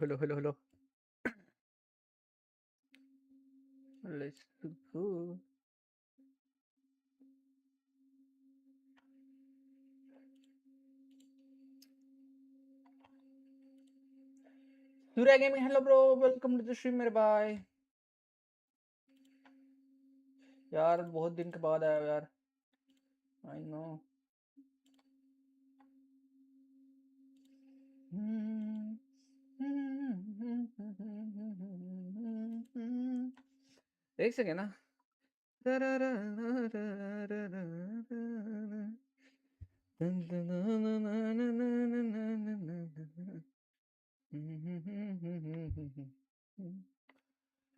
Hello hello hello. Let's go. Surya gaming, hello bro, welcome to the stream मेरे भाई। यार बहुत दिन के बाद आया यार। I know. एक सेकेंड ना।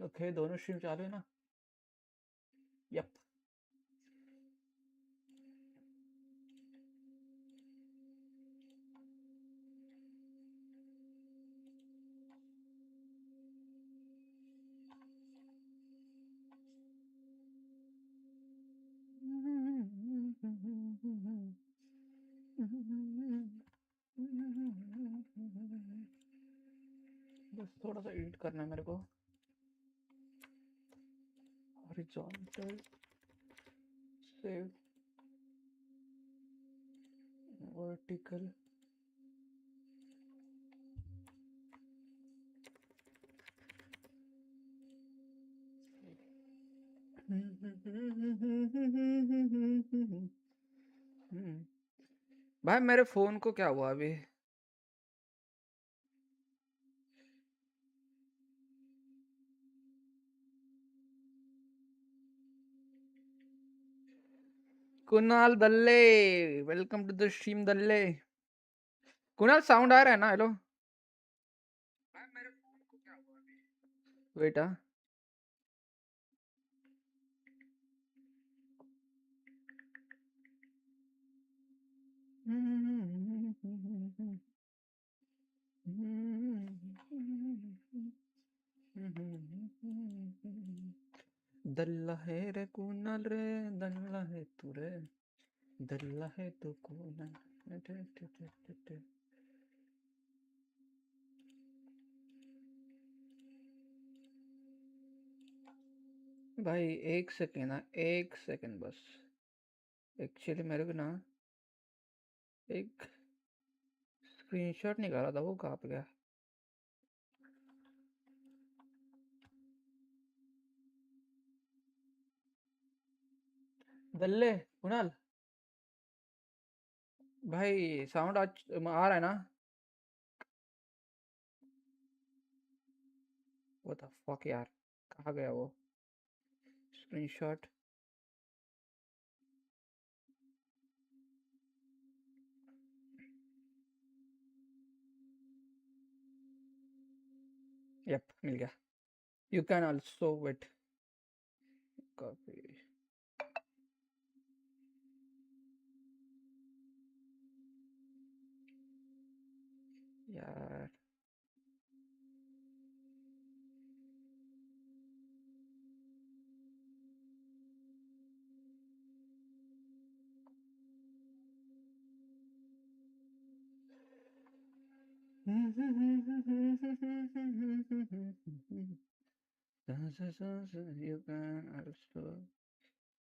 ओके, दोनों स्ट्रीम चालू है ना? यप। बस थोड़ा सा एडिट करना है मेरे को। Horizontal save, vertical. भाई मेरे फोन को क्या हुआ अभी? Kunal Dalle, welcome to the stream Dalle. Kunal sound आ रहा है ना? हेलो। भाई मेरे फोन को क्या हुआ अभी? बेटा दल्ला है रे कुणाल रे, दल्ला है तू रे, दल्ला है तू कुणाल। भाई एक सेकेंड ना, एक सेकेंड बस। एक्चुअली मेरे को ना एक स्क्रीनशॉट निकाला था, वो कहाँ पे गया? दल्ले कुणाल भाई, साउंड आज आ रहा है ना? वो था फक यार, कहाँ गया वो स्क्रीनशॉट? यप, मिल गया। You can also wait. Copy यार।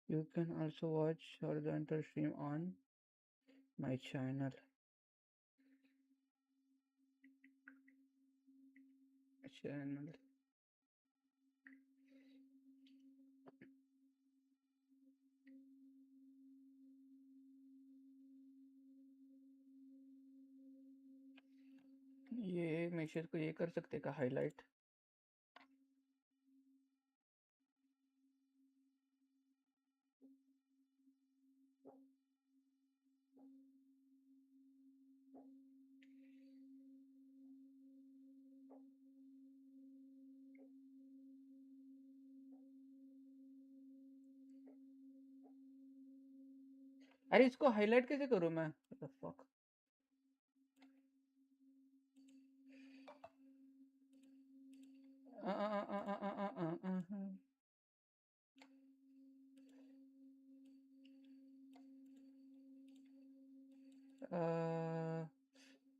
you can also watch horizontal stream on my channel. Channel ये मैसेज को ये कर सकते का हाईलाइट? अरे इसको हाईलाइट कैसे करूं मैं? What the fuck?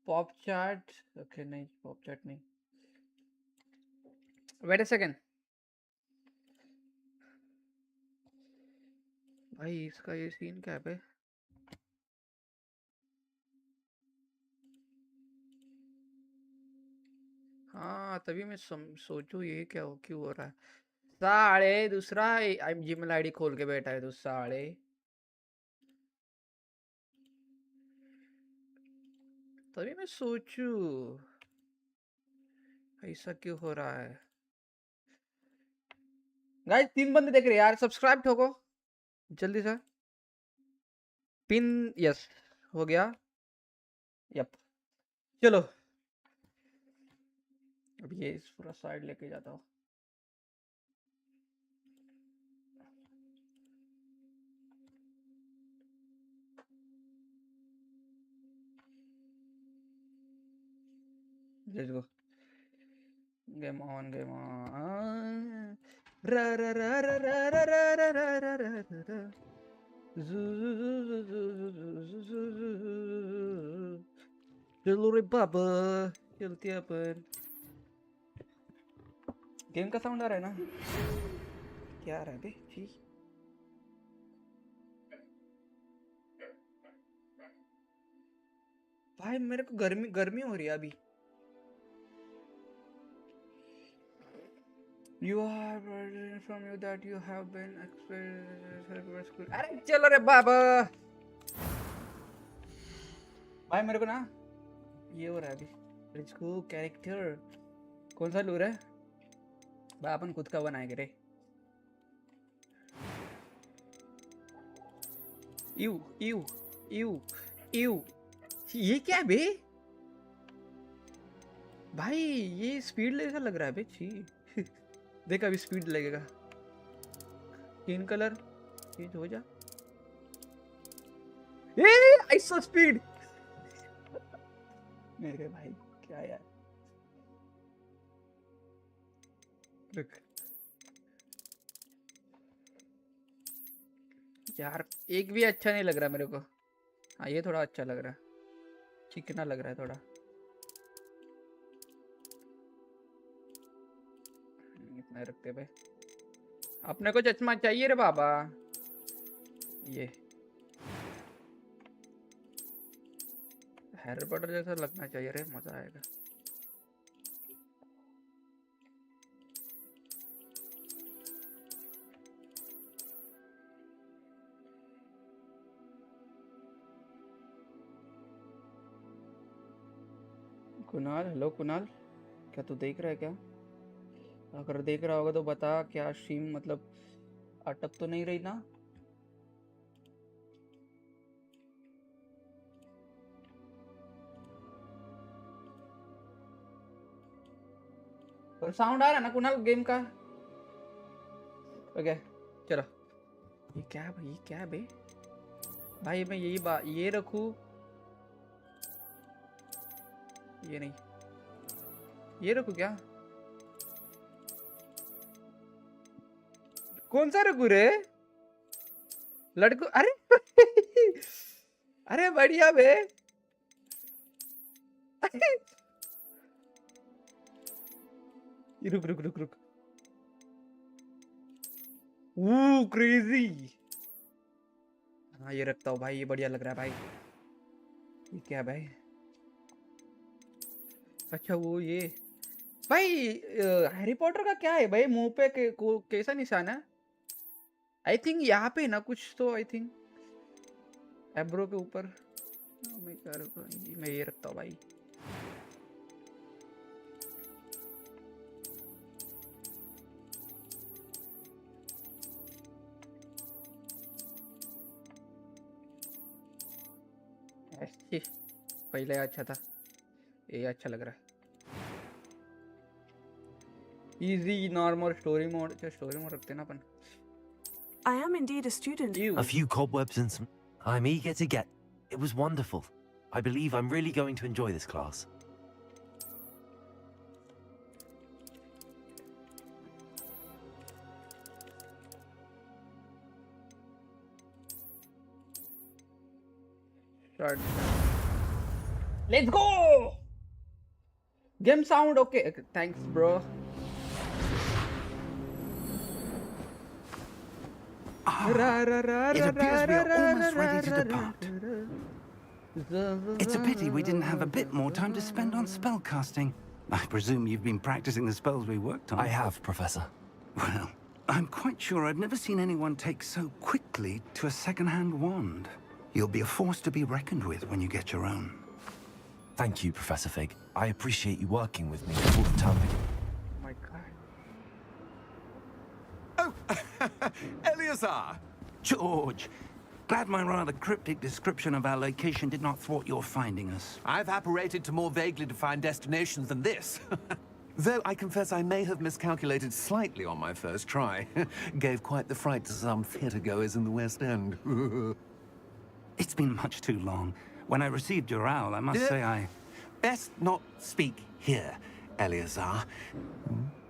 Pop chart. Okay नहीं, पॉप चार्ट नहीं। वेट अ सेकंड भाई, इसका ये सीन क्या है बे? हाँ, तभी मैं सोचूं ये क्या हो, क्यों हो रहा है। साले दूसरा जीमेल आईडी खोल के बैठा है तो साले। तभी मैं सोचूं ऐसा क्यों हो रहा है। गाइस 3 बंदे देख रहे हैं यार, सब्सक्राइब ठोको जल्दी से। पिन, यस हो गया। यप, चलो अब ये इस पूरा साइड लेके जाता हूँ। Let's go, game on game on. रा रा रा रा रा रा रा रा रा रा रा रा। चलो रे बाबा, चलते अपन। गेम का साउंड आ रहा है ना? क्या आ रहा है बे? ठीक भाई, मेरे को गर्मी गर्मी हो रही है अभी। You are from you that you have been experienced. अरे चलो रे बाबा भाई, मेरे को ना ये हो रहा है अभी। लेट्स गो, कैरेक्टर कौन सा लूर है भाई? अपन खुद का बनाएंगे रे। यू यू यू यू, ये क्या है बे भाई? ये स्पीड जैसा लग रहा है बे, छी। देख अभी स्पीड लगेगा। स्किन कलर चेंज हो जा। आई सो स्पीड। मेरे भाई क्या यार, रुक यार, एक भी अच्छा नहीं लग रहा मेरे को। हाँ ये थोड़ा अच्छा लग रहा है, चिकना लग रहा है थोड़ा। इतना रखते भाई, अपने को चश्मा चाहिए रे बाबा। ये हैरी पॉटर जैसा लगना चाहिए रे, मजा आएगा। कुणाल, हेलो कुणाल, क्या तू देख रहा है क्या? अगर देख रहा होगा तो बता, क्या स्ट्रीम मतलब अटक तो नहीं रही ना? और साउंड आ रहा है ना कुणाल गेम का? ओके चलो। ये क्या है भाई, ये क्या है बे भाई? मैं यही बात ये रखूं, ये नहीं, ये रखूं क्या? कौन सा रखूं रे लड़को? अरे अरे बढ़िया बे। रुक रुक रुक रुक, क्रेजी। हाँ ये रखता हूँ भाई, ये बढ़िया लग रहा है भाई। ये क्या है भाई? अच्छा वो ये भाई, हैरी पॉटर का क्या है भाई मुंह पे कैसा निशान है? आई थिंक यहाँ पे ना कुछ तो, आई थिंक एब्रो के ऊपर। मैं ये रखता हूँ भाई। ऐसे पहले अच्छा था, ये अच्छा लग रहा है। इजी नॉर्मल स्टोरी मोड, क्या स्टोरी मोड रखते हैं ना अपन। I am indeed a student. A few cobwebs and some... I'm eager to get... It was wonderful. I believe I'm really going to enjoy this class. Start. Let's go! Game sound okay. Thanks bro. It appears we are almost ready to depart. It's a pity we didn't have a bit more time to spend on spellcasting. I presume you've been practicing the spells we worked on. I have, Professor. Well, I'm quite sure I've never seen anyone take so quickly to a second-hand wand. You'll be a force to be reckoned with when you get your own. Thank you, Professor Fig. I appreciate you working with me before the term begins. Oh my god. Oh, Eleazar! George, glad my rather cryptic description of our location did not thwart your finding us. I've apparated to more vaguely defined destinations than this. Though I confess I may have miscalculated slightly on my first try. Gave quite the fright to some theatre-goers in the West End. It's been much too long. When I received your owl, I must say I... Best not speak here, Eleazar.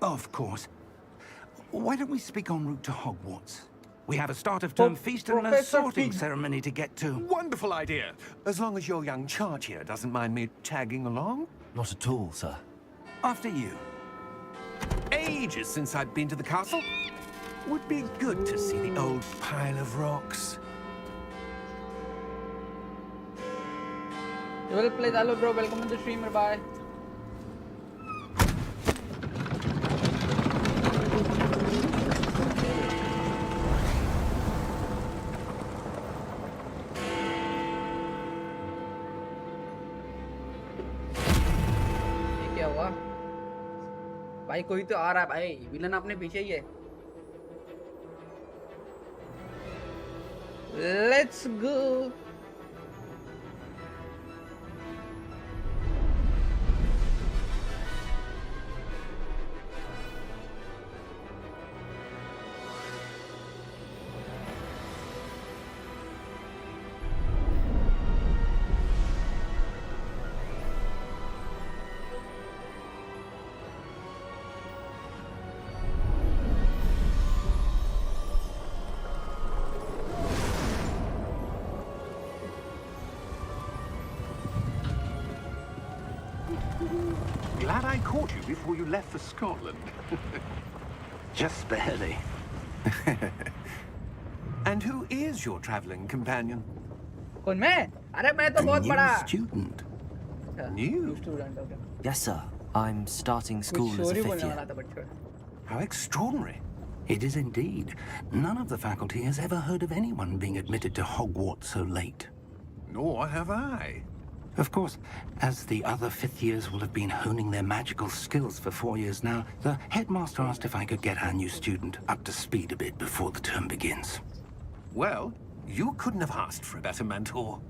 Of course. Why don't we speak en route to Hogwarts? We have a start-of-term feast and an Professor assorting Fig. ceremony to get to. Wonderful idea! As long as your young charge here doesn't mind me tagging along. Not at all, sir. After you. Ages since I'd been to the castle. Would be good to see the old pile of rocks. You will play. Hello, bro. Welcome to the streamer. Bye. ये क्या हुआ? भाई कोई तो आ रहा है भाई. Villain अपने पीछे ही है. Let's go. Glad I caught you before you left for Scotland. Just barely. And who is your travelling companion? कौन मैं? अरे मैं तो A बहुत new बड़ा. student. New? Student. Okay. Yes, sir. I'm starting school कुछ as a story fifth बोलने year. वाला था बच्चों. How extraordinary. It is indeed. None of the faculty has ever heard of anyone being admitted to Hogwarts so late. Nor have I. Of course, as the other fifth years will have been honing their magical skills for 4 years now, the headmaster asked if I could get our new student up to speed a bit before the term begins. Well, you couldn't have asked for a better mentor.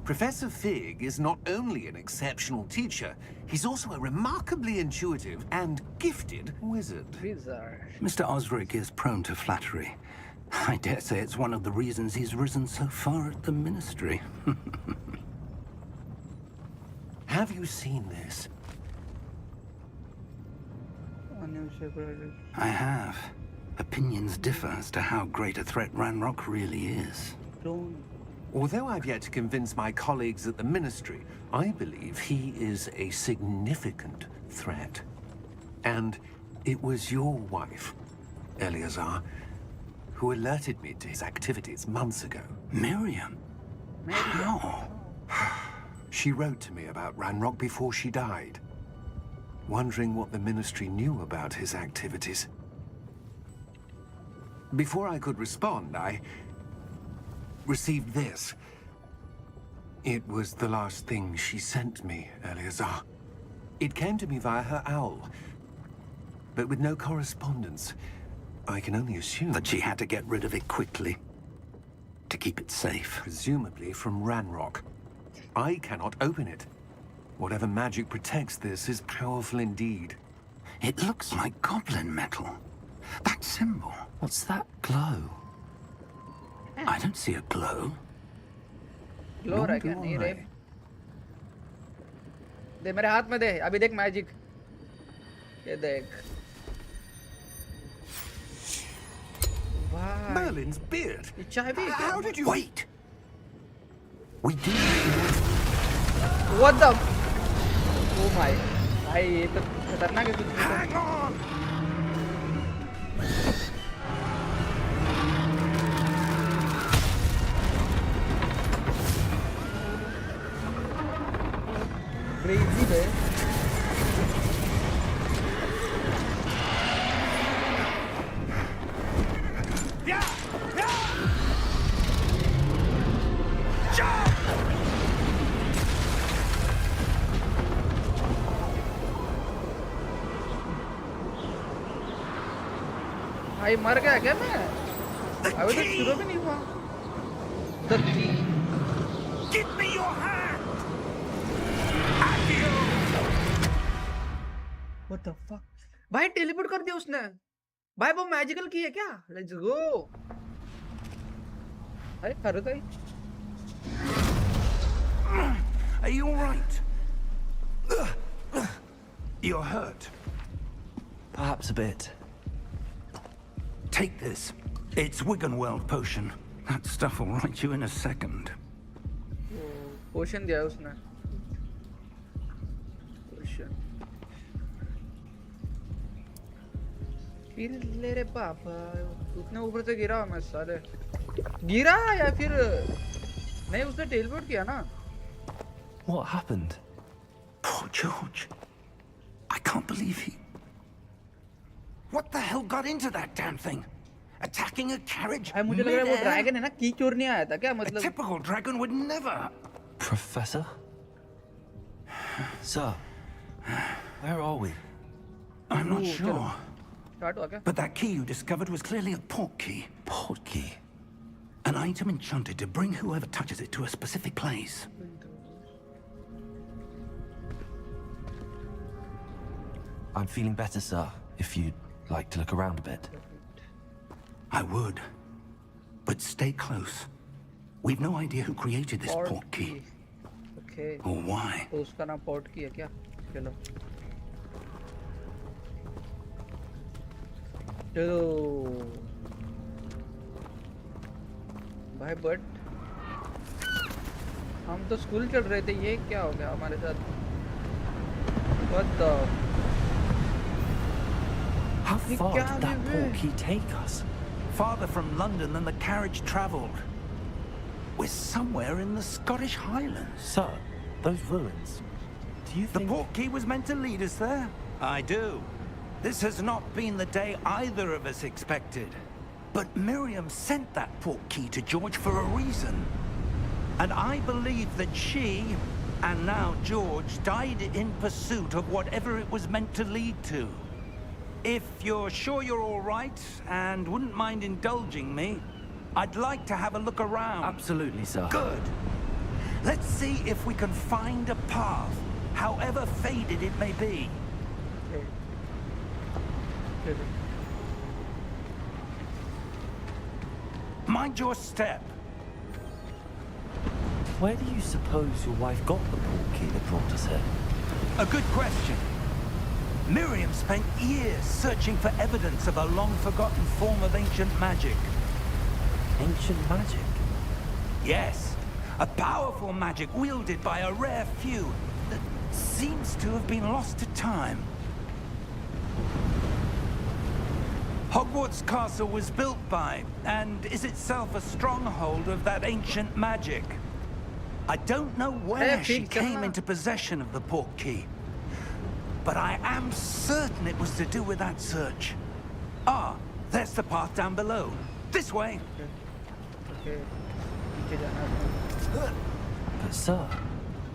Professor Fig is not only an exceptional teacher, he's also a remarkably intuitive and gifted wizard. Wizard. Mr. Osric is prone to flattery. I dare say it's one of the reasons he's risen so far at the ministry. Have you seen this? I have. Opinions differ as to how great a threat Ranrock really is. Although I've yet to convince my colleagues at the Ministry, I believe he is a significant threat. And it was your wife, Eleazar, who alerted me to his activities months ago. Miriam? How? She wrote to me about Ranrock before she died, wondering what the Ministry knew about his activities. Before I could respond, I received this. It was the last thing she sent me, Eleazar. It came to me via her owl, but with no correspondence. I can only assume That she had to get rid of it quickly. To keep it safe. presumably from Ranrock. I cannot open it. Whatever magic protects this is powerful indeed. It looks like goblin metal. That symbol. What's that glow? I don't see a glow. Glow रहा है क्या? नहीं रे. दे मेरे हाथ में दे. अभी देख मैजिक. ये देख. वाह. Merlin's beard! ये चाय भी है क्या? How did you... Wait! We do. What the? Oh my. भाई ये तो खतरनाक है कुछ भी. Hang on! क्रेजी है। भाई मर गया क्या मैं? अभी तक शुरू भी नहीं हुआ। The key. Give me your hand! What the fuck? भाई टेलीपोर्ट कर दिया उसने। भाई वो मैजिकल की है क्या? Let's go. अरे कर दे। Are you all right? You're hurt. Perhaps a bit. Take this. It's Wiggenweld potion. That stuff will right you in a second. पोशन दिया है उसने। पोशन। फिर ले रे पापा। उतने ऊपर से गिरा मैं साले। गिरा या फिर नहीं उसने टेलीपोर्ट किया ना? What happened? Poor George. I can't believe he... What the hell got into that damn thing? Attacking a carriage भाई मुझे लग रहा है वो mid-air? ड्रैगन है ना, की चोरने आया था क्या? A मतलब typical dragon would never... Professor? Sir, where are we? I'm not Ooh, sure. Start हुआ क्या? But that key you discovered was clearly a port key. Port key. An item enchanted to bring whoever touches it to a specific place. I'm feeling better, sir, if you'd like to look around a bit. I would. But stay close. We've no idea who created this port key. Okay Or why. तो उसका नाम port की है क्या? चलो चलो भाई but हम तो स्कूल चल रहे थे, ये क्या हो गया हमारे साथ? What the? How ये far क्या did that है? port key take us? Farther from London than the carriage travelled. We're somewhere in the Scottish Highlands. Sir, those ruins. Do you The think... port key was meant to lead us there? I do. This has not been the day either of us expected. But Miriam sent that port key to George for a reason. And I believe that she, and now George, died in pursuit of whatever it was meant to lead to. If you're sure you're all right, and wouldn't mind indulging me, I'd like to have a look around. Absolutely, sir. Good. Let's see if we can find a path, however faded it may be. चलो Mind your step. Where do you suppose your wife got the port key that brought us here? A good question. Miriam spent years searching for evidence of a long-forgotten form of ancient magic. Ancient magic? Yes, a powerful magic wielded by a rare few that seems to have been lost to time. Hogwarts Castle was built by, and is itself a stronghold of that ancient magic. I don't know where she came into possession of the port key, but I am certain it was to do with that search. Ah, there's the path down below. This way. Okay नीचे जाना है। But sir,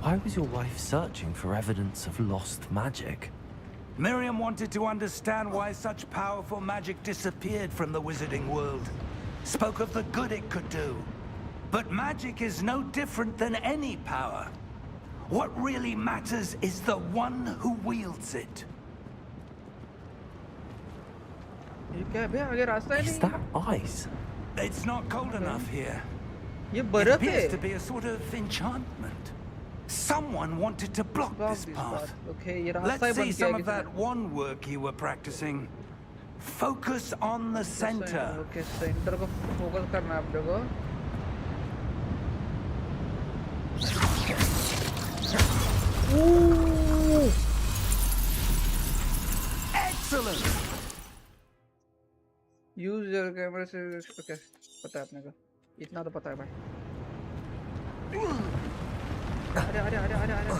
why was your wife searching for evidence of lost magic? Miriam wanted to understand why such powerful magic disappeared from the wizarding world. Spoke of the good it could do. But magic is no different than any power. What really matters is the one who wields it. ये क्या है बे? आगे रास्ता है Is नहीं? that ice? It's not cold enough here. ये It बर्फ appears to है। be a sort of enchantment. Someone wanted to block this path. Okay ये रास्ता Let's ही see बंद some किया of that one work you were practicing. Focus on the center. Okay centre को focus करना है अपने को। Excellent. यूज योर कैमरा से ओके पता है अपने को, इतना तो पता है भाई। अरे अरे अरे अरे अरे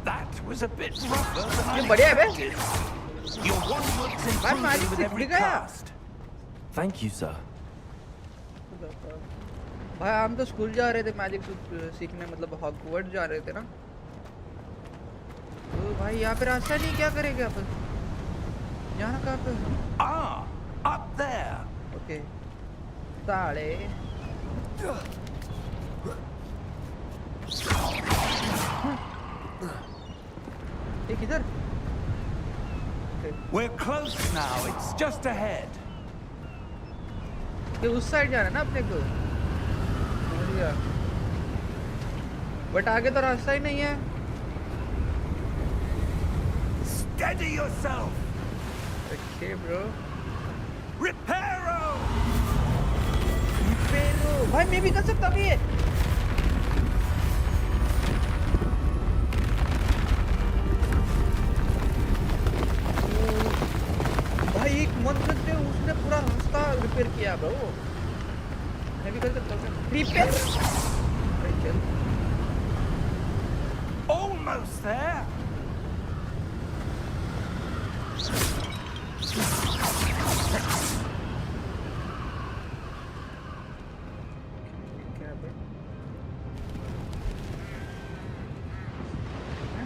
That was a bit rougher than I ये बढ़िया है बे। expected. Your one looks भाई improving magic with सीख every भी गया। cast. Thank you, sir. भाई हम तो स्कूल जा रहे थे मैजिक सीखने, मतलब हॉगवर्ट्स जा रहे थे ना। तो भाई यहाँ पे रास्ता नहीं, क्या करेंगे अपन? यहाँ कहाँ पे? Ah, up there. ओके साले एक इधर। We're close now. It's just ahead. ये उस साइड जाना है ना अपने को, समझ गया। बट आगे तो रास्ता ही नहीं है। Steady yourself. Okay bro. Reparo. भाई मैं भी कर सकता हूँ ये। भाई एक मंत्र से उसने पूरा रास्ता रिपेयर किया ब्रो। मैं भी कर सकता हूँ रिपेयर। चल Almost there. क्या बे?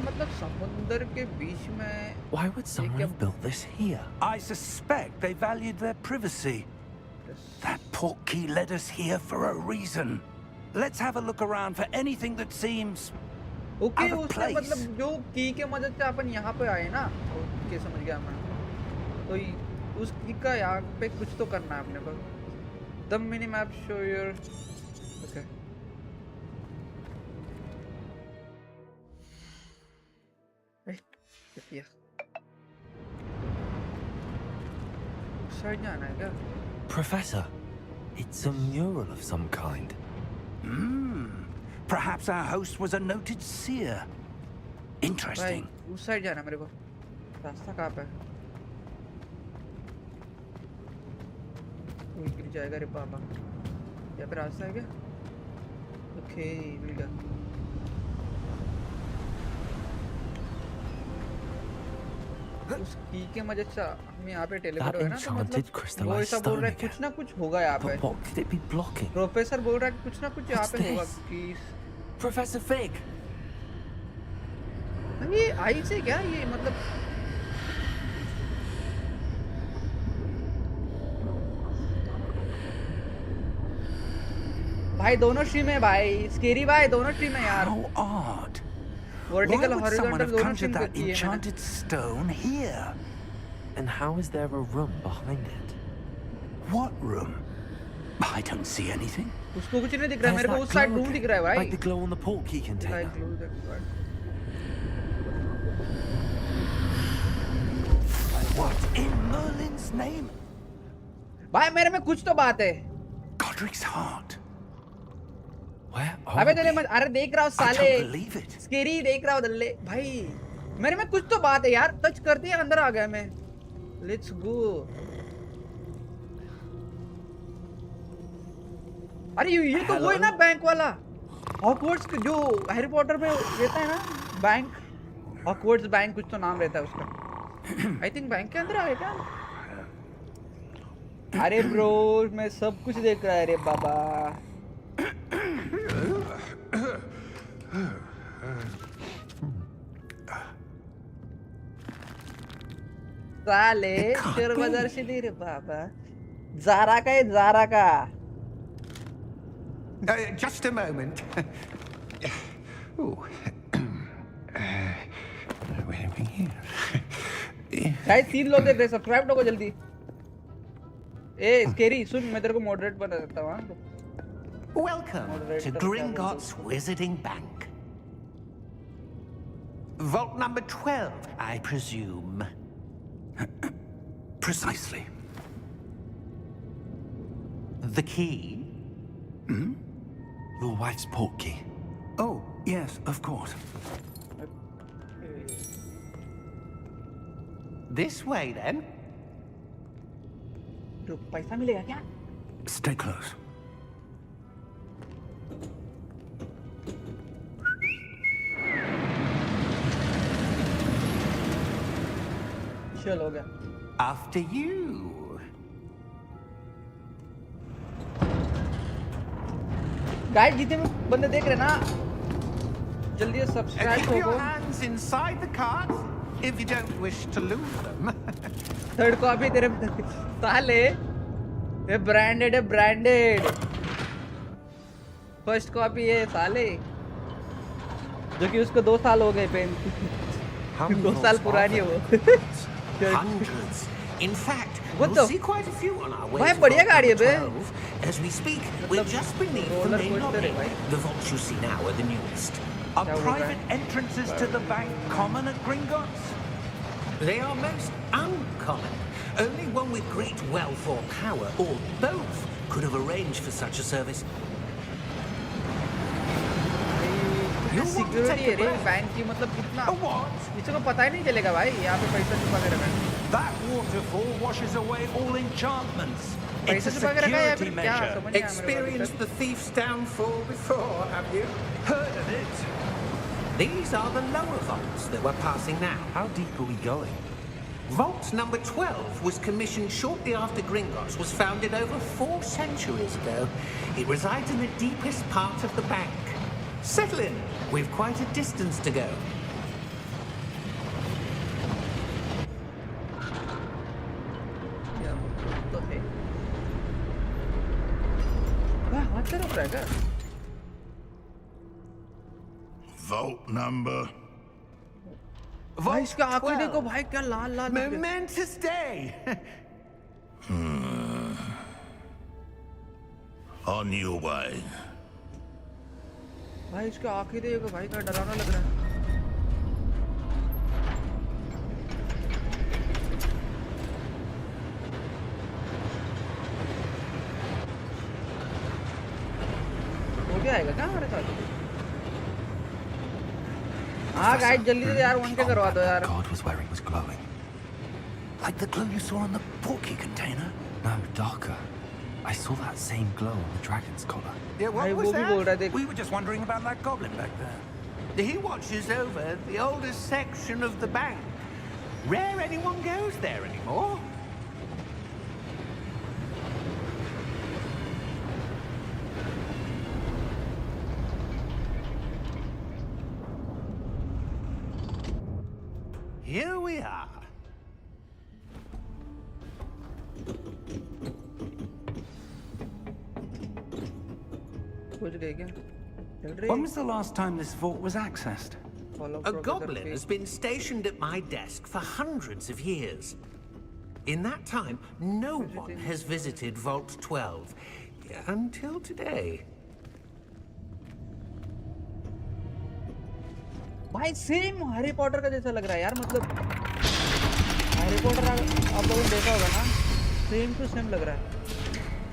मतलब समुंदर के बीच में Why would someone have built this here? I suspect they valued their privacy. That portkey led us here for a reason. Let's have a look around for anything that seems okay out of उसने place. मतलब जो की के मदद से अपन यहाँ पे आए ना, ओके समझ गया मैं। तो उस की का यहाँ पे कुछ तो करना है अपने को। The mini map show your okay. Side जाना है क्या? Professor, it's a mural of some kind. Perhaps our host was a noted seer. भाई Interesting. उस साइड जाना है मेरे को। रास्ता कहाँ पे है? कोई गिर जाएगा रे पापा। यहाँ पे रास्ता है क्या? ओके मिल गया। उस की के मदद से हम यहाँ पे टेलीपोर्ट हुए ना, तो enchanted मतलब वो crystallized ऐसा बोल रहा है stone कुछ ना कुछ होगा यहाँ पे। But what could it be blocking? Professor बोल रहा है कुछ ना कुछ यहाँ What's पे होगा this? कि Professor Fig! ये आई से क्या ये मतलब भाई दोनों स्ट्रीम है भाई, स्केरी भाई दोनों स्ट्रीम है यार। How odd. Why vertical would someone horizontal have दोनों conjured स्ट्रीम that करती है मैंने। enchanted stone here? And how is there a room behind it? What room? I don't see anything. उसको कुछ नहीं दिख रहा है, There's मेरे को that उस साइड glow रूम again, दिख रहा है भाई। like the glow on the portkey container. Like glue that part. What in Merlin's name? भाई मेरे में कुछ तो बात है। Godric's heart. Where अबे are तेरे we? मत अरे देख रहा हूँ I साले, don't believe it. स्केरी देख रहा हूँ दल्ले भाई। मेरे में कुछ तो बात है यार, टच करते ही अंदर आ गया मैं। Let's go. अरे ये तो वो है ना बैंक वाला, हॉगवर्ट्स जो हैरी पॉटर में रहता है ना बैंक, हॉगवर्ट्स बैंक कुछ तो नाम रहता है उसका। आई थिंक बैंक के अंदर आया क्या? अरे ब्रो मैं सब कुछ देख रहा है रे बाबा। साले शर्वदर्शी रे बाबा। जारा का है, जारा का। Just a moment. Ooh. Wait here. Guys 3 लोग देख रहे हैं, सब्सक्राइब करो जल्दी। ए स्केरी सुन, मैं तेरे को मॉडरेट बना देता हूं। हां Welcome to Gringotts Wizarding Bank. Vault number 12, I presume. Precisely. The key? Your wife's portkey. Oh, yes, of course. This way, then. तो पैसा मिलेगा क्या? Stay close. चल हो गया। After you. गाइस जितने भी बंदे देख रहे हैं ना, जल्दी से सब्सक्राइब Keep हो your go. hands inside the carts if you don't wish to lose them. Third copy तेरे साले, ये ब्रांडेड है, ब्रांडेड। फर्स्ट कॉपी है साले, जो कि उसको 2 साल हो गए पेन। How many 2 साल vaults पुरानी है are वो। there? Hundreds. In fact, What we'll the- see quite a few on our way भाई to बढ़िया vault गाड़ी है number bay. 12. As we speak, we're just beneath the roller main coaster है lobby. भाई। The vaults you see now are the newest. Are क्या बोल रहा है? private entrances to the bank common at Gringotts? They are most uncommon. Only one with great wealth or power, or both, could have arranged for such a service. You want to security take है a रे breath? Bank की, मतलब कितना A what? किसी को पता ही नहीं चलेगा भाई, यहाँ पे पैसा छुपा के रखा है। That waterfall washes away all enchantments. It's पैसा a छुपा के रखा है या security फिर क्या, measure. समझ नहीं आया मेरे को अभी Experienced तक। the thief's downfall before, have you? Heard of it? These are the lower vaults that we're passing now. How deep are we going? Vault number 12 was commissioned shortly after Gringotts was founded over 4 centuries ago. It resides in the deepest part of the bank. Settle in. We've quite a distance to go. क्या तो है? वाह, हाथ से रुक रहा है क्या? Vault number. भाई इसका आंखें 12. देखो भाई, क्या लाल लाल दिख रहे हैं। Momentous day. On your way. भाई इसके आंखें देखो भाई, क्या डरावना लग रहा है। हो गया आएगा क्या हमारे साथ? हाँ गाइस जल्दी से यार 1K करवा दो यार। God was where it was glowing. Like the glow you saw on the porky container? No, darker. I saw that same glow on the dragon's collar. Yeah, भाई what वो was भी बोल that? रहा है देख। We were just wondering about that goblin back there. He watches over the oldest section of the bank. Rare anyone goes there anymore. Here we are. कुछ गए क्या? चल रही When was the last time this vault was accessed? Follow A Professor goblin P. has been stationed at my desk for hundreds of years. In that time, no one has visited Vault 12 until today. भाई same Harry Potter का जैसा लग रहा है यार, मतलब Harry Potter आप लोगों ने देखा होगा ना, सेम टू सेम लग रहा है,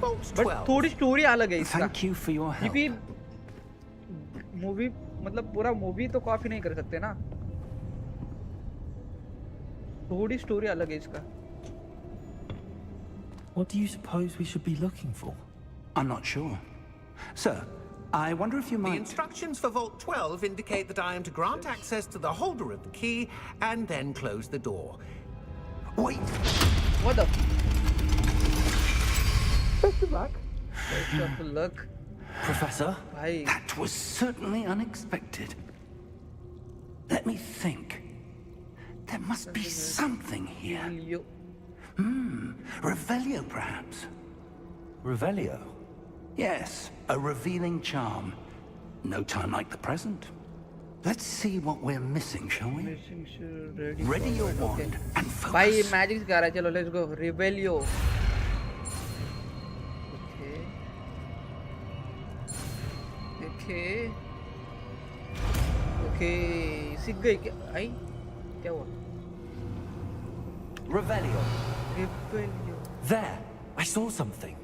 Vault बट 12. थोड़ी स्टोरी अलग है इसका। Thank you for your help. क्योंकि मूवी मतलब पूरा मूवी तो कॉपी नहीं कर सकते ना, थोड़ी स्टोरी अलग है इसका। What do you suppose we should be looking for? I'm not sure. Sir, I wonder if you The might... instructions for Vault 12 indicate that I am to grant access to the holder of the key and then close the door. Wait! What the? Best of luck. Best of luck. Professor? भाई That was certainly unexpected. Let me think. There must be something here. Yo Revelio, perhaps? Revelio? Yes, a revealing charm. No time like the present. Let's see what we're missing, shall we? Ready your wand and भाई focus. Magic सिखा रहा है, चलो let's go. रिबेलियो। Okay okay सीख गई क्या? आई क्या हुआ? Revelio. रिबेलियो। There! I saw something.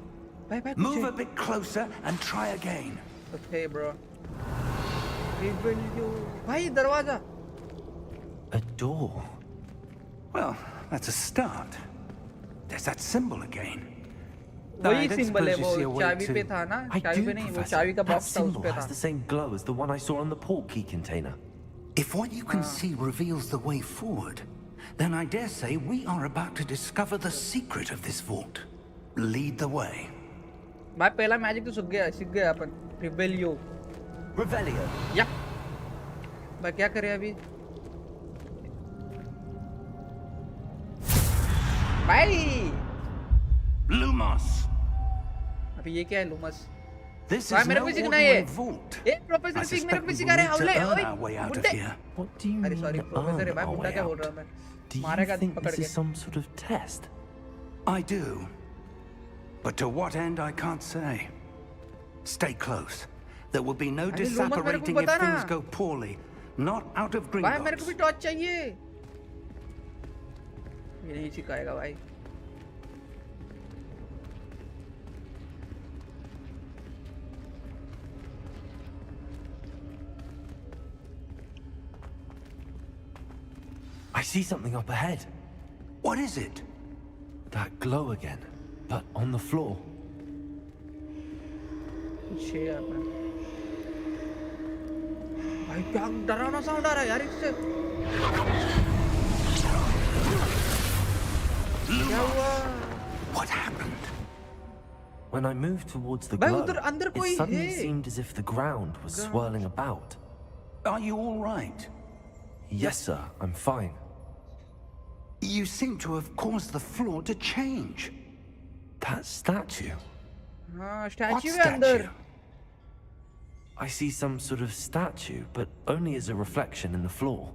भाई भाई Move a bit closer and try again. Okay bro. रिबेलियो भाई दरवाजा। A door. Well, that's a start. There's that symbol again. I वही don't सिंबल है suppose you वो, see a way चाबी to- पे था ना, I चाबी do, पे नहीं, वो Professor. चाबी का That बॉक्स था उस symbol पे has था। the same glow as the one I saw on the portkey container. If what you can see reveals the way forward, then I dare say we are about to discover the secret of this vault. Lead the way. भाई पहला magic तो सीख गया अपन रिबेलियो Revelio. या भाई क्या करें अभी भाई Lumos! अभी ये क्या है लूमस This भाई is मेरे no को भी सीखना है ordinary vault. A professor I Singh मेरे suspect को भी we सिखा will रहे need to हवले earn ओए our way out of बुड्ढे here. What do you अरे mean सॉरी प्रोफेसर है earn भाई our बुड्ढा way क्या बोल out? रहा हूं मैं Do you मारेगा think पकड़ this के is some sort of test? I do. But to what end, I can't say. Stay close. There will be no अरे लूमस मेरे को disapparating if बता ना things go poorly. Not out of भाई मेरे को Gringotts. भी टॉर्च चाहिए ये नहीं सिखाएगा भाई I see something up ahead. What is it? That glow again, but on the floor. पीछे यार भाई क्या डरावना साउंड आ रहा है यार इससे क्या हुआ What happened? When I moved towards the भाई glow, उधर अंदर it कोई suddenly है seemed as if the ground was swirling about. Are you all right? Yes, sir, I'm fine. You seem to have caused the floor to change. That statue. हाँ What statue है अंदर statue? I see some sort of statue, but only as a reflection in the floor.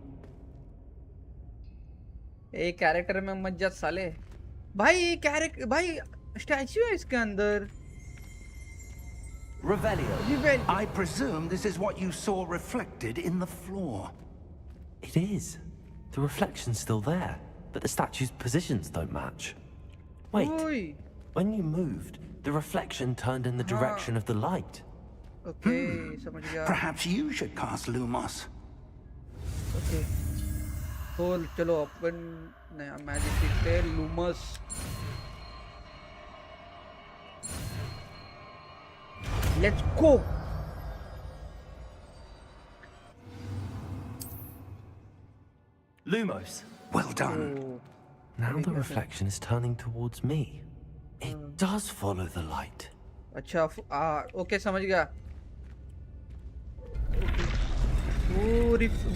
एक character में मत जा साले भाई character भाई स्टैच्यू है इसके अंदर Revelio. Rebel I presume this is what you saw reflected in the floor. It is. The reflection's still there, but the statue's positions don't match. Wait, ओए when you moved, the reflection turned in the direction of the light. Okay समझ गया Perhaps you should cast Lumos. Okay खोल चलो अपन नया magic सीखते हैं Lumos let's go Lumos. Well done. Now the reflection is turning towards me. It does follow the light. अच्छा okay समझ गया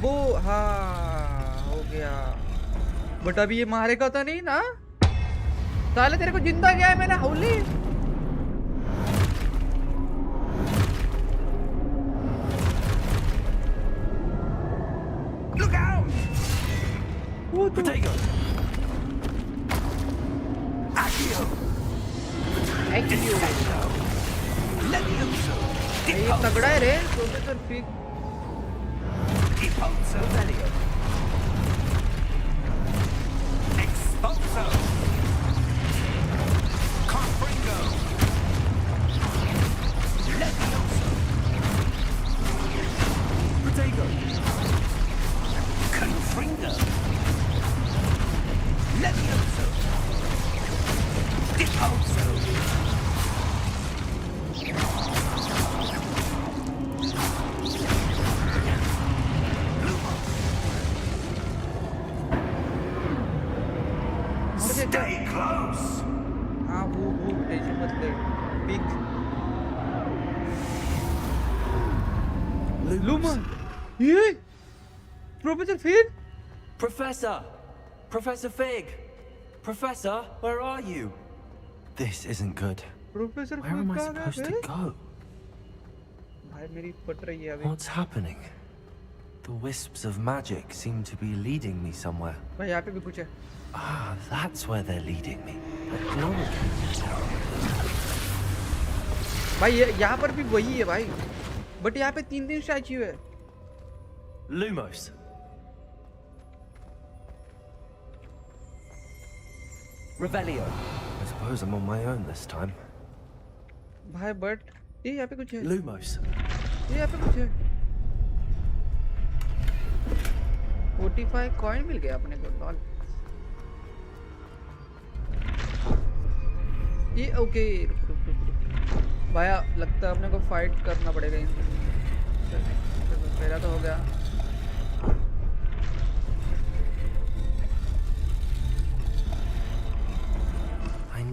वो हाँ हो गया बट अभी ये मारेगा तो नहीं ना साले तेरे को जिंदा गया है मैंने हौली Look out! वो तो Potato! Accio! Active Levioso! ये तगड़ा है रे professor fig Expulso! Expulso! Confringo! Levioso! Potato! Confringo! Levioso! Expulso! Stay close! हाँ वो टेंशन मत ले पिक लूमा ये professor fig Professor! Professor Fig! Professor, where are you? This isn't good. Professor Where am I fig कहाँ supposed गया to go? भाई मेरी फट रही है अभी What's happening? The wisps of magic seem to be leading me somewhere. भाई यहाँ पे भी कुछ है Ah, that's where they're leading me. That glow again. भाई यहाँ पर भी वही है भाई बट यहाँ पे तीन स्टैच्यू है Lumos. Revelio. I suppose I'm on my own this time. भाई बट ये यहाँ पे कुछ है Lumos. ये यहाँ पे कुछ है 45 कॉइन मिल गया अपने को लॉल ये ओके रुक भाया लगता है अपने को फाइट करना पड़ेगा इनसे पहला तो हो गया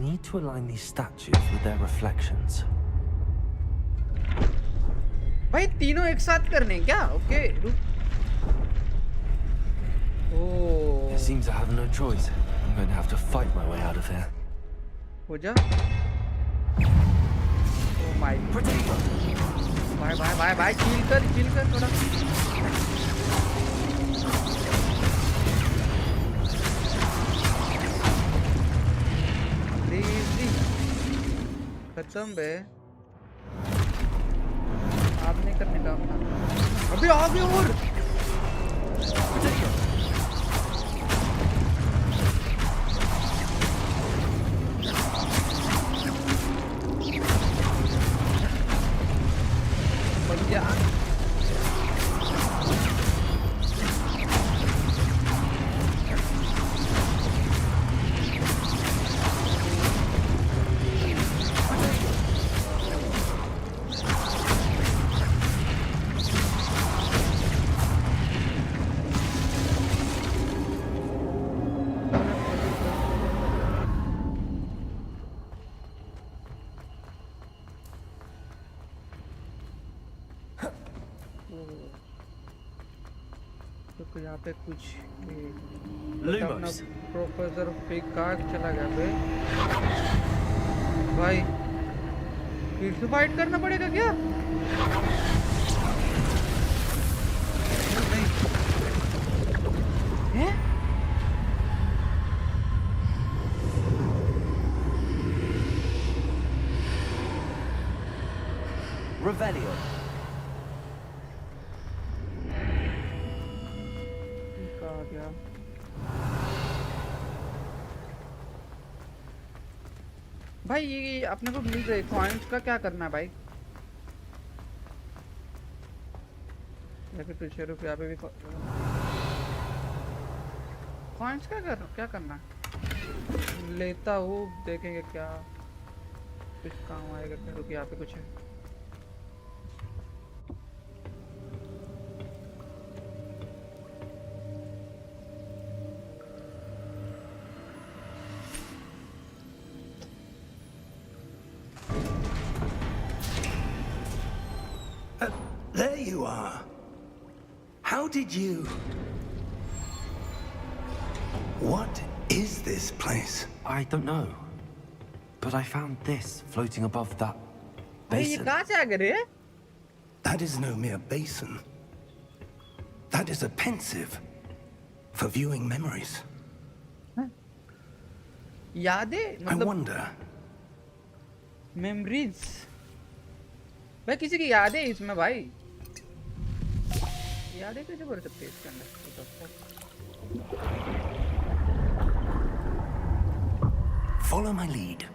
need to align these statues with their reflections. भाई तीनों एक साथ करने हैं क्या? ओके रुक. It seems I have no choice. I'm going to have to fight my way out of here. हो जा. Oh my. भाई चिल कर थोड़ा. Crazy. खत्म बे. आप नहीं करने का अपना. अबे आगे और. तो यहाँ पे कुछ अपना प्रोफेसर पिकाक चला गया बे. भाई फिर से फाइट करना पड़ेगा क्या? हैं? Revelio. भाई ये अपने को मिल रहे कॉइन्स का क्या करना है भाई? लेकिन पीछे रुक, यहाँ पे भी कॉइन्स क्या करना है? लेता हूँ, देखेंगे क्या कुछ काम आएगा. रुक यहाँ पे कुछ है. There you are. How did you... What is this place? I don't know. But I found this floating above that basin. That is no mere basin. That is a pensive for viewing memories. यादें I wonder. Memories. भाई किसी की यादें इसमें भाई. यादें कैसे भर सकते हैं इसके अंदर? Follow my lead.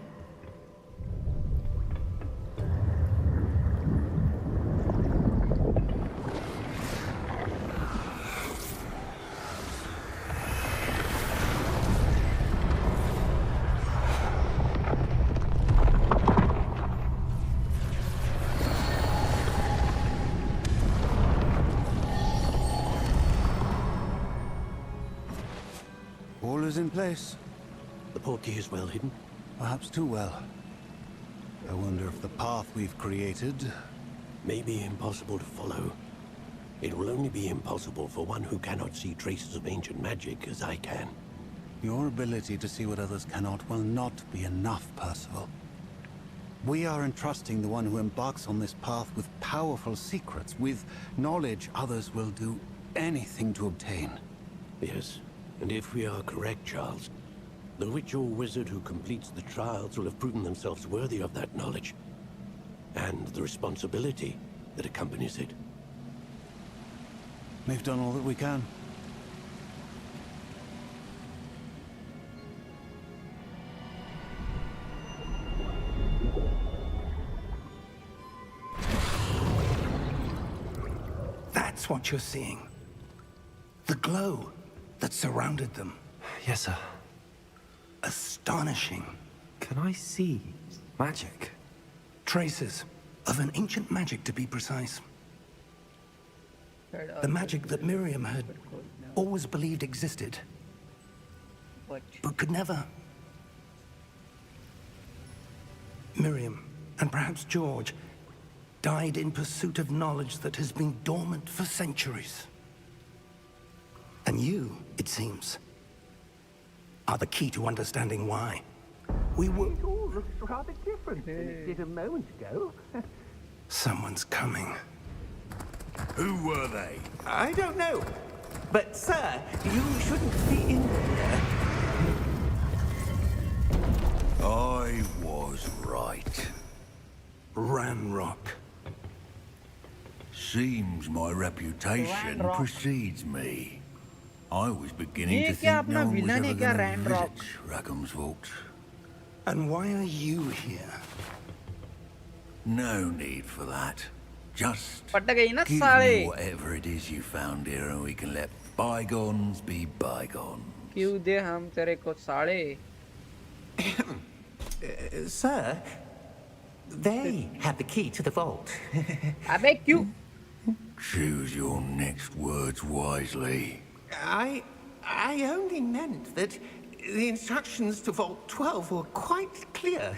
All is in place. The portkey is well hidden. Perhaps too well. I wonder if the path we've created may be impossible to follow. It will only be impossible for one who cannot see traces of ancient magic as I can. Your ability to see what others cannot will not be enough, Percival. We are entrusting the one who embarks on this path with powerful secrets, with knowledge others will do anything to obtain. Yes, and if we are correct, Charles, the witch or wizard who completes the trials will have proven themselves worthy of that knowledge, and the responsibility that accompanies it. We've done all that we can. That's what you're seeing. The glow that surrounded them. Yes, sir. Astonishing. Can I see magic? Traces of an ancient magic, to be precise. The magic that Miriam had always believed existed, but could never Miriam, and perhaps George, died in pursuit of knowledge that has been dormant for centuries. And you, it seems, are the key to understanding why. We were... It all looks rather different than it did a moment ago. Someone's coming. Who were they? I don't know. But, sir, you shouldn't be in here. I was right. Ranrock. Seems my reputation Ranrock. precedes me. I was beginning ये to क्या think no अपना one was villain है ever क्या, going to Ranrock? visit Rackham's vault. And why are you here? No need for that. Just पट गई ना give साले. me whatever it is you found here and we can let bygones be bygones. क्यों दे हम तेरे को साड़े? Sir, they have the key to the vault. अबे क्यों? Choose your next words wisely. I only meant that the instructions to Vault 12 were quite clear.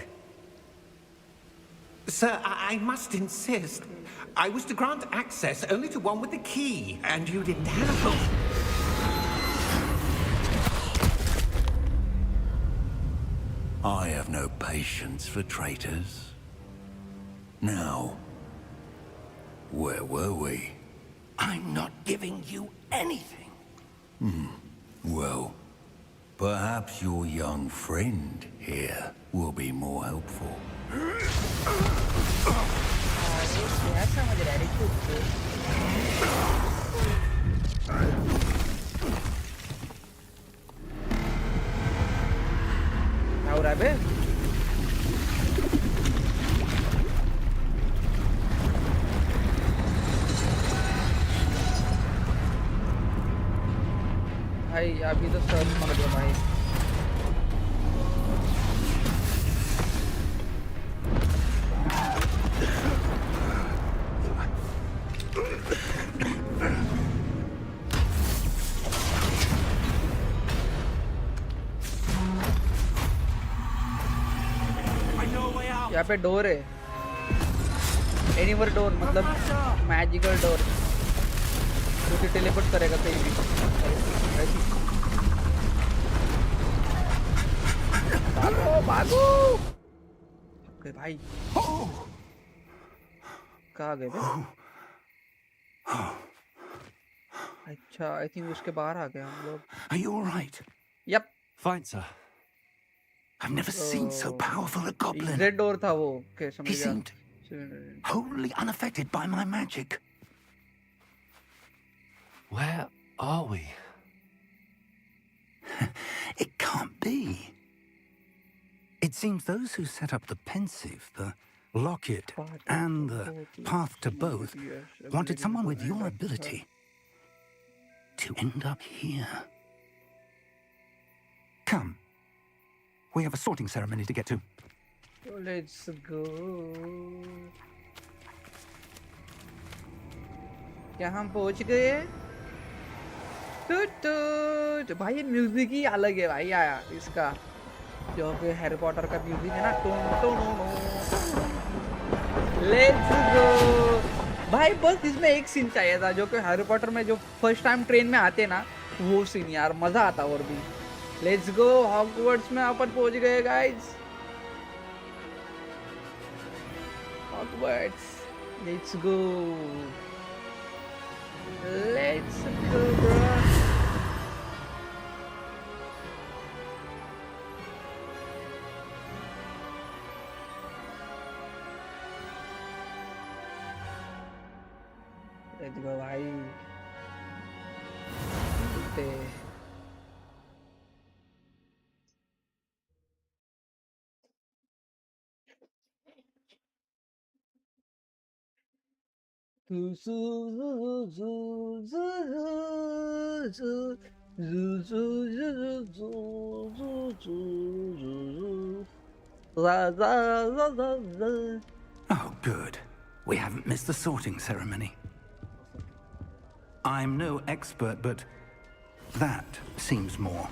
Sir, I must insist. I was to grant access only to one with the key, and you didn't have it. I have no patience for traitors. Now, where were we? I'm not giving you anything. Well, perhaps your young friend here will be more helpful. क्या समझ रहा है खुद को? क्या हो रहा है बे? भाई अभी तो सर्च मार दो भाई. यहाँ पे डोर है. एनीवर डोर मतलब मैजिकल डोर जो कि टेलीपोर्ट करेगा कहीं भी. भागो भागो. ओके भाई. कहाँ गए बे? अच्छा आई थिंक उसके बाहर आ गए हम लोग. Are you all right? Yup. Fine, sir. I've never seen so powerful a goblin. जेड डोर था वो. ओके समझ He गया. seemed wholly unaffected by my magic. Where are we? It can't be. It seems those who set up the pensive, the locket, and the path to both wanted someone with your ability to end up here. Come. We have a sorting ceremony to get to. Let's go. क्या हम पहुंच गए? टूट भाई ये music ही अलग है भाई आया इसका जो कि हैरी पॉटर का म्यूजिक है ना. लेट्स गो भाई. बस इसमें एक सीन चाहिए था जो कि हैरी पॉटर में जो फर्स्ट टाइम ट्रेन में आते ना वो सीन यार मजा आता. और भी लेट्स गो. हॉगवर्ट्स में अपन पहुंच गए guys. Hogwarts. Let's go. Let's go, bro. Let's go, भाई. मिलते. Oh, good. We haven't missed the sorting ceremony. I'm no expert, but that seems more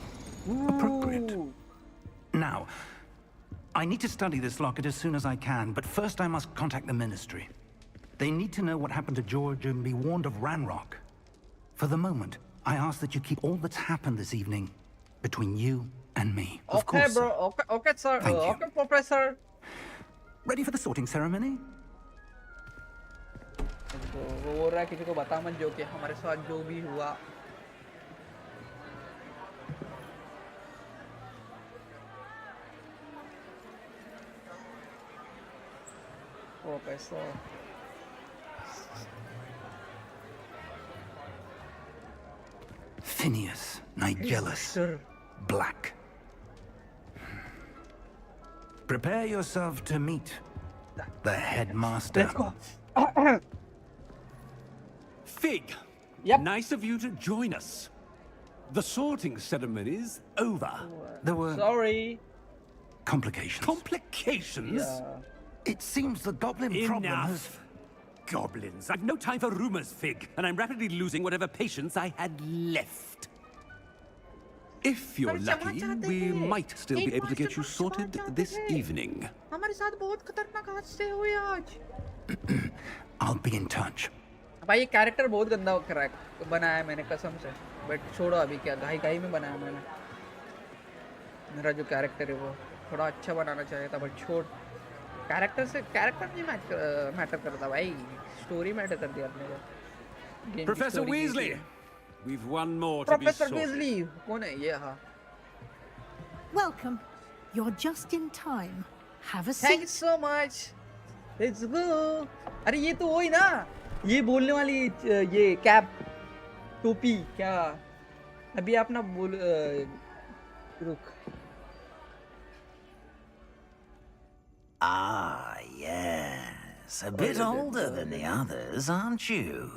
appropriate. Now, I need to study this locket as soon as I can, but first I must contact the Ministry. They need to know what happened to George and be warned of Ranrock. For the moment, I ask that you keep all that's happened this evening between you and me. Okay, of course, bro. sir. Okay, sir. Thank you. Okay, Professor. Ready for the sorting ceremony? वो बोल रहा है किसी को बता मत जो कि हमारे साथ जो भी हुआ. Professor. Phineas, Nigellus, Black. Prepare yourself to meet the headmaster. Let's go. Fig, Yep. nice of you to join us. The sorting ceremony's over. There were Sorry. complications. Complications? Yeah. It seems the goblin problem has... Enough. Goblins. I've no time for rumors, Fig, and I'm rapidly losing whatever patience I had left. If you're lucky, we might still be able to get you sorted this evening. हमारे साथ बहुत खतरनाक हादसे हुए आज. I'll be in touch. भाई ये character बहुत गंदा क्रैक बनाया है मैंने कसम से. बट छोड़ो अभी क्या घाई घाई में बनाया मैंने. मेरा जो कैरेक्टर है वो थोड़ा अच्छा बनाना चाहिए था बट छोड़. कैरेक्टर नहीं मैटर करता भाई. स्टोरी मैटर कर दिया आपने को. Professor Weasley, we've one more to be Professor sorted. Weasley कौन है ये? हाँ. Welcome. You're just in time. Have a seat. Thank you so much. Let's go. अरे ये तो वही ना. ये बोलने वाली ये कैप टोपी क्या अभी आप ना बोल रुक. Ah, yes. A bit older than the others, aren't you?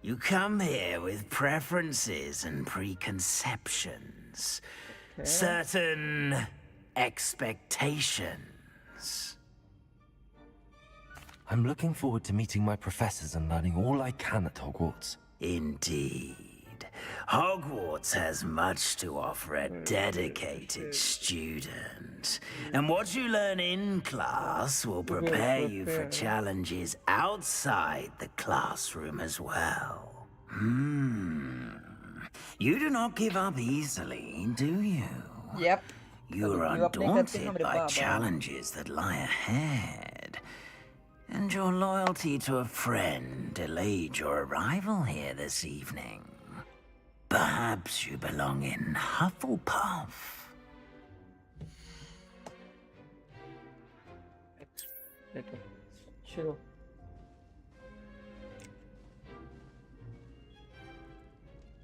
You come here with preferences and preconceptions. Certain expectations. I'm looking forward to meeting my professors and learning all I can at Hogwarts. Indeed. Hogwarts has much to offer a dedicated student. And what you learn in class will prepare you for challenges outside the classroom as well. You do not give up easily, do you? Yep. You're undaunted by challenges that lie ahead. And your loyalty to a friend delayed your arrival here this evening. Perhaps you belong in Hufflepuff. Sure.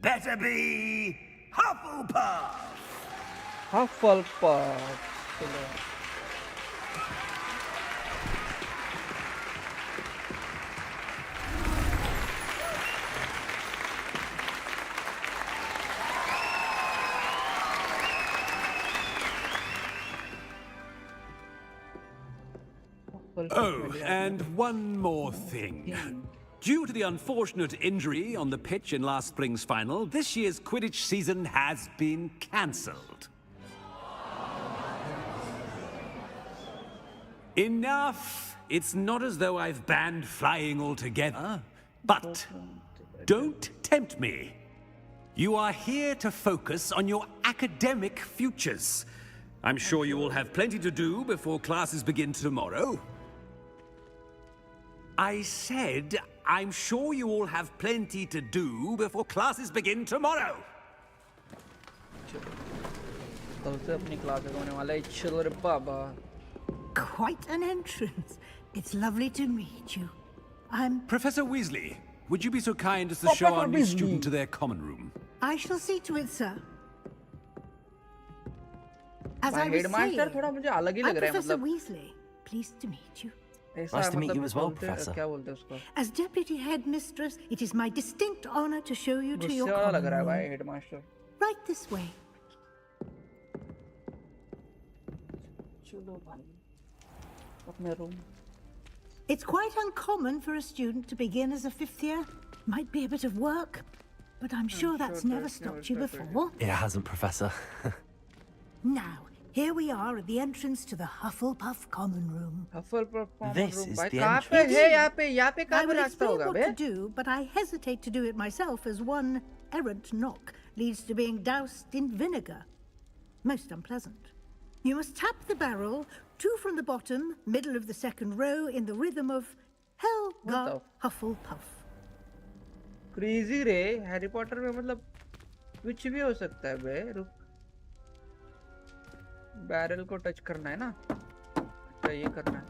Better be Hufflepuff! Hufflepuff. Oh, and one more thing. Due to the unfortunate injury on the pitch in last spring's final, this year's Quidditch season has been cancelled. Enough! It's not as though I've banned flying altogether. But don't tempt me. You are here to focus on your academic futures. I'm sure you all have plenty to do before classes begin tomorrow. I said, I'm sure you all have plenty to do before classes begin tomorrow. Quite an entrance. It's lovely to meet you. I'm... Professor Weasley, would you be so kind as to show our new student to their common room? I shall see to it, sir. As I was saying, I'm Professor Weasley. Pleased to meet you. Nice to meet you as well, Professor. As Deputy Headmistress, it is my distinct honor to show you to your common room. Right this way. It's quite uncommon for a student to begin as a fifth year. Might be a bit of work, but I'm sure that's never stopped you before. It hasn't, Professor. Now, Here we are at the entrance to the Hufflepuff common room. Hufflepuff common This room. is भाई the कहाँ पे entrance. है यहाँ पे I कहाँ पे will रास्ता explain होगा what बे? to do, but I hesitate to do it myself as one errant knock leads to being doused in vinegar. Most unpleasant. You must tap the barrel, 2 from the bottom, middle of the second row, in the rhythm of Helga Hufflepuff. Crazy रे Harry Potter में मतलब कुछ भी हो सकता है बे. रुक. Barrel को टच करना है ना? अच्छा ये करना है.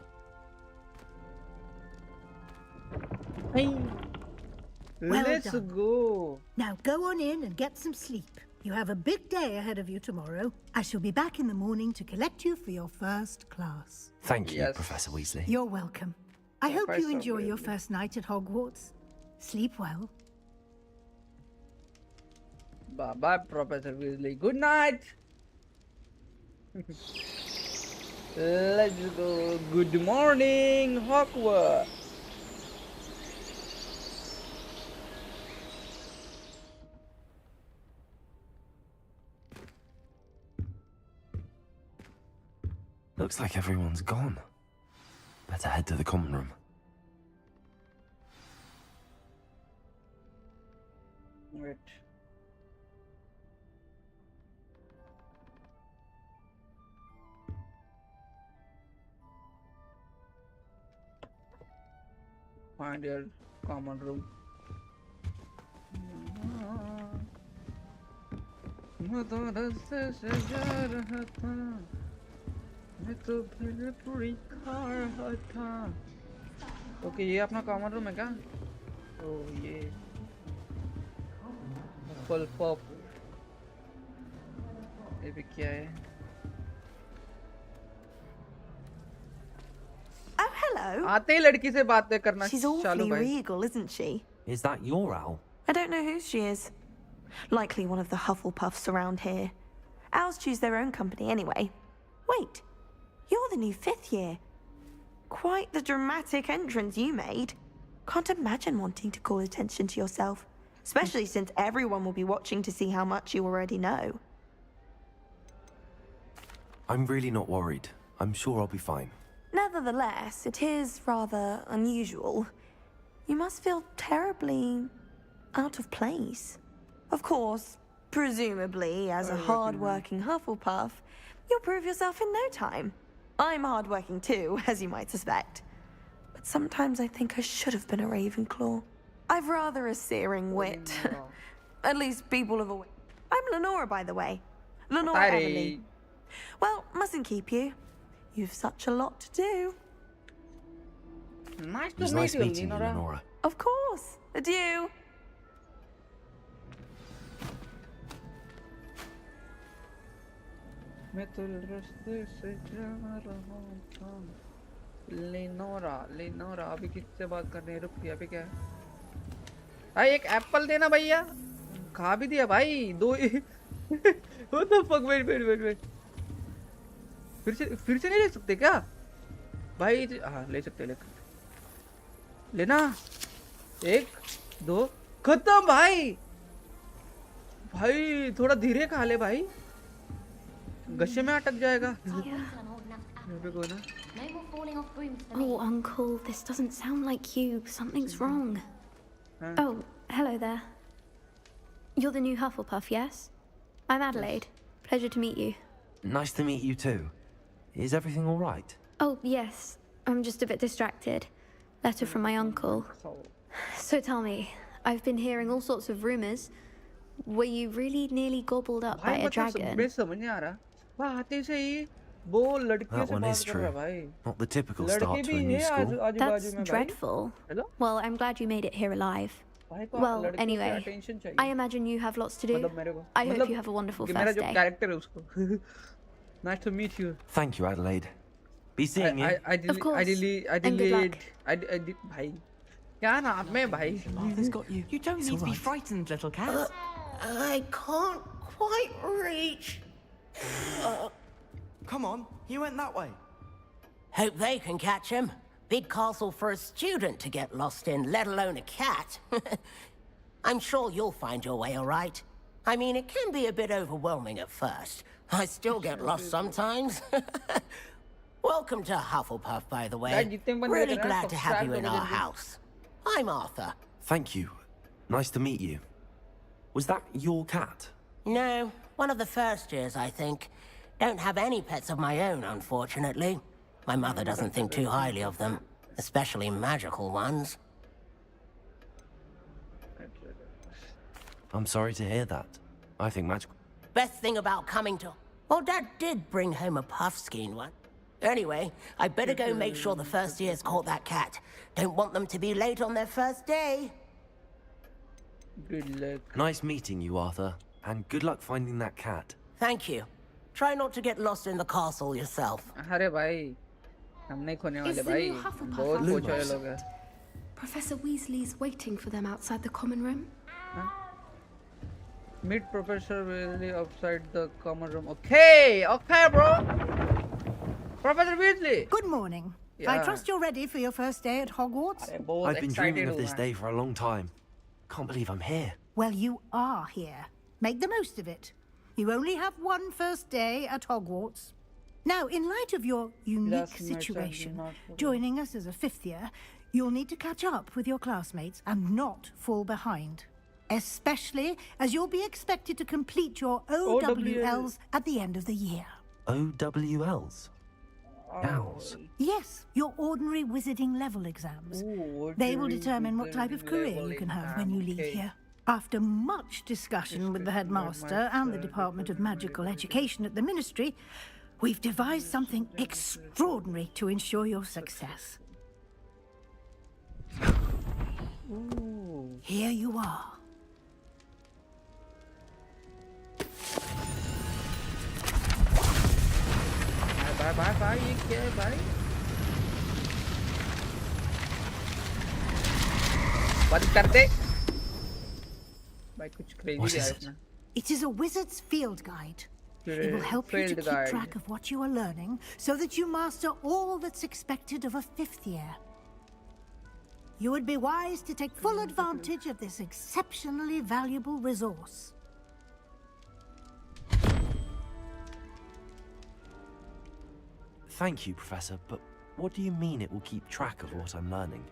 Well Let's done. go. Now go on in and get some sleep. You have a big day ahead of you tomorrow. I shall be back in the morning to collect you for your first class. Thank you, Yes. Professor Weasley. You're welcome. I hope you Professor enjoy your Weasley. first night at Hogwarts. Sleep well. Bye bye, Professor Weasley. Good night. Let's go. Good morning, Hogwarts. Looks like everyone's gone. Better head to the common room. Wait. Find your common room. मदद से सजा रहा था मैं तो फिर पूरी खा रहा था. ओके ये अपना कॉमन रूम है क्या? ओ ये फुल पॉप. ये भी क्या है? Oh, hello. आते ही लड़की से बातें करना She's चालू awfully भाई. regal, isn't she? Is that your owl? I don't know who she is. Likely one of the Hufflepuffs around here. Owls choose their own company anyway. Wait, you're the new 5th year. Quite the dramatic entrance you made. Can't imagine wanting to call attention to yourself, especially since everyone will be watching to see how much you already know. I'm really not worried. I'm sure I'll be fine. Nevertheless, it is rather unusual. You must feel terribly out of place. Of course, presumably, as a hard-working Hufflepuff, you'll prove yourself in no time. I'm hard-working too, as you might suspect. But sometimes I think I should have been a Ravenclaw. I've rather a searing wit. At least people have always... I'm Lenora, by the way. Lenora Everly. Well, mustn't keep you. You've such a lot to do. Nice It was to nice meet meeting you, Lenora. Of course. Adieu. मैं तो रास्ते से जा रहा था. लेनोरा अभी किससे बात कर रहे हैं? रुक अभी क्या है? भाई एक एप्पल देना भैया. खा भी दिया भाई. 2 What the fuck? Wait. फिर से नहीं ले सकते क्या भाई? हाँ ले सकते. लेना. 1 2 खत्म भाई. भाई थोड़ा धीरे खा ले भाई. गश्से में अटक जाएगा. Oh, Uncle, this doesn't sound like you. Something's wrong. Oh, hello there. You're the new Hufflepuff, yes? I'm Adelaide. Pleasure to meet you. Nice to meet you too. Is everything all right? Oh, yes. I'm just a bit distracted. Letter from my uncle. So tell me, I've been hearing all sorts of rumors. Were you really nearly gobbled up by a dragon? मैं समझ नहीं आ रहा. वहाँ आते से ही वो लड़कियों That से one बात is कर रहा true. भाई. Not the typical लड़के start to भी a new हैं school. आजू That's बाजू में भाई. dreadful. Hello? Well, I'm glad you made it here alive. भाई को Well, लड़कियों से anyway, attention चाहिए. I imagine you have lots to do. मतलब मेरे को. I hope मतलब you have a wonderful कि मेरा first जो day. character है उसको. Nice to meet you. Thank you, Adelaide. Be seeing you. Of course. And good luck. भाई क्या नाम है भाई? Mother's got you. You don't need to be frightened, little cat. I can't quite reach. Come on, he went that way. Hope they can catch him. Big castle for a student to get lost in, let alone a cat. I'm sure you'll find your way all right. I mean, it can be a bit overwhelming at first. I still get lost sometimes. Welcome to Hufflepuff, by the way. Really glad to have you in our house. I'm Arthur. Thank you. Nice to meet you. Was that your cat? No, one of the first years, I think. Don't have any pets of my own, unfortunately. My mother doesn't think too highly of them, especially magical ones. I'm sorry to hear that. I think magical. Best thing about coming to... Well, Dad did bring home a puffskein one. Anyway, I better go make sure the first years caught that cat. Don't want them to be late on their first day. Good luck. Nice meeting you, Arthur. And good luck finding that cat. Thank you. Try not to get lost in the castle yourself. अरे भाई हम नहीं खोने Is वाले the भाई new Hufflepuff बहुत out? पूछो ये लोग हैं Professor Weasley's waiting for them outside the common room. Meet Professor Weasley outside the common room. Okay, okay, bro. Professor Weasley. Good morning. I trust you're ready for your first day at Hogwarts. I've been dreaming of this day for a long time. Can't believe I'm here. Well, you are here. Make the most of it. You only have one first day at Hogwarts. Now, in light of your unique situation, joining us as a fifth year, you'll need to catch up with your classmates and not fall behind. Especially as you'll be expected to complete your OWLs at the end of the year. OWLs? Owls? Yes, your ordinary wizarding level exams. They will determine what type of career you can have when you leave here. After much discussion with the headmaster and the Department of Magical Education at the Ministry, we've devised something extraordinary to ensure your success. Here you are. Bye, ये क्या है भाई? बंद कर दे। भाई कुछ crazy है इसमें। It is a wizard's field guide. It will help you to keep track of what you are learning so that you master all that's expected of a fifth year. You would be wise to take full advantage of this exceptionally valuable resource. Thank you, Professor, but what do you mean it will keep track of what I'm learning?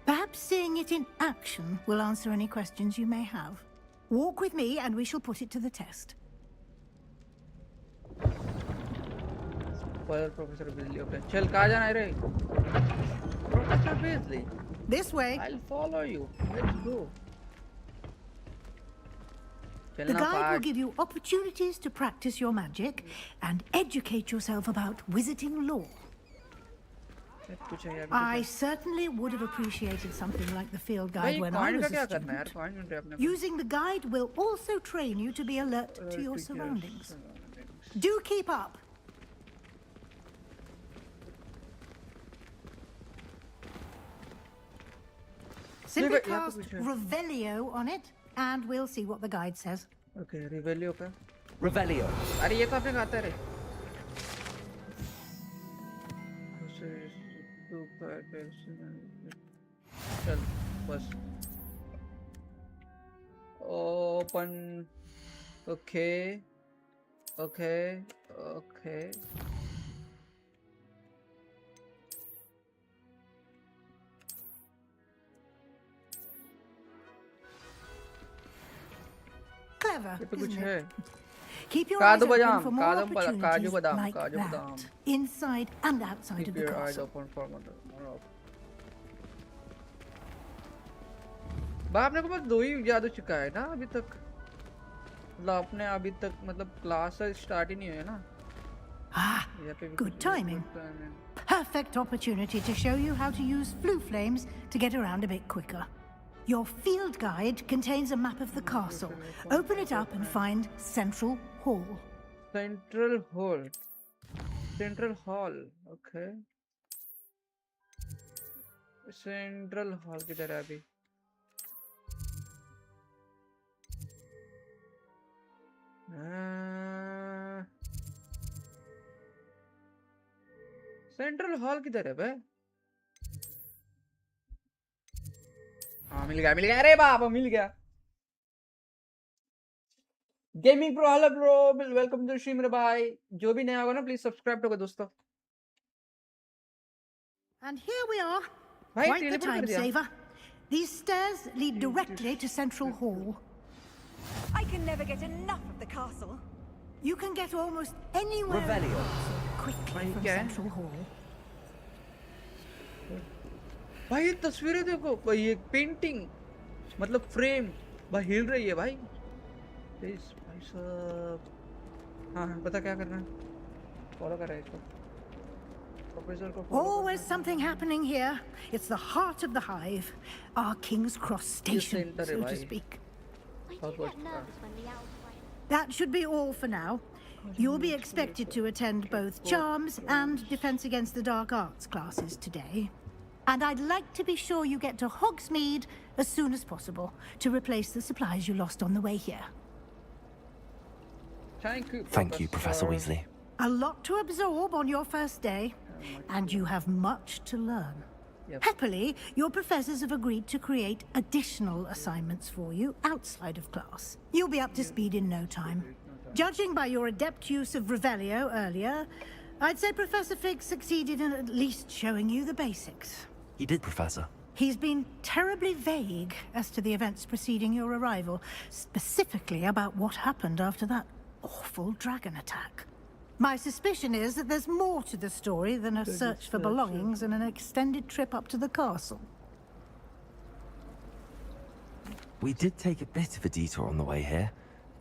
Perhaps seeing it in action will answer any questions you may have. Walk with me and we shall put it to the test. Professor Weasley, okay. चल कहाँ जाना है रे? Professor Weasley. This way. I'll follow you. Let's go. The guide will give you opportunities to practice your magic and educate yourself about wizarding lore. I certainly would have appreciated something like the field guide when I was a student. Using the guide will also train you to be alert to your surroundings. Do keep up. Simply cast Revelio on it, and we'll see what the guide says. Okay, Revelio का. Revelio. अरे ये तो आपने कहा था रे. चल बस. Open. Okay. Okay. Okay. Clever, ये तो कुछ isn't है. it? Keep your eyes काजू open बादाम, for more काजू opportunities बादाम, like काजू that, बादाम. inside and outside of Keep the your eyes castle. open for more. बाप ने को बस 2 ही याद हो चुका है ना अभी तक. मतलब आपने अभी तक मतलब क्लास स्टार्ट ही नहीं हुई ना. Good timing. Perfect opportunity to show you how to use flue flames to get around a bit quicker. Your field guide contains a map of the castle. Open it up and find Central Hall. Central Hall. Central Hall. Okay. Central Hall किधर है अभी? Central hall किधर है बे? हाँ मिल गया अरे बाप मिल गया. Gaming pro, hello bro, welcome to stream मेरे भाई। जो भी नया होगा ना प्लीज सब्सक्राइब करो दोस्तों। And here we are. भाई Quite the टेलीपोर्ट कर time दिया। saver. These stairs lead directly to Central Hall. I can never get enough of the castle. You can get almost anywhere Revelio। quickly भाई from क्या है? Central Hall. भाई ये तस्वीरें देखो भाई, ये पेंटिंग मतलब फ्रेम भाई हिल रही है भाई। प्लीज भाई साहब, हाँ हाँ बता क्या करना है, फॉलो कर रहा है इसको, प्रोफेसर को follow Always something happening here. It's the heart of the hive, our King's Cross station, center है so to भाई। speak. करना। That should be all for now. You'll be expected to attend both Charms and Defense Against the Dark Arts classes today. And I'd like to be sure you get to Hogsmeade as soon as possible to replace the supplies you lost on the way here. Thank you, Professor Weasley. A lot to absorb on your first day, and you have much to learn. Yep. Happily, your professors have agreed to create additional assignments for you outside of class. You'll be up to speed in no time. Judging by your adept use of Revelio earlier, I'd say Professor Fig succeeded in at least showing you the basics. He did, Professor. He's been terribly vague as to the events preceding your arrival, specifically about what happened after that awful dragon attack. My suspicion is that there's more to the story than a search for belongings and an extended trip up to the castle. We did take a bit of a detour on the way here.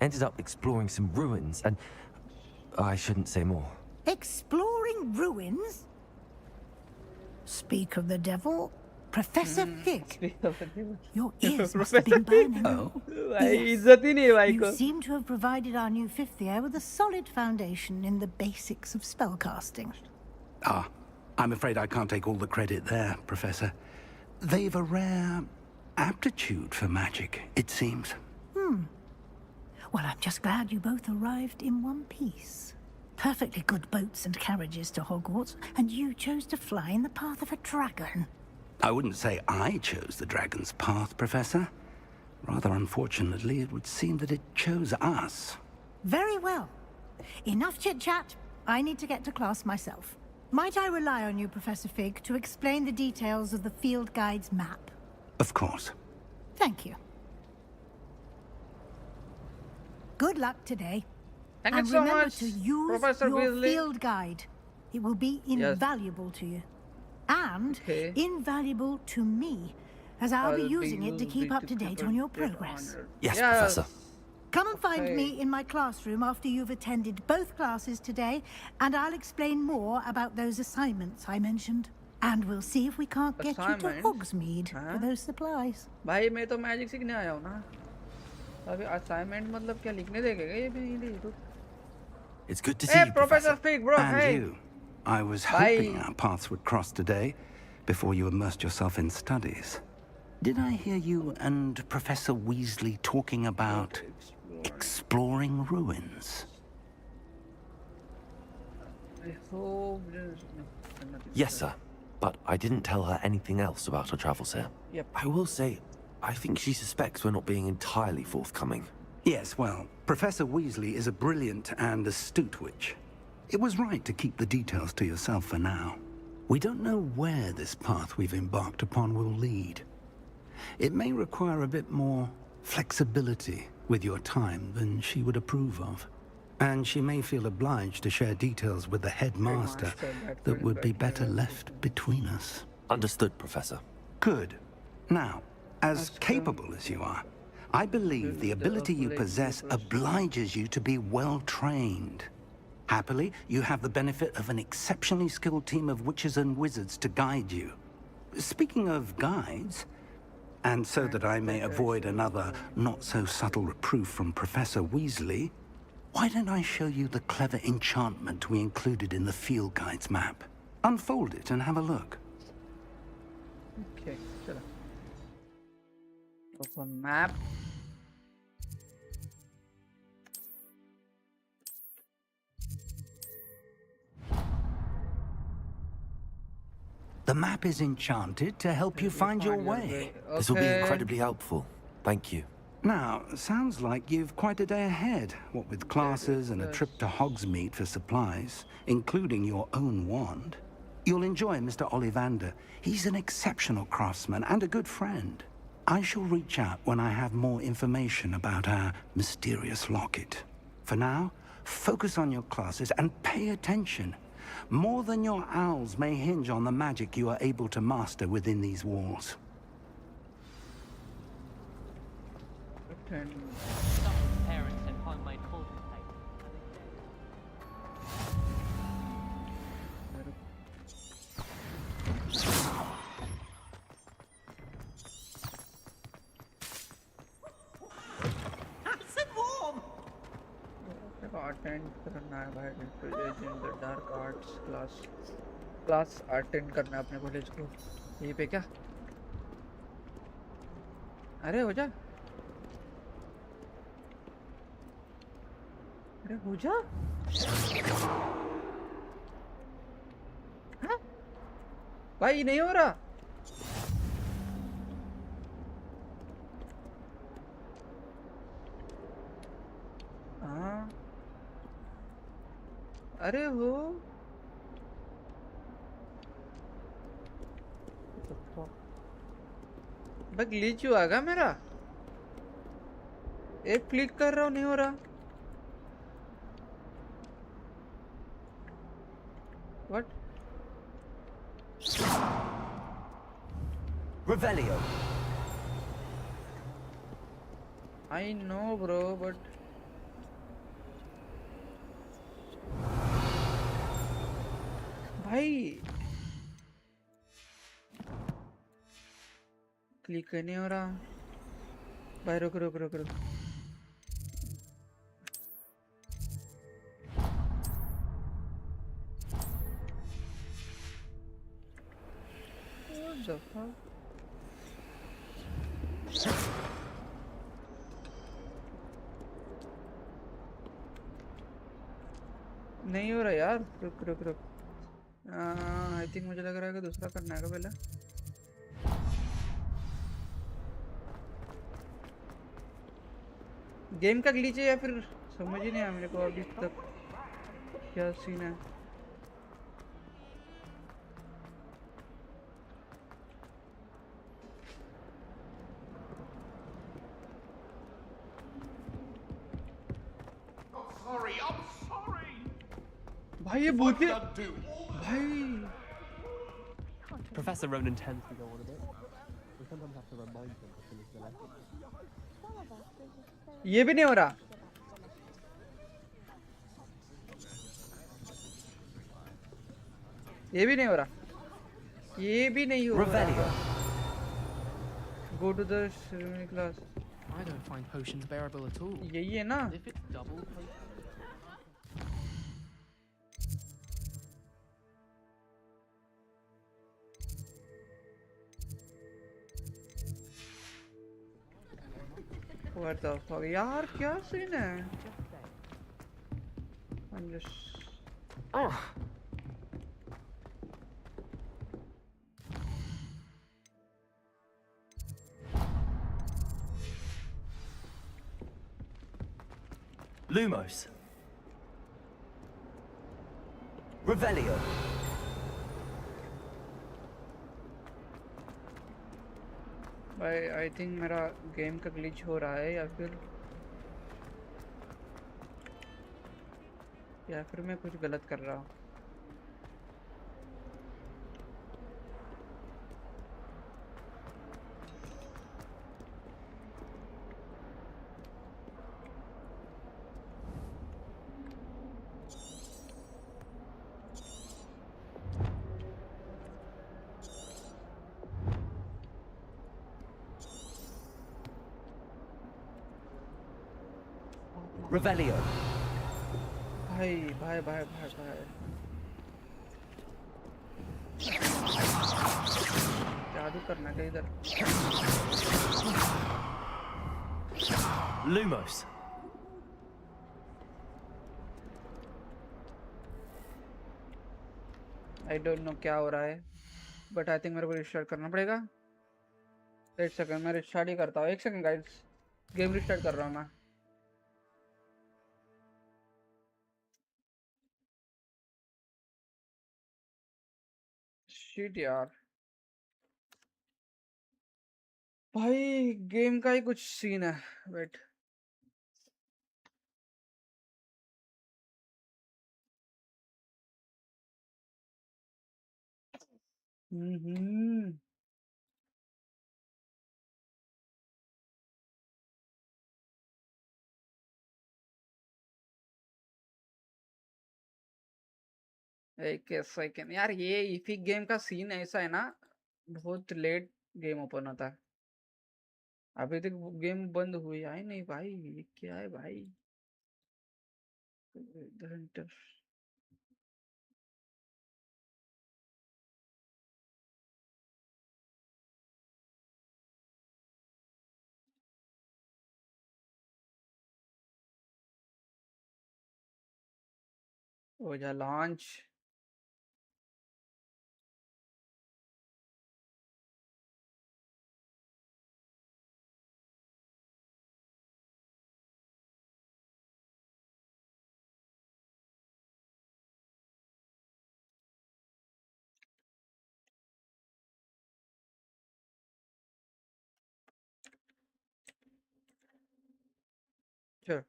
Ended up exploring some ruins and... I shouldn't say more. Exploring ruins? Speak of the devil, Professor Fig. Your ears must have been burning. Oh? Yes. You seem to have provided our new fifth year with a solid foundation in the basics of spellcasting. Ah, I'm afraid I can't take all the credit there, Professor. They've a rare aptitude for magic, it seems. Well, I'm just glad you both arrived in one piece. Perfectly good boats and carriages to Hogwarts, and you chose to fly in the path of a dragon. I wouldn't say I chose the dragon's path, Professor. Rather unfortunately, it would seem that it chose us. Very well. Enough chit-chat. I need to get to class myself. Might I rely on you, Professor Fig, to explain the details of the field guide's map? Of course. Thank you. Good luck today. Thank you And so remember much, to use Professor your Weasley. field guide. It will be invaluable to you. And invaluable to me, as I'll be using it to keep up to date on your progress. Yes, Professor. Come and find me in my classroom after you've attended both classes today, and I'll explain more about those assignments I mentioned. And we'll see if we can't get you to Hogsmeade for those supplies. भाई मैं तो magic सीखने आया हूँ ना। अभी assignment मतलब क्या लिखने देगा ये भी नहीं दे। It's good to see you, Professor Fig, bro. And Hey. you. I was hoping our paths would cross today, before you immersed yourself in studies. Did I hear you and Professor Weasley talking about exploring ruins? I hope. Yes, sir. But I didn't tell her anything else about our travels here. Yep. I will say, I think she suspects we're not being entirely forthcoming. Yes, well, Professor Weasley is a brilliant and astute witch. It was right to keep the details to yourself for now. We don't know where this path we've embarked upon will lead. It may require a bit more flexibility with your time than she would approve of. And she may feel obliged to share details with the headmaster that would be better left between us. Understood, Professor. Good. Now, as capable as you are, I believe the ability you possess obliges you to be well trained. Happily, you have the benefit of an exceptionally skilled team of witches and wizards to guide you. Speaking of guides, and so that I may avoid another not-so-subtle reproof from Professor Weasley, why don't I show you the clever enchantment we included in the field guide's map? Unfold it and have a look. Okay, चलो. Open map. The map is enchanted to help you find your way. This will be incredibly helpful. Thank you. Now, sounds like you've quite a day ahead, what with classes and a trip to Hogsmeade for supplies, including your own wand. You'll enjoy Mr. Ollivander. He's an exceptional craftsman and a good friend. I shall reach out when I have more information about our mysterious locket. For now, focus on your classes and pay attention. More than your owls may hinge on the magic you are able to master within these walls. Parents and homemade food. Attend करना है भाई in the dark arts class attend करना है अपने college को यहीं पे क्या अरे हो जा हाँ? भाई नहीं हो रहा हाँ अरे हो भाई ग्लिच हुआ क्या मेरा एक क्लिक कर रहा हूँ नहीं हो रहा What? Revelio. I know, bro, but भाई क्लिक नहीं हो रहा भाई रुक रुक रुक रुक What the fuck? नहीं हो रहा यार रुक रुक रुक आई थिंक मुझे लग रहा है कि दूसरा करना है पहले गेम का ग्लिच है या फिर समझ ही नहीं आया मेरे को अभी तक क्या सीन है भाई ये भूत भाई Professor Ronan tends to go on a bit. We sometimes have to remind him to finish the lesson. ये भी नहीं हो रहा ये भी नहीं हो रहा ये भी नहीं हो रहा Go to the ceremony class I don't find potions bearable at all. यही है ना If it's double What the fuck यार क्या सीन है I'm just Lumos. Revelio. भाई आई थिंक मेरा गेम का ग्लिच हो रहा है या फिर मैं कुछ गलत कर रहा हूँ Revelio. भाई भाई भाई भाई भाई जादू करना क्या इधर Lumos. आई डोंट नो क्या हो रहा है बट आई थिंक मेरे को रिस्टार्ट करना पड़ेगा एक सेकंड मैं रिस्टार्ट ही करता हूँ एक सेकंड गाइस गेम रिस्टार्ट कर रहा हूँ मैं। शिट यार भाई, गेम का ही कुछ सीन है। वेट, एक सेकंड यार, ये इफिक गेम का सीन ऐसा है ना, बहुत लेट गेम ओपन होता है। अभी तक गेम बंद हुई है नहीं भाई, ये क्या है भाई? इधर इंटर हो जा लॉन्च। चल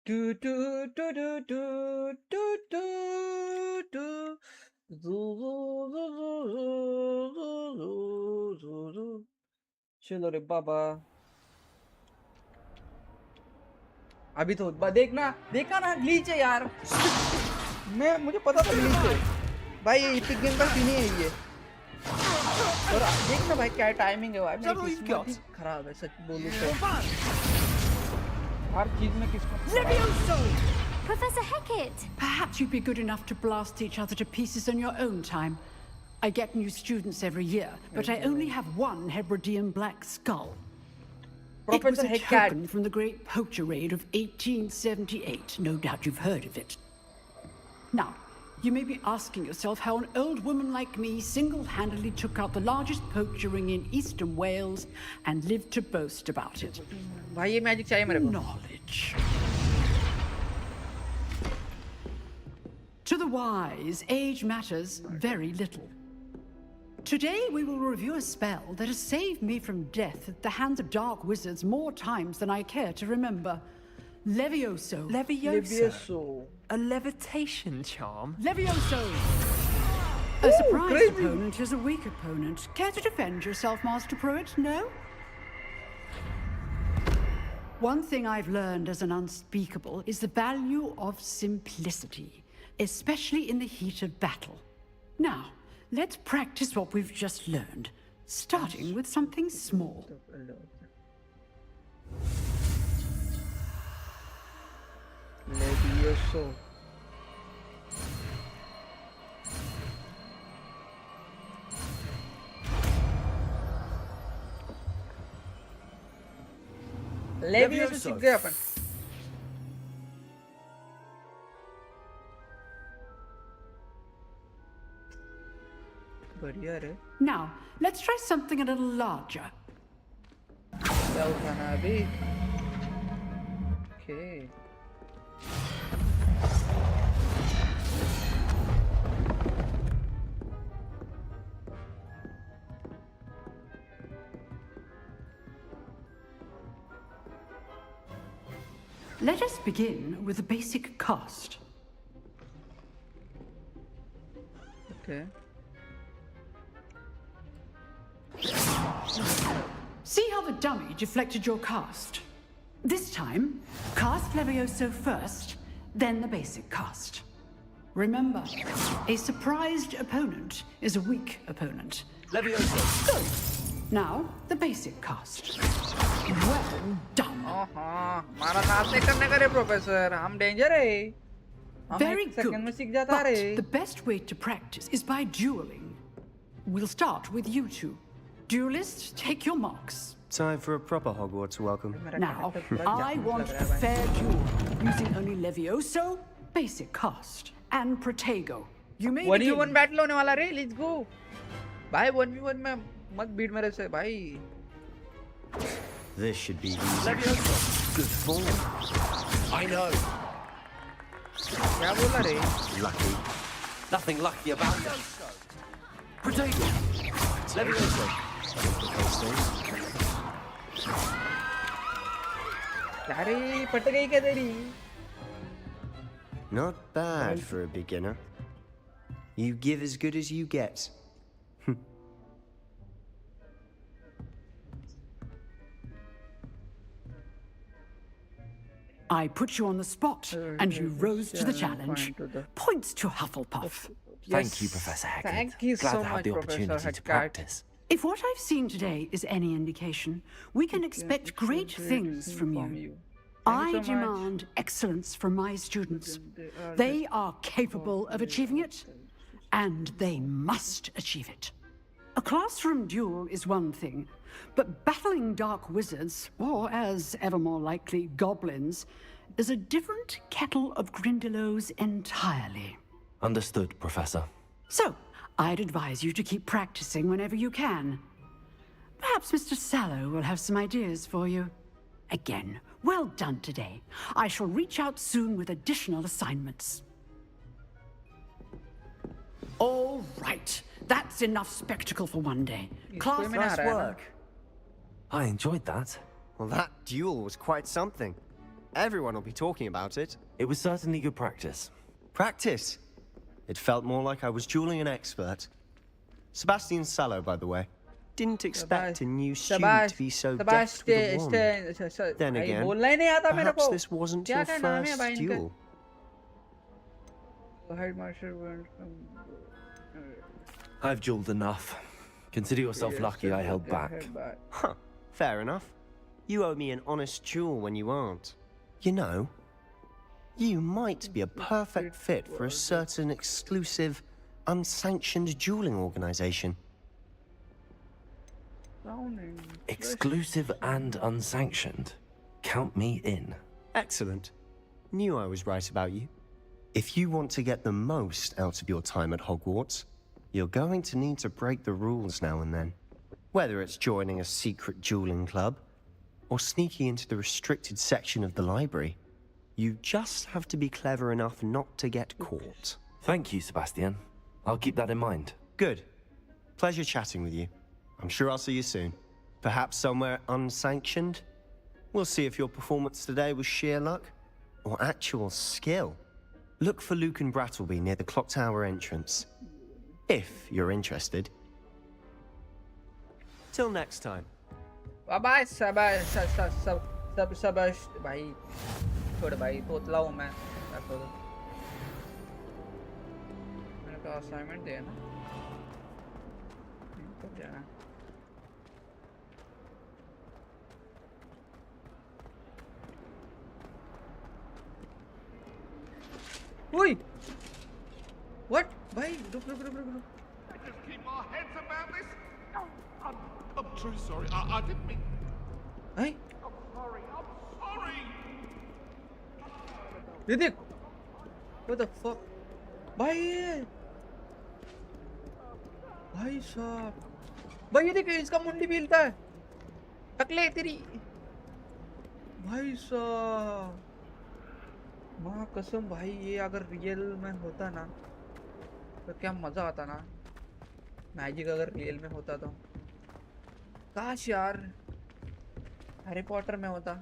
two two two two two two two two ज़ू ज़ू ज़ू ज़ू ज़ू ज़ू ज़ू। चलो रे बाबा, अभी तो देखना, देखा ना ग्लिच है यार। मुझे पता था ग्लिच है भाई, ये इपिक गेम का सीन ही है ये। और देखना भाई क्या टाइमिंग है भाई, मेरी किस्मत ही खराब है सच बोलूं तो। हर चीज में किस्मत। Professor Hecat! Perhaps you'd be good enough to blast each other to pieces in your own time. I get new students every year, but I only have one Hebridean black skull. It was a token from the Great Poacher Raid of 1878. No doubt you've heard of it. Now, you may be asking yourself how an old woman like me single-handedly took out the largest poacher ring in eastern Wales and lived to boast about it. भाई ये magic चाहिए मेरे को। Knowledge. To the wise, age matters very little. Today we will review a spell that has saved me from death at the hands of dark wizards more times than I care to remember. Levioso. Levioso? A levitation charm? Levioso! A surprised opponent is a weak opponent. Care to defend yourself, Master Pruitt? No? One thing I've learned as an unspeakable is the value of simplicity, especially in the heat of battle. Now, let's practice what we've just learned, starting with something small. Levioso. Levioso सीख गए अपन। बढ़िया रे। Now, let's try something a little larger. क्या उठाना है अभी? Okay. Let us begin with the basic cast. Okay. See how the dummy deflected your cast? This time, cast Levioso first, then the basic cast. Remember, a surprised opponent is a weak opponent. Levioso. Good. Now, the basic cast. Well done. मारा नाचने करने का रे professor, हम danger है। Very good. But the best way to practice is by dueling. We'll start with you two. Duelists, take your marks. Time for a proper Hogwarts welcome. Now, I want a fair duel, using only Levioso, basic cast, and Protego. You may 1v1 battle होने वाला रे, let's go. भाई 1v1 में मत beat मेरे से भाई. This should be easy. Good form. I know. क्या बोला रे? Lucky. Nothing lucky about it. Protego. Levioso. क्या रे पट गई क्या तेरी? Not bad for a beginner. You give as good as you get. I put you on the spot, and you rose to the challenge. Points to Hufflepuff. Thank you, Professor Hecat. Thank you Glad so to have much, the Professor opportunity to Hecat. practice. If what I've seen today is any indication, we can expect great things from you. I demand excellence from my students. They are capable of achieving it, and they must achieve it. A classroom duel is one thing, but battling dark wizards, or as ever more likely, goblins, is a different kettle of Grindylows entirely. Understood, Professor. So, I'd advise you to keep practicing whenever you can. Perhaps Mr. Sallow will have some ideas for you. Again, well done today. I shall reach out soon with additional assignments. All right. That's enough spectacle for one day. Class Nice work. I enjoyed that. Well, that duel was quite something. Everyone will be talking about it. It was certainly good practice. Practice? It felt more like I was dueling an expert. Sebastian Sallow, by the way. Didn't expect a new student to be so deft with a wand. Then again, perhaps this wasn't your first duel. I've dueled enough. Consider yourself lucky I held back. Huh, fair enough. You owe me an honest duel when you aren't. You know, you might be a perfect fit for a certain exclusive, unsanctioned dueling organization. Exclusive and unsanctioned. Count me in. Excellent. Knew I was right about you. If you want to get the most out of your time at Hogwarts, you're going to need to break the rules now and then. Whether it's joining a secret dueling club, or sneaking into the restricted section of the library, you just have to be clever enough not to get caught. Thank you, Sebastian. I'll keep that in mind. Good. Pleasure chatting with you. I'm sure I'll see you soon. Perhaps somewhere unsanctioned? We'll see if your performance today was sheer luck or actual skill. Look for Luke and Brattleby near the clock tower entrance. If you're interested. Till next time. Bye-bye, भाई छोड़ भाई तोतला हूँ मैं मैंने कहा assignment दे ना कब जाना Oi! What? भाई रुक Just keep our heads about this. I'm truly sorry. I didn't mean. Hey? I'm sorry. Ridik! What the fuck? भाई भाई साहब भाई ये देख इसका मुंडी भी हिलता है टकले तेरी भाई साहब माँ कसम भाई ये अगर रियल में होता ना तो क्या मजा आता ना मैजिक अगर रियल में होता तो काश यार हैरी पॉटर में होता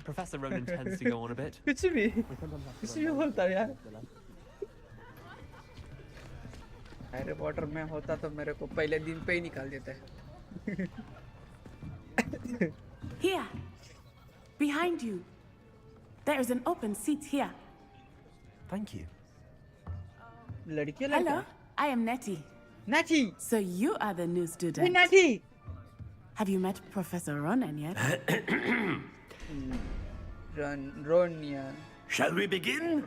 Professor Ronan tends to go on a bit. कुछ भी बोलता यार हैरी पॉटर में होता तो मेरे को पहले दिन पे ही निकाल देता Here, behind you. There is an open seat here. Thank you. लड़की Hello, I am Nettie. Nettie. So you are the new student. Hey, Nettie. Have you met Professor Ronan yet? Ronia. Shall we begin?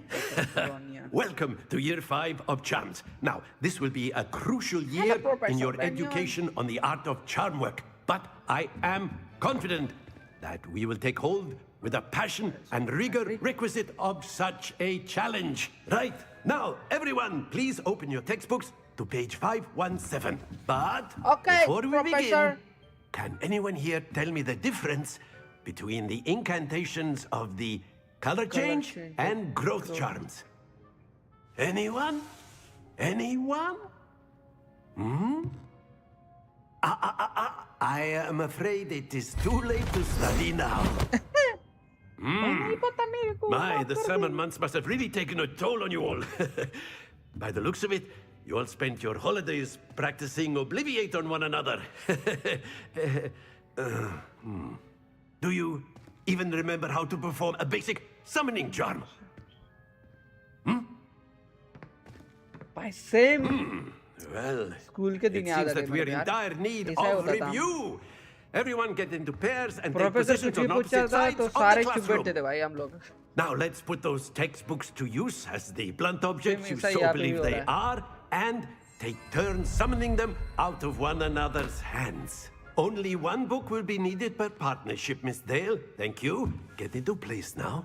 Welcome to Year 5 of Charms. Now, this will be a crucial year in your education on the art of charm work. but I am confident that we will take hold with the passion and rigor requisite of such a challenge. Right, now, everyone, please open your textbooks to page 517. But before we begin, can anyone here tell me the difference between the incantations of the color change and growth charms? Anyone? Anyone? I am afraid it is too late to study now. My, the summer months must have really taken a toll on you all. By the looks of it, you all spent your holidays practicing Obliviate on one another. Do you even remember how to perform a basic summoning charm? By same. Well, School के दिन it याद seems uh that गए we are मेरे in यार। dire need ऐसा ही of होता था। review. Everyone get into pairs and take professor positions कुछ भी on पूछता opposite था sides तो of the सारे चुप classroom. बैठते थे भाई हम लोग। Now let's put those textbooks to use as the blunt objects you ऐसा ही so यहाँ पे भी believe हो they रहा है। are, and take turns summoning them out of one another's hands. Only one book will be needed per partnership, Miss Dale. Thank you. Get into place now.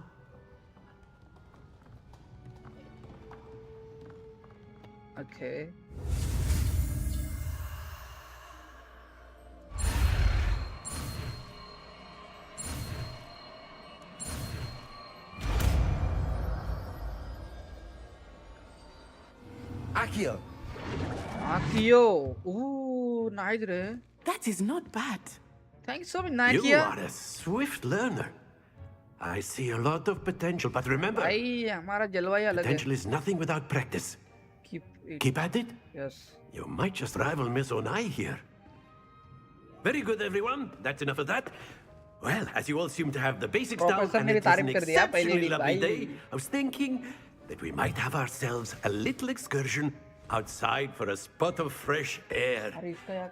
Okay. Akio. Akio. Ooh, nice re. That is not bad. Thanks so much, You Nakia. are a swift learner. I see a lot of potential, but remember, भाई हमारा जलवा ही अलग है। potential is nothing without practice. Keep at it. Yes. You might just rival Miss Onai here. Very good, everyone. That's enough of that. Well, as you all seem to have the basics down, Professor and मेरी it is an तारीफ कर दिया पहले exceptionally दिन lovely भाई। day, I was thinking that we might have ourselves a little excursion outside for a spot of fresh air. अरे इसका यार।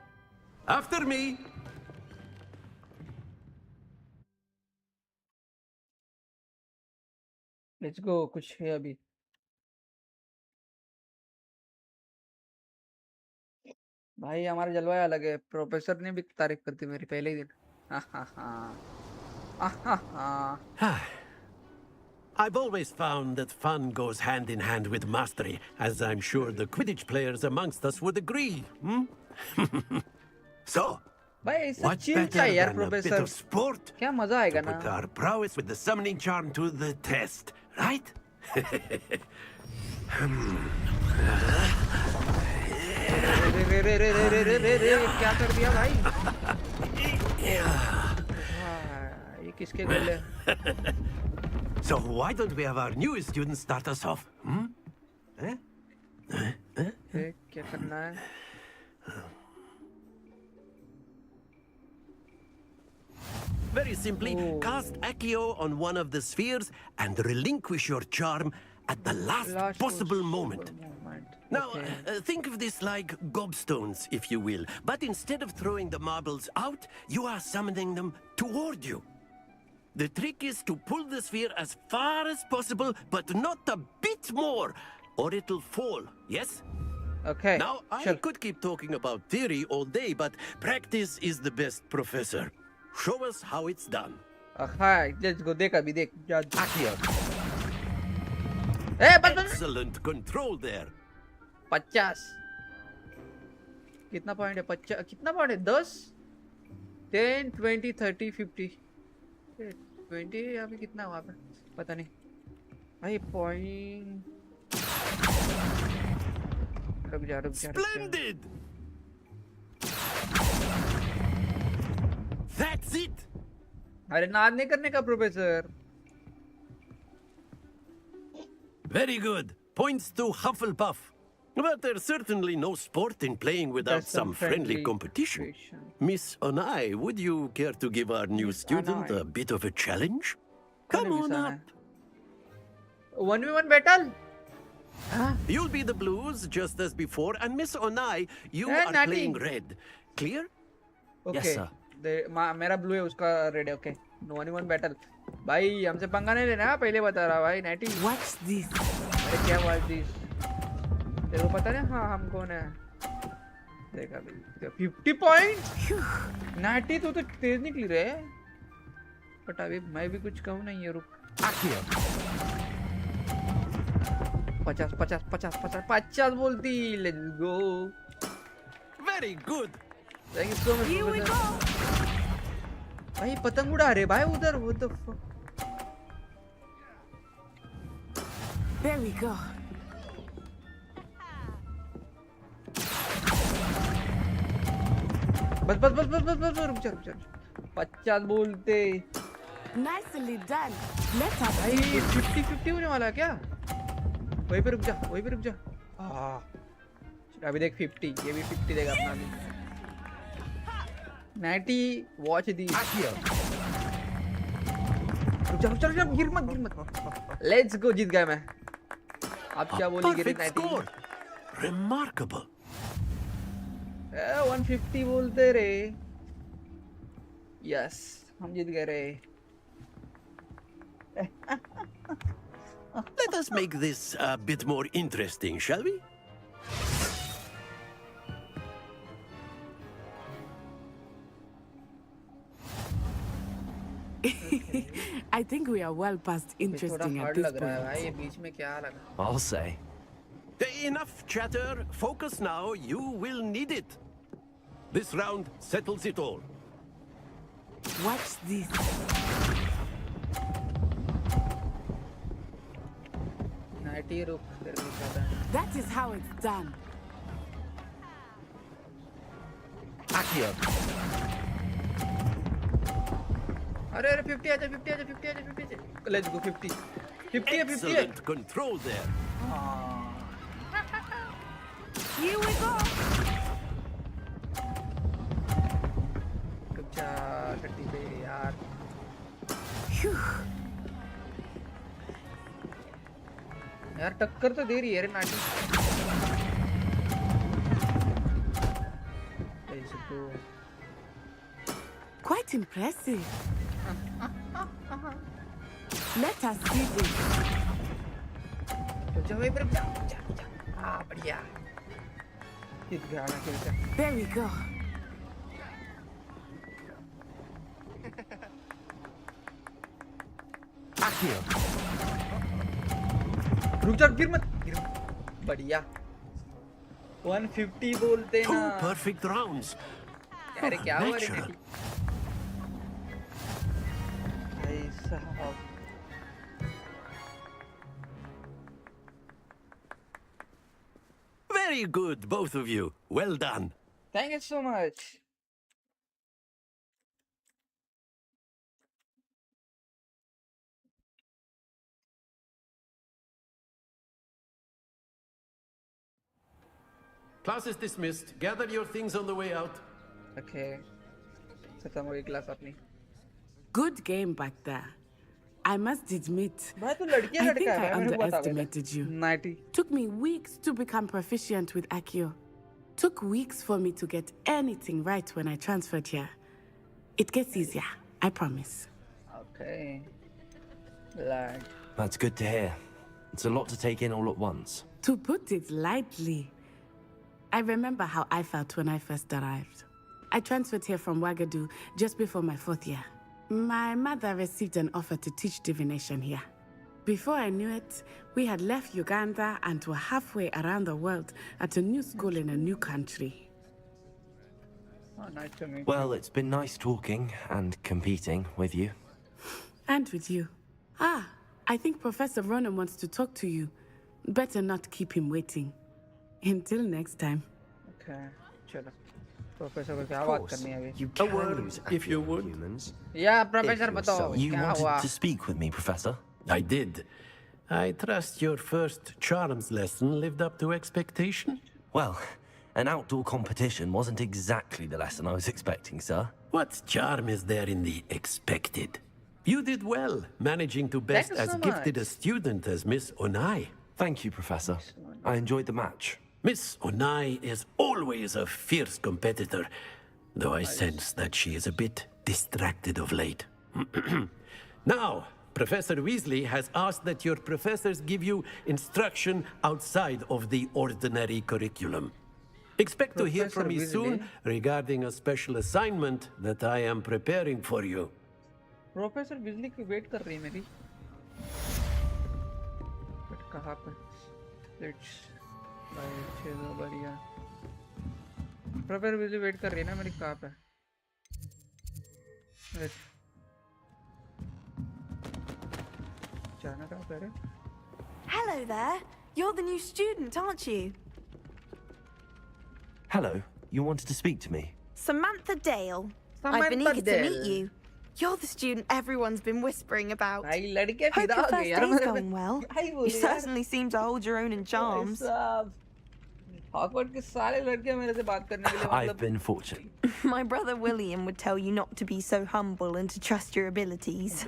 After me. Let's go कुछ है अभी। भाई हमारा जलवा ही अलग है। प्रोफेसर ने भी तारीफ कर दी मेरी पहले ही दिन। I've always found that fun goes hand in hand with mastery, as I'm sure the Quidditch players amongst us would agree. So, भाई what's चिल better चाहिए यार than a bit professor. of sport? क्या मजा आएगा ना। Put our prowess with the summoning charm to the test, right? क्या कर दिया भाई? ये किसके गले? So why don't we have our newest student start us off? क्या करना है? Very simply, cast Accio on one of the spheres and relinquish your charm at the last possible moment. Now, think of this like gobstones, if you will. But instead of throwing the marbles out, you are summoning them toward you. The trick is to pull the sphere as far as possible, but not a bit more, or it'll fall, yes? Okay. Now, I could keep talking about theory all day, but practice is the best professor. Show us how it's done. Okay, let's go. देख अभी देख. Excellent control there. 50. कितना point है? 50 कितना point है? 10 10 20 30 50 20 यहाँ पे कितना हुआ पे पता नहीं भाई पॉइंट रुक जा Splendid. That's it. अरे नाद नहीं करने का professor. Very good. Points to Hufflepuff. But there's certainly no sport in playing without some friendly competition. Miss Onai, would you care to give our new student a bit of a challenge? Come on up. 1v1 battle? You'll be the blues just as before, and Miss Onai, you are playing red. Clear? Okay. Yes, sir. मेरा blue है उसका red है. Okay 1v1 battle. भाई हमसे पंगा नहीं लेना पहले बता रहा भाई नाइटी. What's this? अरे क्या watch this? तेरे को पता है? हाँ हम कौन है? देखा 50 पॉइंट। नाटी तो तेज निकली रे, बट अभी मैं भी कुछ कहूँ नहीं है, रुक। 50 बोलती। Let's go. Very good. Thank you so much. भाई पतंग उड़ा रहे भाई उधर, what the fuck? There we go. बस रुक जा 50 बोलते। Nicely done. Let's have भाई 50-50 होने वाला है क्या? वहीं पे रुक जा अभी देख 50, ये भी 50 देगा अपना भी। 90 वॉच दी। रुक जा गिर मत। लेट्स गो, जीत गया मैं। आप क्या बोलेंगे रे? 90 Remarkable. 150 बोलते रे। यस, हम जीत गए रे। Let us make this a bit more interesting, shall we? I think we are well past interesting at this point. I'll say. Enough chatter. Focus now. You will need it. This round settles it all. Watch this. That is how it's done. अरे 50 आजा। Let's go 50 है। Excellent control there. Here we go. रुक जा 30 पे यार। यार टक्कर तो दे रही है रे नाटी। Quite impressive. Let us see this. हाँ बढ़िया। There we go. रुक जा, गिर मत। बढ़िया। 150 बोलते ना। 2 perfect rounds. अरे क्या हुआ रे नाटी? ऐसा। Very good, both of you. Well done. Thank you so much. Class is dismissed. Gather your things on the way out. Okay. खत्म हो गई क्लास अपनी। Good game back there. I must admit, भाई तू लड़की है I लड़का think है, I मैंने बताया underestimated you. 90. Took me weeks to become proficient with Accio. Took weeks for me to get anything right when I transferred here. It gets easier, I promise. Okay. Lad. That's good to hear. It's a lot to take in all at once. To put it lightly, I remember how I felt when I first arrived. I transferred here from Ouagadougou just before my 4th year. My mother received an offer to teach divination here. Before I knew it, we had left Uganda and were halfway around the world at a new school in a new country. Oh, nice to meet you. Well, it's been nice talking and competing with you. And with you. Ah, I think Professor Ronan wants to talk to you. Better not keep him waiting. Until next time. Okay, चलो. Professor को क्या बात करनी है अभी? You can use if you would. humans. Yeah, Professor बताओ. You क्या wanted हुआ? to speak with me, Professor? I did. I trust your first charms lesson lived up to expectation? Well, an outdoor competition wasn't exactly the lesson I was expecting, sir. What charm is there in the expected? You did well, managing to best Thank you as so gifted much. a student as Miss Onai. Thank you, Professor. I enjoyed the match. Miss Onai is always a fierce competitor, though I sense that she is a bit distracted of late. Now, Professor Weasley has asked that your professors give you instruction outside of the ordinary curriculum. Expect to hear from me Professor soon Weasley. regarding a special assignment that I am preparing for you. Professor बिजली की wait कर रही है मेरी, but कहाँ पे? Let's चलो बढ़िया। प्रोफेसर बिजली वेट कर रही है ना मेरी, कहाँ पे? जाना कहाँ पे? Hello there. You're the new student, aren't you? Hello, you wanted to speak to me? Samantha Dale. I've been eager to meet you. You're the student everyone's been whispering about. भाई लड़के Hope फिदा your हो first गए यार day's मेरे going well. क्या ही You बोले यार। certainly seem to hold your own in charms. Hogwarts के सारे लड़के मेरे से बात करने के लिए I've been fortunate. My brother William would tell you not to be so humble and to trust your abilities.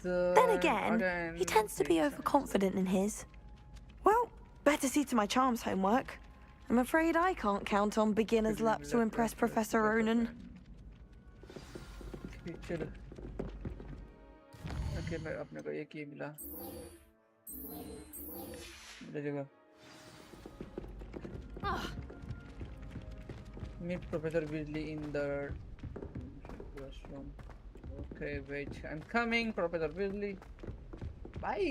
Then again, he tends to be overconfident in his. Well, better see to my charms homework. I'm afraid I can't count on beginner's luck to impress Professor Ronan. चलो okay, मैं अपने को एक ही मिला जगह। Meet Professor Weasley in the restroom. Okay, wait, I'm coming, Professor Weasley. भाई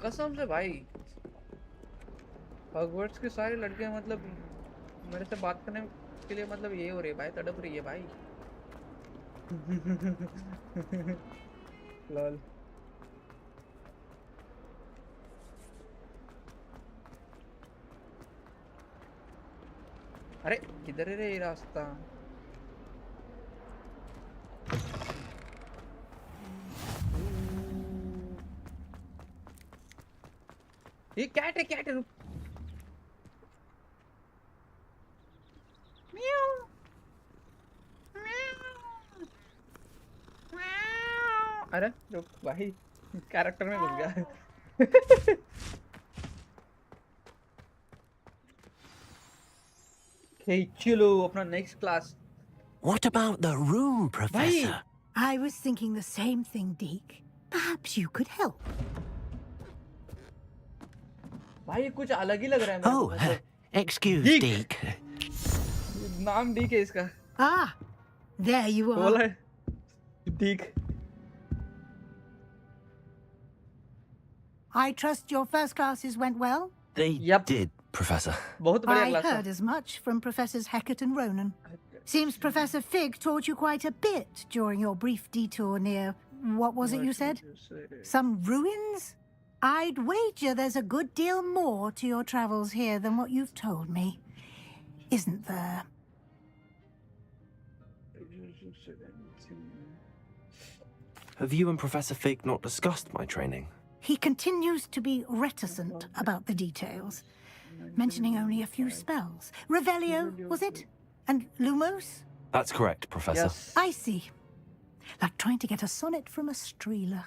कसम से भाई, हॉगवर्ट्स के सारे लड़के मतलब मेरे से बात करने के लिए मतलब ये हो रही है भाई, तड़प रही है भाई। लॉल अरे किधर है रे ये रास्ता? ये कैट है, कैट है, रुक। अरे रुक भाई, कैरेक्टर में घुस गया। Okay, chilo, अपना next class. What about the room, Professor? I was thinking the same thing, Deke. Perhaps you could help. भाई कुछ अलग ही लग रहा है मेरे को, मतलब। Excuse, Deke. नाम डीक है इसका। Ah, there you are. बोला है डीक। I trust your first classes went well? They did, Professor. बहुत बढ़िया I class heard as much from Professors Hecat and Ronan. Seems Professor Fig taught you quite a bit during your brief detour near, what was it you said? Some ruins? I'd wager there's a good deal more to your travels here than what you've told me. Isn't there? Have you and Professor Fig not discussed my training? He continues to be reticent about the details, mentioning only a few spells. Revelio, was it? And Lumos? That's correct, Professor. I see. Like trying to get a sonnet from a streeler.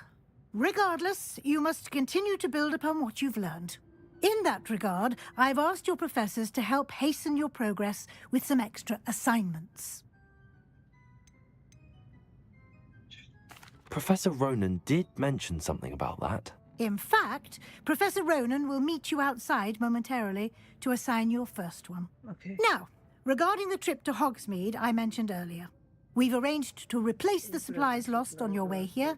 Regardless, you must continue to build upon what you've learned. In that regard, I've asked your professors to help hasten your progress with some extra assignments. Professor Ronan did mention something about that. In fact, Professor Ronan will meet you outside momentarily to assign your first one. Okay. Now, regarding the trip to Hogsmeade I mentioned earlier, we've arranged to replace the supplies lost on your way here,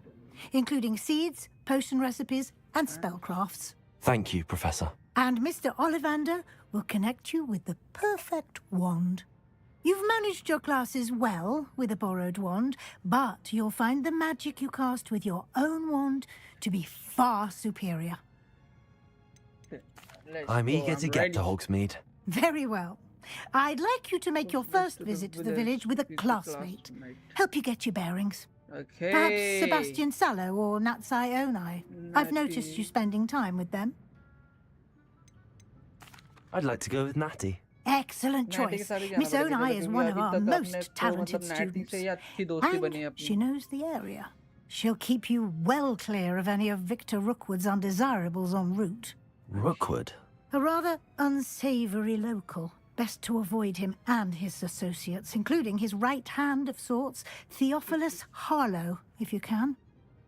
including seeds, potion recipes, and spellcrafts. Thank you, Professor. And Mr. Ollivander will connect you with the perfect wand. You've managed your classes well with a borrowed wand, but you'll find the magic you cast with your own wand to be far superior. I'm eager to get to Hogsmeade. Very well. I'd like you to make your first visit to the village with a classmate. Help you get your bearings. Okay. Perhaps Sebastian Sallow or Natsai Onai. I've noticed you spending time with them. I'd like to go with Natty. Excellent choice. Miss Onai is one of our most talented students. And she knows the area. She'll keep you well clear of any of Victor Rookwood's undesirables en route. Rookwood? A rather unsavoury local. Best to avoid him and his associates, including his right hand of sorts, Theophilus Harlow, if you can.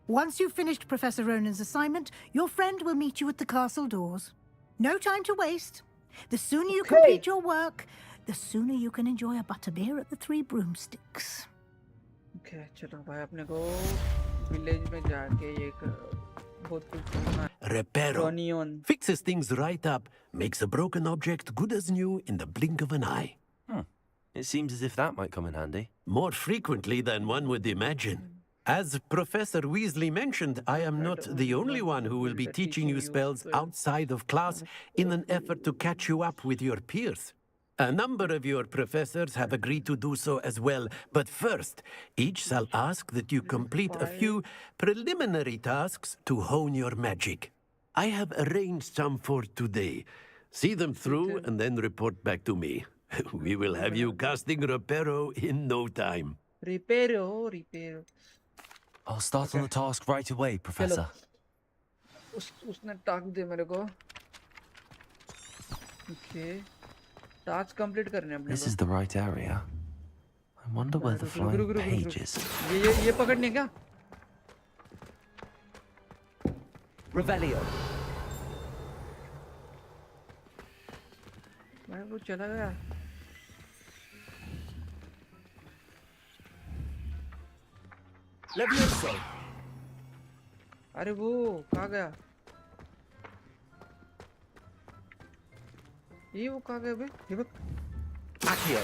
Once you've finished Professor Ronan's assignment, your friend will meet you at the castle doors. No time to waste. The sooner you complete your work, the sooner you can enjoy a butterbeer at the Three Broomsticks. Okay, चलो भाई अपने को village में जाके एक बहुत कुछ ढूंढना है। Reparo. Ronion. Fixes things right up, makes a broken object good as new in the blink of an eye. It seems as if that might come in handy. More frequently than one would imagine. As Professor Weasley mentioned, I am not the only one who will be teaching you spells outside of class in an effort to catch you up with your peers. A number of your professors have agreed to do so as well, but first, each shall ask that you complete a few preliminary tasks to hone your magic. I have arranged some for today. See them through and then report back to me. We will have you casting Reparo in no time. Reparo. I'll start on the task right away, Professor. उसने task दे मेरे को. Okay. Task complete करने अपने को. This is the right area. I wonder where the flying page is. ये पकड़ने क्या? Revelio. मैं वो चला गया. Levioso. अरे वो कहाँ गया? ये वो कहाँ गया बे? ये बक. Accio.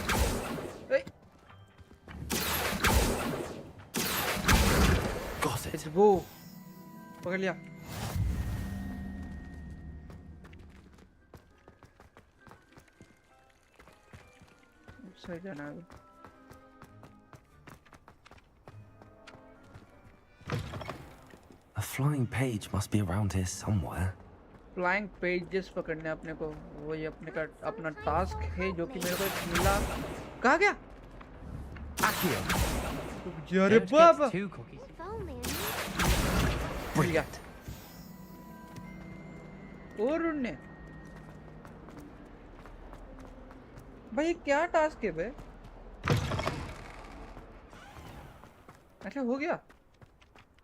Got it. Let's go. पकड़ लिया. सही जाना है. A flying page must be around here somewhere. Flying pages पकड़ने अपने को. वो ये अपने का अपना टास्क है जो कि मेरे को मिला. कहाँ गया? Accio. अरे बाबा. Brilliant. और उन्ने. भाई क्या टास्क है बे? अच्छा हो गया.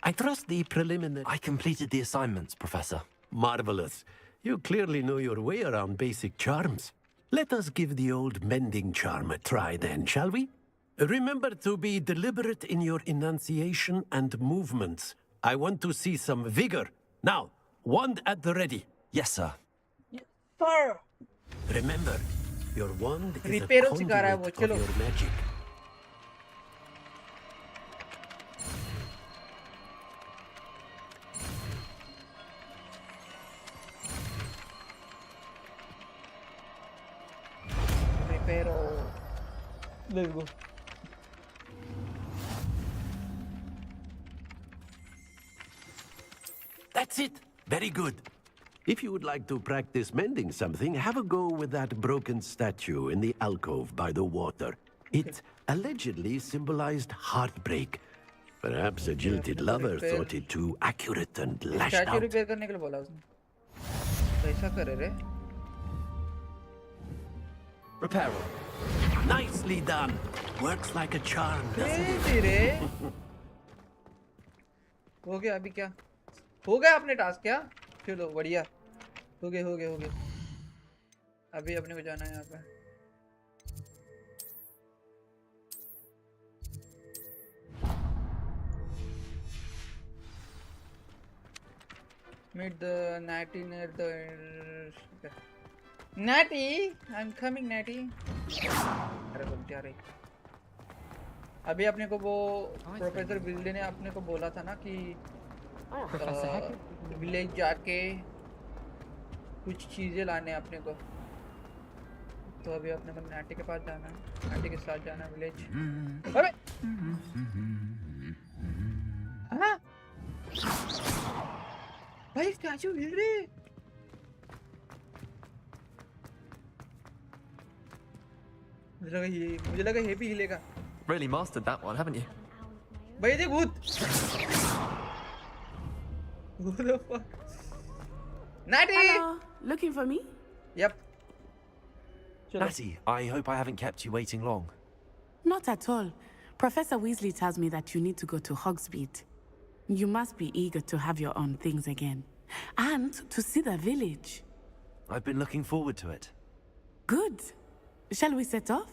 I trust the preliminary... I completed the assignments, Professor. Marvelous. You clearly know your way around basic charms. Let us give the old mending charm a try then, shall we? Remember to be deliberate in your enunciation and movements. I want to see some vigor. Now, wand at the ready. Yes, sir. Sir. Remember, your wand is a Reparo सिखा रहा है वो. conduit of चलो. your magic. Let's go. That's it. Very good. If you would like to practice mending something, have a go with that broken statue in the alcove by the water. It allegedly symbolized heartbreak. Perhaps a jilted lover thought it too accurate and lashed Statue out. repair करने के लिए बोला उसने. कैसा करे रे? Repair. Nicely done. Works like a charm, doesn't Crazy रे. हो गया अभी क्या? हो गया अपने टास्क क्या? चलो बढ़िया. हो गए. अभी अपने को जाना है यहाँ पे. Meet the Natty near the. Natty, I'm coming, Natty. अरे बोलती आ रही. अभी अपने को वो प्रोफेसर विल्डे ने अपने को बोला था ना कि विलेज जाके कुछ चीजें लाने हैं अपने को. तो अभी अपने को नाटी के पास जाना है. नाटी के साथ जाना है विलेज. अबे हाँ भाई स्टैचू हिल रही. मुझे लगा ये भी हिलेगा. Really mastered that one, haven't you? भाई देख भूत. What the fuck? Natty! Hello, looking for me? Yep. Natty, I hope I haven't kept you waiting long. Not at all. Professor Weasley tells me that you need to go to Hogsmeade. You must be eager to have your own things again. And to see the village. I've been looking forward to it. Good. Shall we set off?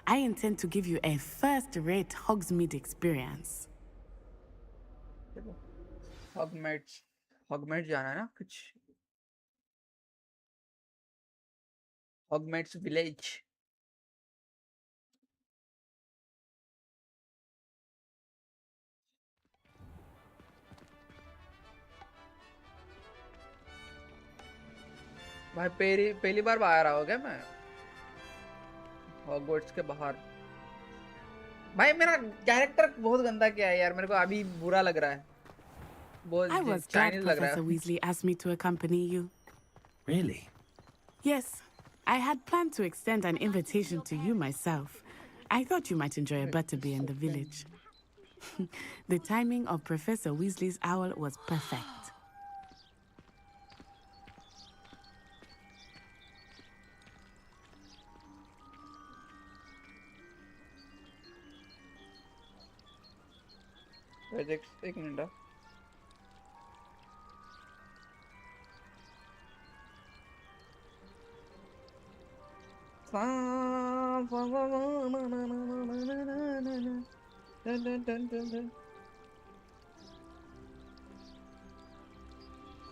I intend to give you a first-rate Hogsmeade experience. Hogwarts, Hogwarts जाना है ना कुछ? Hogwarts village. भाई पहली बार बाहर आओ क्या मैं? हॉगवर्ट्स के बाहर। भाई मेरा कैरेक्टर बहुत गंदा किया है यार, मेरे को अभी बुरा लग रहा है। I was glad Professor Weasley asked me to accompany you. Really? Yes, I had planned to extend an invitation to you myself. I thought you might enjoy a butterbeer in the village. The timing of Professor Weasley's owl was perfect. एक minute.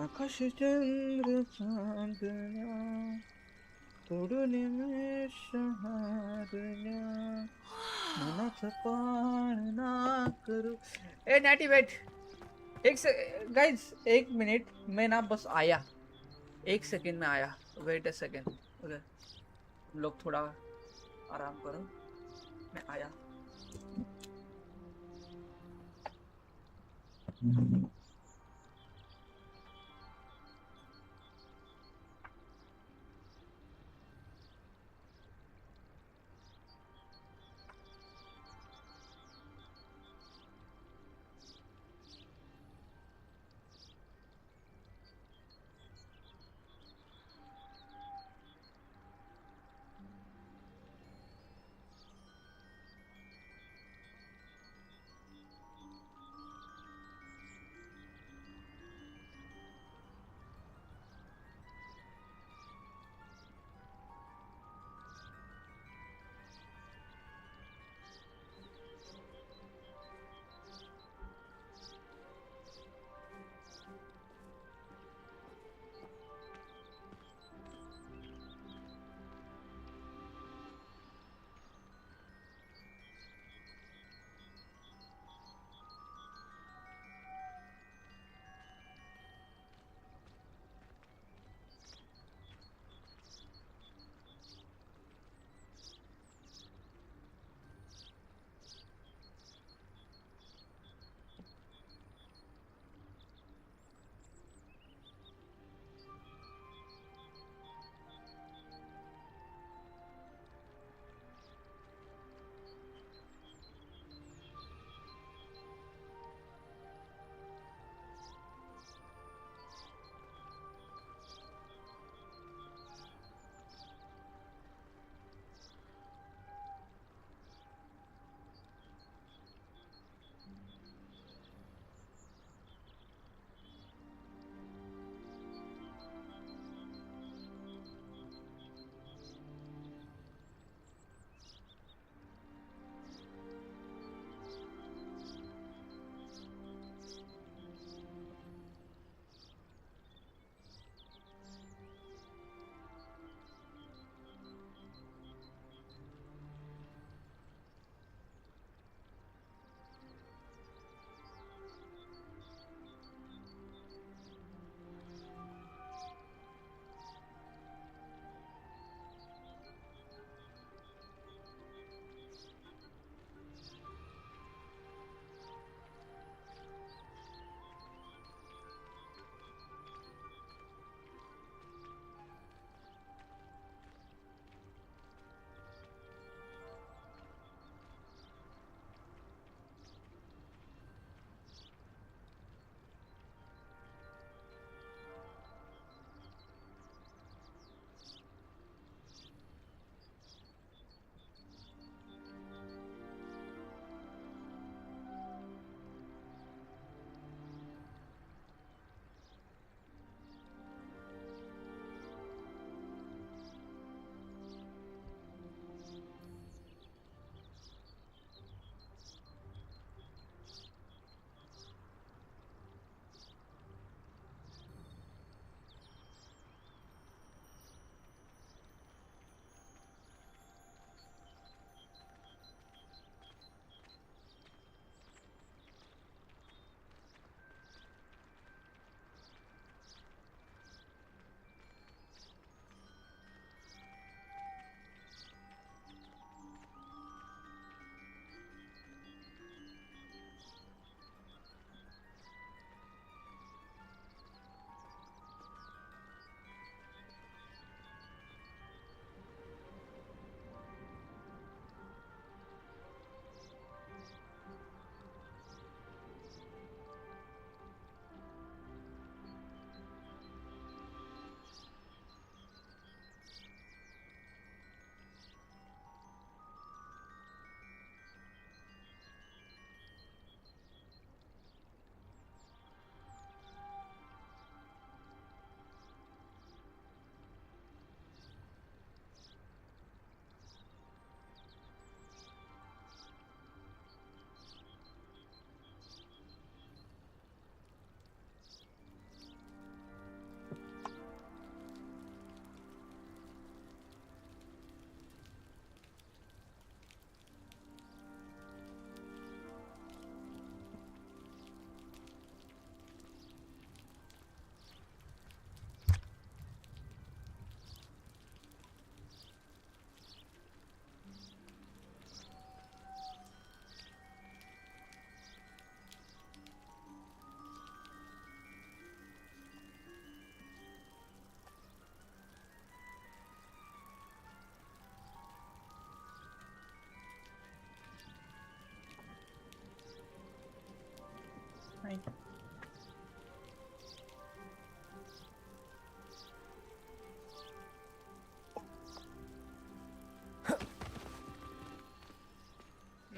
आकाश चंद्र चांदना तोडून में शहारण्या मनाचा पाळणा करू। ए नॅटी wait एक से guys, 1 minute मैं ना बस आया, 1 सेकंड में आया। Wait a second. ओके तुम लोग थोड़ा आराम करो, मैं आया।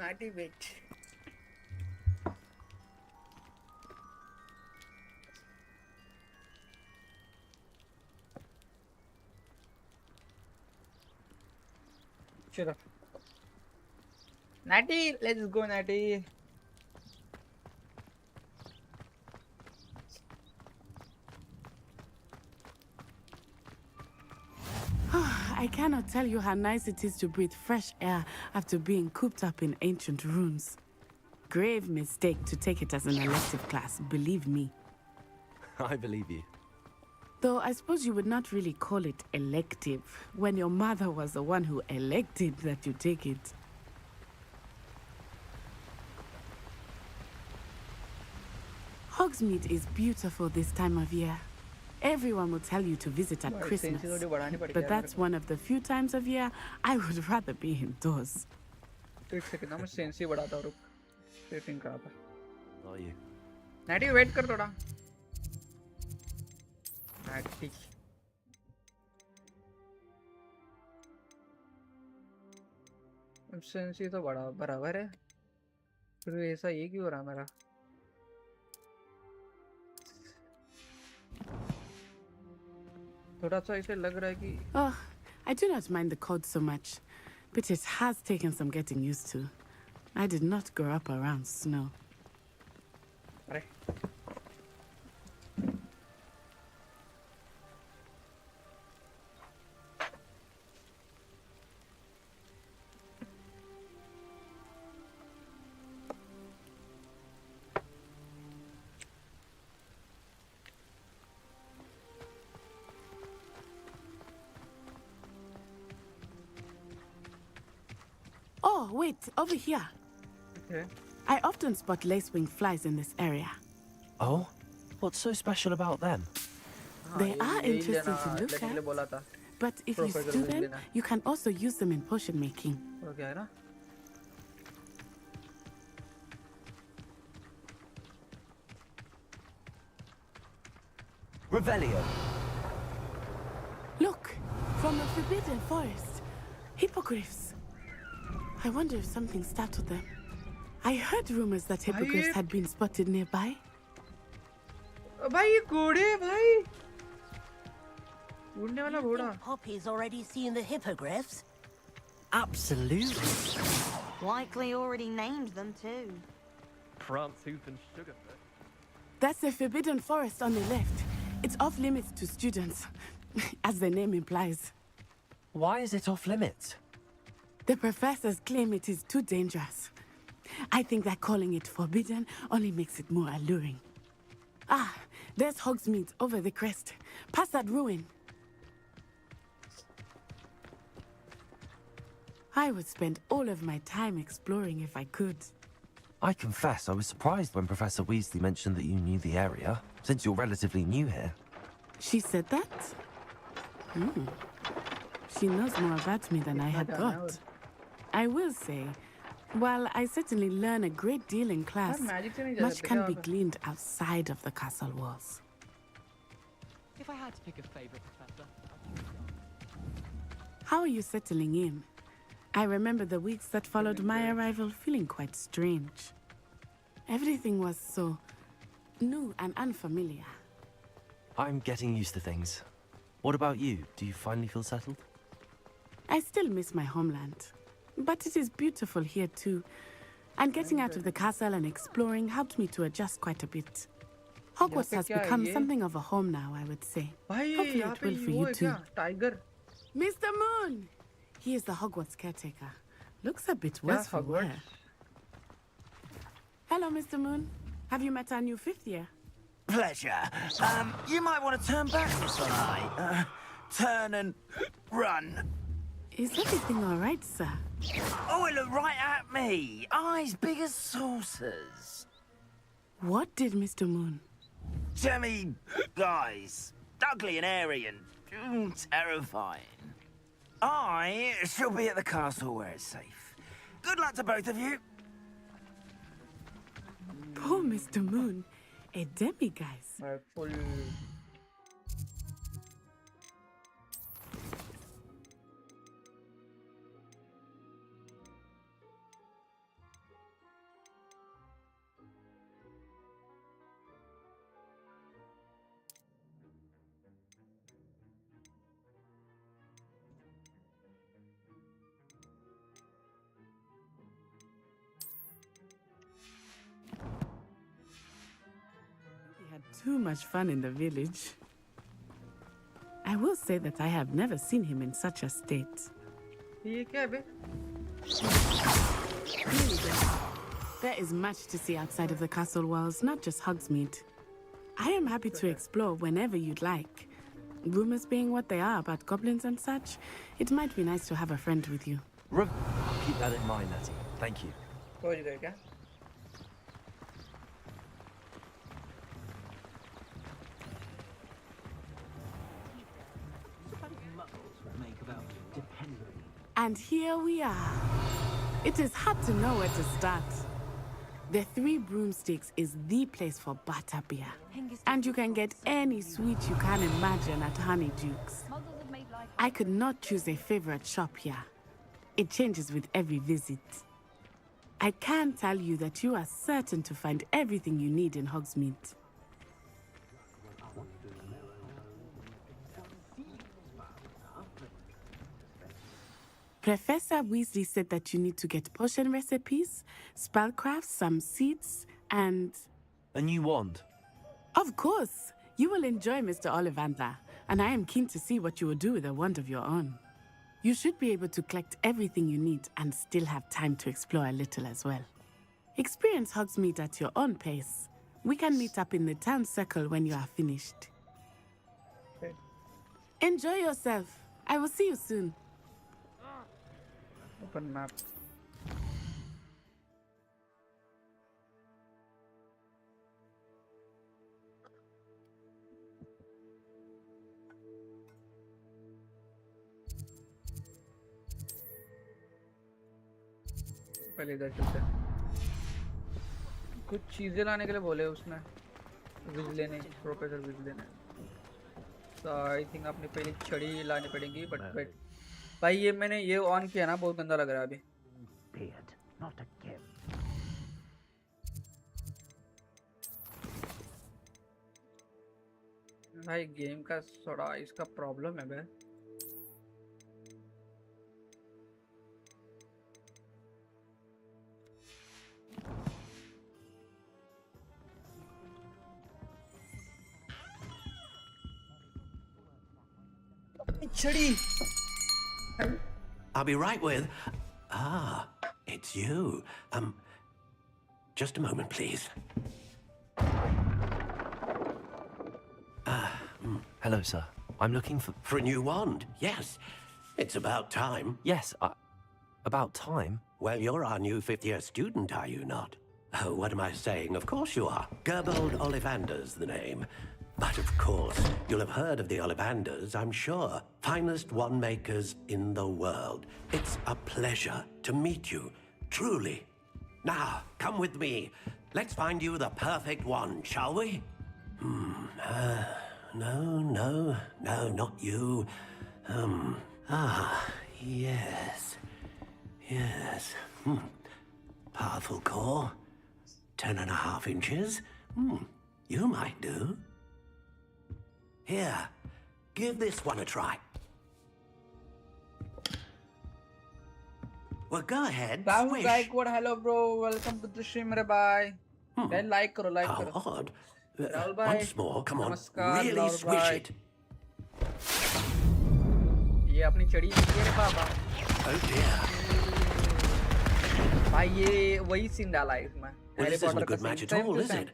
Natty bitch. Chalo. Natty, let's go, Natty. I cannot tell you how nice it is to breathe fresh air after being cooped up in ancient ruins. Grave mistake to take it as an elective class, believe me. I believe you. Though I suppose you would not really call it elective when your mother was the one who elected that you take it. Hogsmeade is beautiful this time of year. Everyone will tell you to visit at Christmas, but that's one of the few times of year I would rather be indoors. एक second मैं sensi बढ़ाता हूँ रुक setting करा था Are you? Nati wait कर थोड़ा नाटी sensi तो बड़ा बराबर है फिर ऐसा ये क्यों हो रहा मेरा थोड़ा सा ऐसे लग रहा है कि Oh, I do not mind the cold so much, but it has taken some getting used to. I did not grow up around snow. अरे Oh, wait, over here. Okay. I often spot lace-winged flies in this area. Oh? What's so special about them? They are interesting to look at, but if you stew them, you can also use them in potion making. Okay, na? Revelio. Look, from a forbidden forest. Hippogriffs. I wonder if something startled them. I heard rumors that hippogriffs had been spotted nearby. भाई ये घोड़े भाई उड़ने वाला घोड़ा Poppy's already seen the hippogriffs? Absolutely. Likely already named them too. Prantooth and Sugarfoot. That's the forbidden forest on the left. It's off limits to students, as the name implies. Why is it off limits? The professors claim it is too dangerous. I think that calling it forbidden only makes it more alluring. Ah, there's Hogsmeade over the crest. Past that ruin. I would spend all of my time exploring if I could. I confess I was surprised when Professor Weasley mentioned that you knew the area, since you're relatively new here. She said that? She knows more about me than I had thought. I will say, while I certainly learn a great deal in class, much can be gleaned outside of the castle walls. If I had to pick a favorite professor, How are you settling in? I remember the weeks that followed my arrival feeling quite strange. Everything was so new and unfamiliar. I'm getting used to things. What about you? Do you finally feel settled? I still miss my homeland, but it is beautiful here too. And getting out of the castle and exploring helped me to adjust quite a bit. Hogwarts has become something of a home now, I would say. Hopefully it will for you too. Tiger. Mr. Moon! He is the Hogwarts caretaker. Looks a bit worse for wear. Hello, Mr. Moon. Have you met our new fifth year? Pleasure. You might want to turn back this way. Turn and run. Is everything all right, sir? Oh, it looked right at me. Eyes big as saucers. What did Mr. Moon? Jemmy guys. Ugly and airy and terrifying. I shall be at the castle where it's safe. Good luck to both of you. Poor Mr. Moon. A demiguise. too much fun in the village. I will say that I have never seen him in such a state. ये क्या है बे? There is much to see outside of the castle walls, not just Hogsmeade. I am happy to explore whenever you'd like. Rumors being what they are about goblins and such, it might be nice to have a friend with you. Keep that in mind, Natty. Thank you. पहुंच गए क्या? And here we are. It is hard to know where to start. The Three Broomsticks is the place for butterbeer. And you can get any sweet you can imagine at Honeydukes. I could not choose a favorite shop here. It changes with every visit. I can tell you that you are certain to find everything you need in Hogsmeade. Professor Weasley said that you need to get potion recipes, spellcrafts, some seeds, and... A new wand? Of course! You will enjoy Mr. Ollivander, and I am keen to see what you will do with a wand of your own. You should be able to collect everything you need and still have time to explore a little as well. Experience Hogsmeade at your own pace. We can meet up in the town circle when you are finished. Okay. Enjoy yourself. I will see you soon. Open map. पहले इधर चलते हैं। कुछ चीजें लाने के लिए बोले उसने, विजले ने, प्रोफेसर विजले ने। तो आई थिंक अपनी पहली छड़ी लानी पड़ेगी, बट भाई ये मैंने ये ऑन किया ना, बहुत गंदा लग रहा है अभी। भाई गेम का थोड़ा इसका प्रॉब्लम है भाई। छड़ी। I'll be right with... Ah, it's you. Just a moment, please. Hello, sir. I'm looking for... For a new wand, yes. It's about time. Yes, about time? Well, you're our new fifth-year student, are you not? Oh, what am I saying? Of course you are. Gerbold Ollivander's the name. But of course, you'll have heard of the Ollivanders, I'm sure. Finest wand makers in the world. It's a pleasure to meet you, truly. Now, come with me. Let's find you the perfect wand, shall we? No, not you. Yes. Powerful core. 10.5 inches. You might do. Here, give this one a try. Well, go ahead. Rahul Gaikwad, hello bro, welcome to the stream, bye. Then like karo, like karo. Odd. Rahul bhai, Once more, come on. Namaskar, Really Rahul swish bhai. it. ये अपनी चढ़ी नहीं है बाबा। Oh dear. भाई ये वही scene डाला है इसमें। Well, this isn't a good match at all, is it?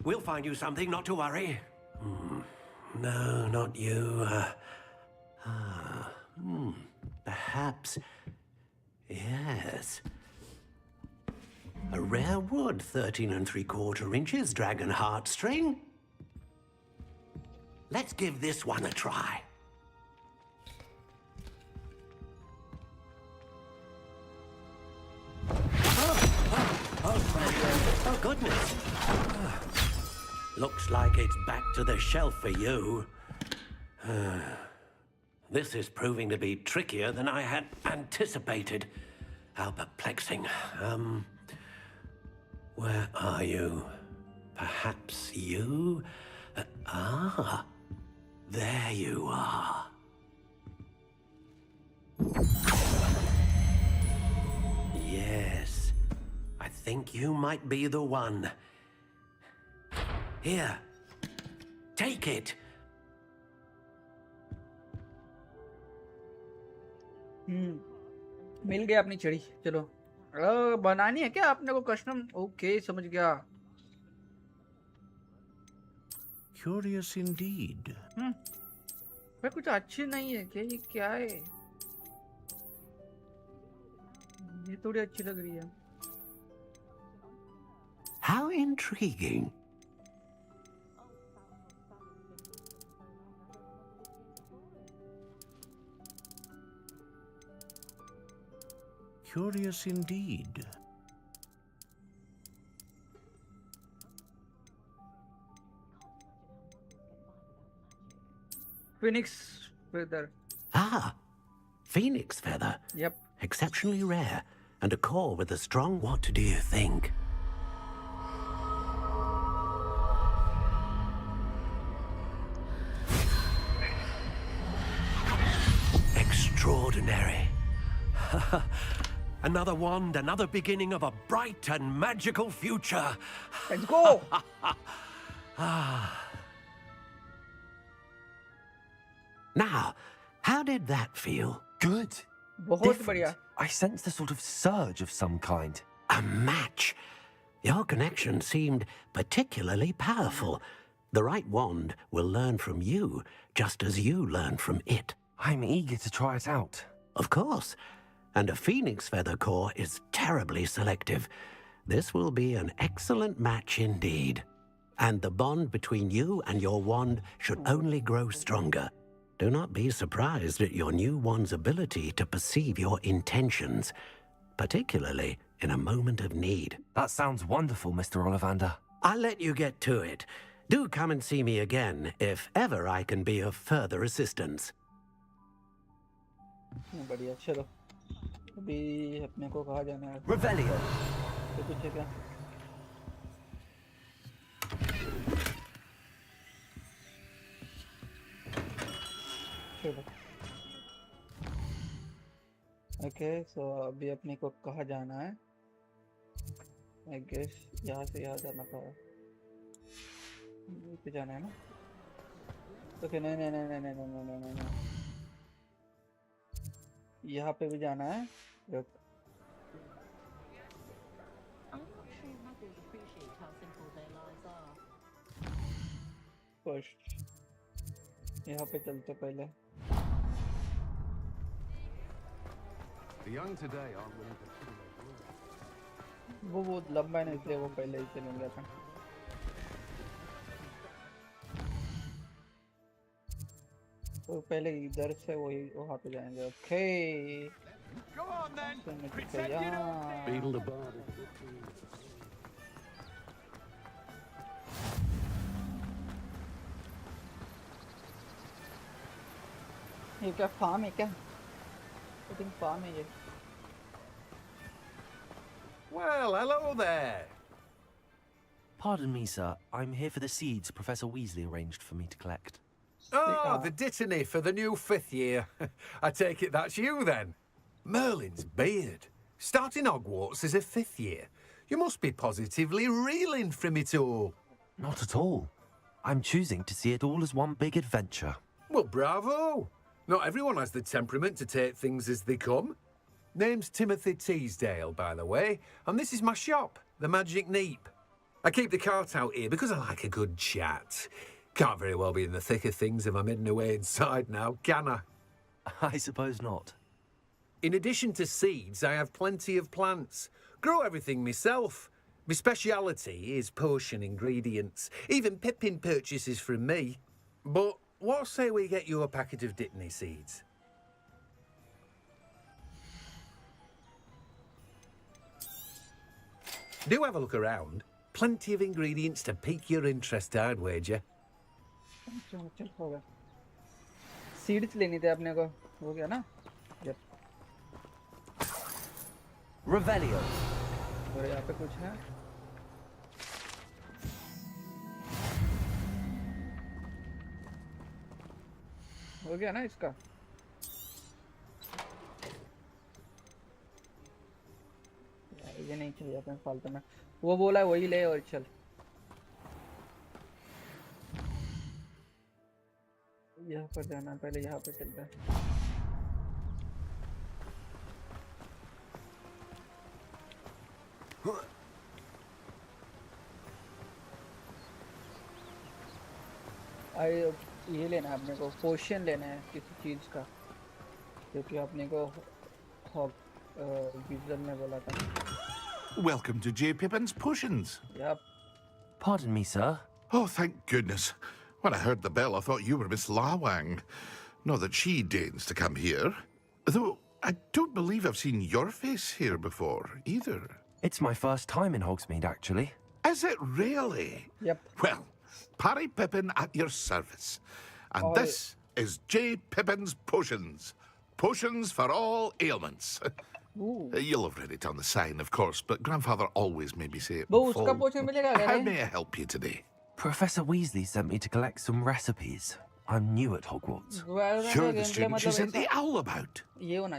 We'll find you something, not to worry. No, not you. Perhaps. Yes. A rare wood, 13 3/4 inches, dragon heartstring. Let's give this one a try. Oh, goodness. Looks like it's back to the shelf for you. This is proving to be trickier than I had anticipated. How perplexing. Where are you? Perhaps you? There you are. Yes. I think you might be the one. Here. Take it. मिल गया अपनी छड़ी। चलो बनानी है क्या आपने को custom? Okay समझ गया। Curious indeed. भाई कुछ अच्छी नहीं है क्या? ये क्या है? ये थोड़ी अच्छी लग रही है। How intriguing. Curious indeed. Phoenix feather. Ah, phoenix feather. Yep. Exceptionally rare, and a core with a strong. What do you think? Extraordinary. Another wand, another beginning of a bright and magical future. Let's go. Now, how did that feel? Good. बहुत Different. बढ़िया। I sensed a sort of surge of some kind. A match. Your connection seemed particularly powerful. The right wand will learn from you, just as you learn from it. I'm eager to try it out. Of course. And a phoenix feather core is terribly selective. This will be an excellent match indeed. And the bond between you and your wand should only grow stronger. Do not be surprised at your new wand's ability to perceive your intentions, particularly in a moment of need. That sounds wonderful, Mr. Ollivander. I'll let you get to it. Do come and see me again if ever I can be of further assistance. बढ़िया चलो अभी अपने को कहाँ जाना है? Revelio. तो कुछ है क्या? चलो ओके सो अभी अपने को कहाँ जाना है? आई गेस यहाँ से यहाँ जाना था। पे जाना है ना? ओके नहीं नहीं नहीं नहीं नहीं नहीं नहीं नहीं नहीं यहाँ पे भी जाना है। फर्स्ट यहाँ पे चलते पहले। वो बहुत लंबा है ना इसलिए वो पहले ही चलेंगे अपन। तो पहले इधर से वही वहाँ पे जाएंगे। ओके ये क्या फार्म है क्या? आई थिंक फार्म है ये। Well, hello there. Pardon me, sir. I'm here for the seeds Professor Weasley arranged for me to collect. Oh, the dittany for the new 5th year. I take it that's you then. Merlin's beard. Starting Hogwarts as a 5th year. You must be positively reeling from it all. Not at all. I'm choosing to see it all as one big adventure. Well, bravo. Not everyone has the temperament to take things as they come. Name's Timothy Teasdale, by the way, and this is my shop, the Magic Neep. I keep the cart out here because I like a good chat. Can't very well be in the thick of things if I'm hidden away inside now, can I? I suppose not. In addition to seeds, I have plenty of plants. Grow everything myself. My speciality is potion ingredients. Even Pippin purchases from me. But what say we get you a packet of Dittany seeds? Do have a look around. Plenty of ingredients to pique your interest, I'd wager. Seeds लेनी थी अपने को। हो गया ना? Yep. Revelio. और यहाँ पे कुछ है? हो गया ना इसका? ये नहीं चाहिए जाते हैं फालतू में। वो बोला है वही ले और चल। यहाँ पर जाना है, पहले यहाँ पे चलते हैं। ये लेना है अपने को, पोशन लेना है किसी चीज़ का, क्योंकि अपने को विजन ने बोला था। Welcome to J. Pippin's Potions. Yep. Pardon me, sir. Oh, thank goodness. When I heard the bell, I thought you were Miss Lawang. Not that she deigns to come here. Though, I don't believe I've seen your face here before, either. It's my first time in Hogsmeade, actually. Is it really? Yep. Well, Parry Pippin at your service. And this is J. Pippin's Potions. Potions for all ailments. You'll have read it on the sign, of course, but Grandfather always made me say it before. How may I help you today? Professor Weasley sent me to collect some recipes. I'm new at Hogwarts. You're the student she sent the owl about.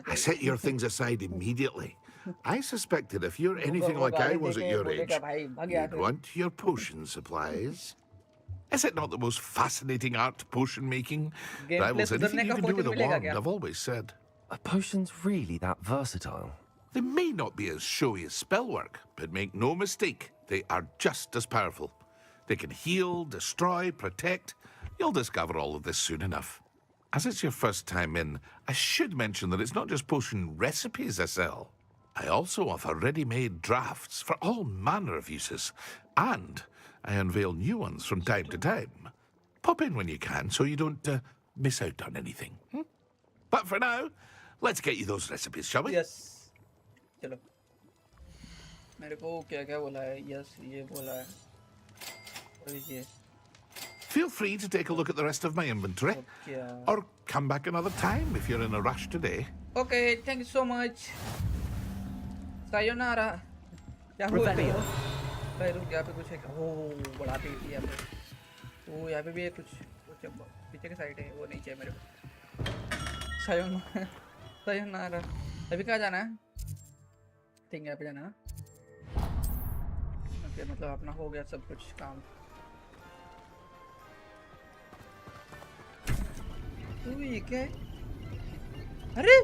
I set your things aside immediately. I suspected if you're anything like I was at your age, you'd want your potion supplies. Is it not the most fascinating art, potion making? Rivals anything you can do with a wand, I've always said. Are potions really that versatile? They may not be as showy as spellwork, but make no mistake, they are just as powerful. They can heal, destroy, protect. You'll discover all of this soon enough. As it's your first time in, I should mention that it's not just potion recipes I sell. I also offer ready-made drafts for all manner of uses, and I unveil new ones from time to time. Pop in when you can so you don't miss out on anything. But for now, let's get you those recipes, shall we? Yes. चलो। मेरे को क्या-क्या बोला है? Yes, ये बोला है। और ये। Feel free to take a look at the rest of my inventory, or come back another time if you're in a rush today. Okay, thank you so much. Sayonara. क्या हुआ? भाई रुक, यहाँ पे कुछ है क्या? ओह, बड़ा पेट है यहाँ पे। ओह, यहाँ पे भी है कुछ पीछे की साइड है, वो नहीं चाहिए मेरे को। sayonara। अभी कहाँ जाना है? ठीक है, यहाँ पे जाना है। ओके, मतलब अपना हो गया सब कुछ काम। ये क्या है? अरे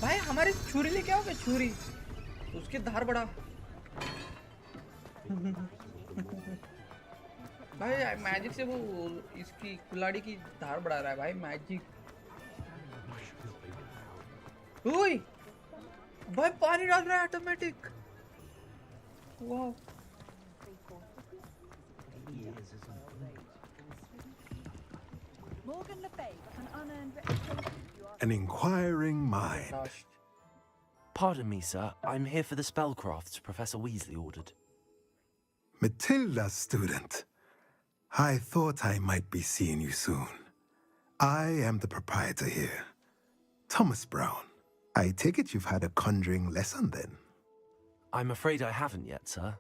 भाई हमारी छुरी लेके आओगे? छुरी, उसकी धार बड़ा। भाई मैजिक से वो इसकी कुल्हाड़ी की धार बढ़ा रहा है भाई मैजिक। ओए भाई पानी डाल रहा है ऑटोमेटिक। वाह। An inquiring mind. Pardon me, sir. I'm here for the spellcrafts Professor Weasley ordered. Matilda, student. I thought I might be seeing you soon. I am the proprietor here, Thomas Brown. I take it you've had a conjuring lesson then? I'm afraid I haven't yet, sir.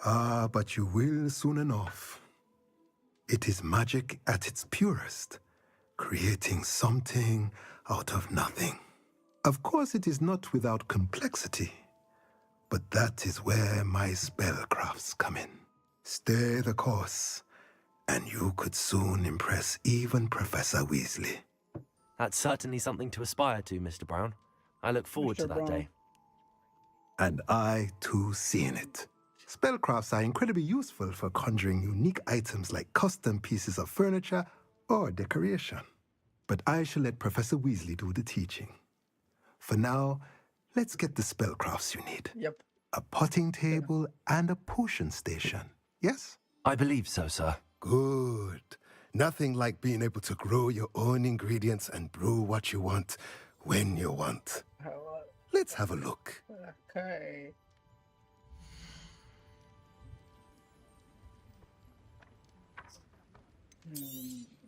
Ah, but you will soon enough. It is magic at its purest, creating something out of nothing. Of course, it is not without complexity, but that is where my spellcrafts come in. Stay the course, and you could soon impress even Professor Weasley. That's certainly something to aspire to, Mr. Brown. I look forward to that day. And I, too, seeing it. Spellcrafts are incredibly useful for conjuring unique items like custom pieces of furniture or decoration. But I shall let Professor Weasley do the teaching. For now, let's get the spellcrafts you need. Yep. A potting table and a potion station, yes? I believe so, sir. Good. Nothing like being able to grow your own ingredients and brew what you want when you want. Let's have a look. Okay.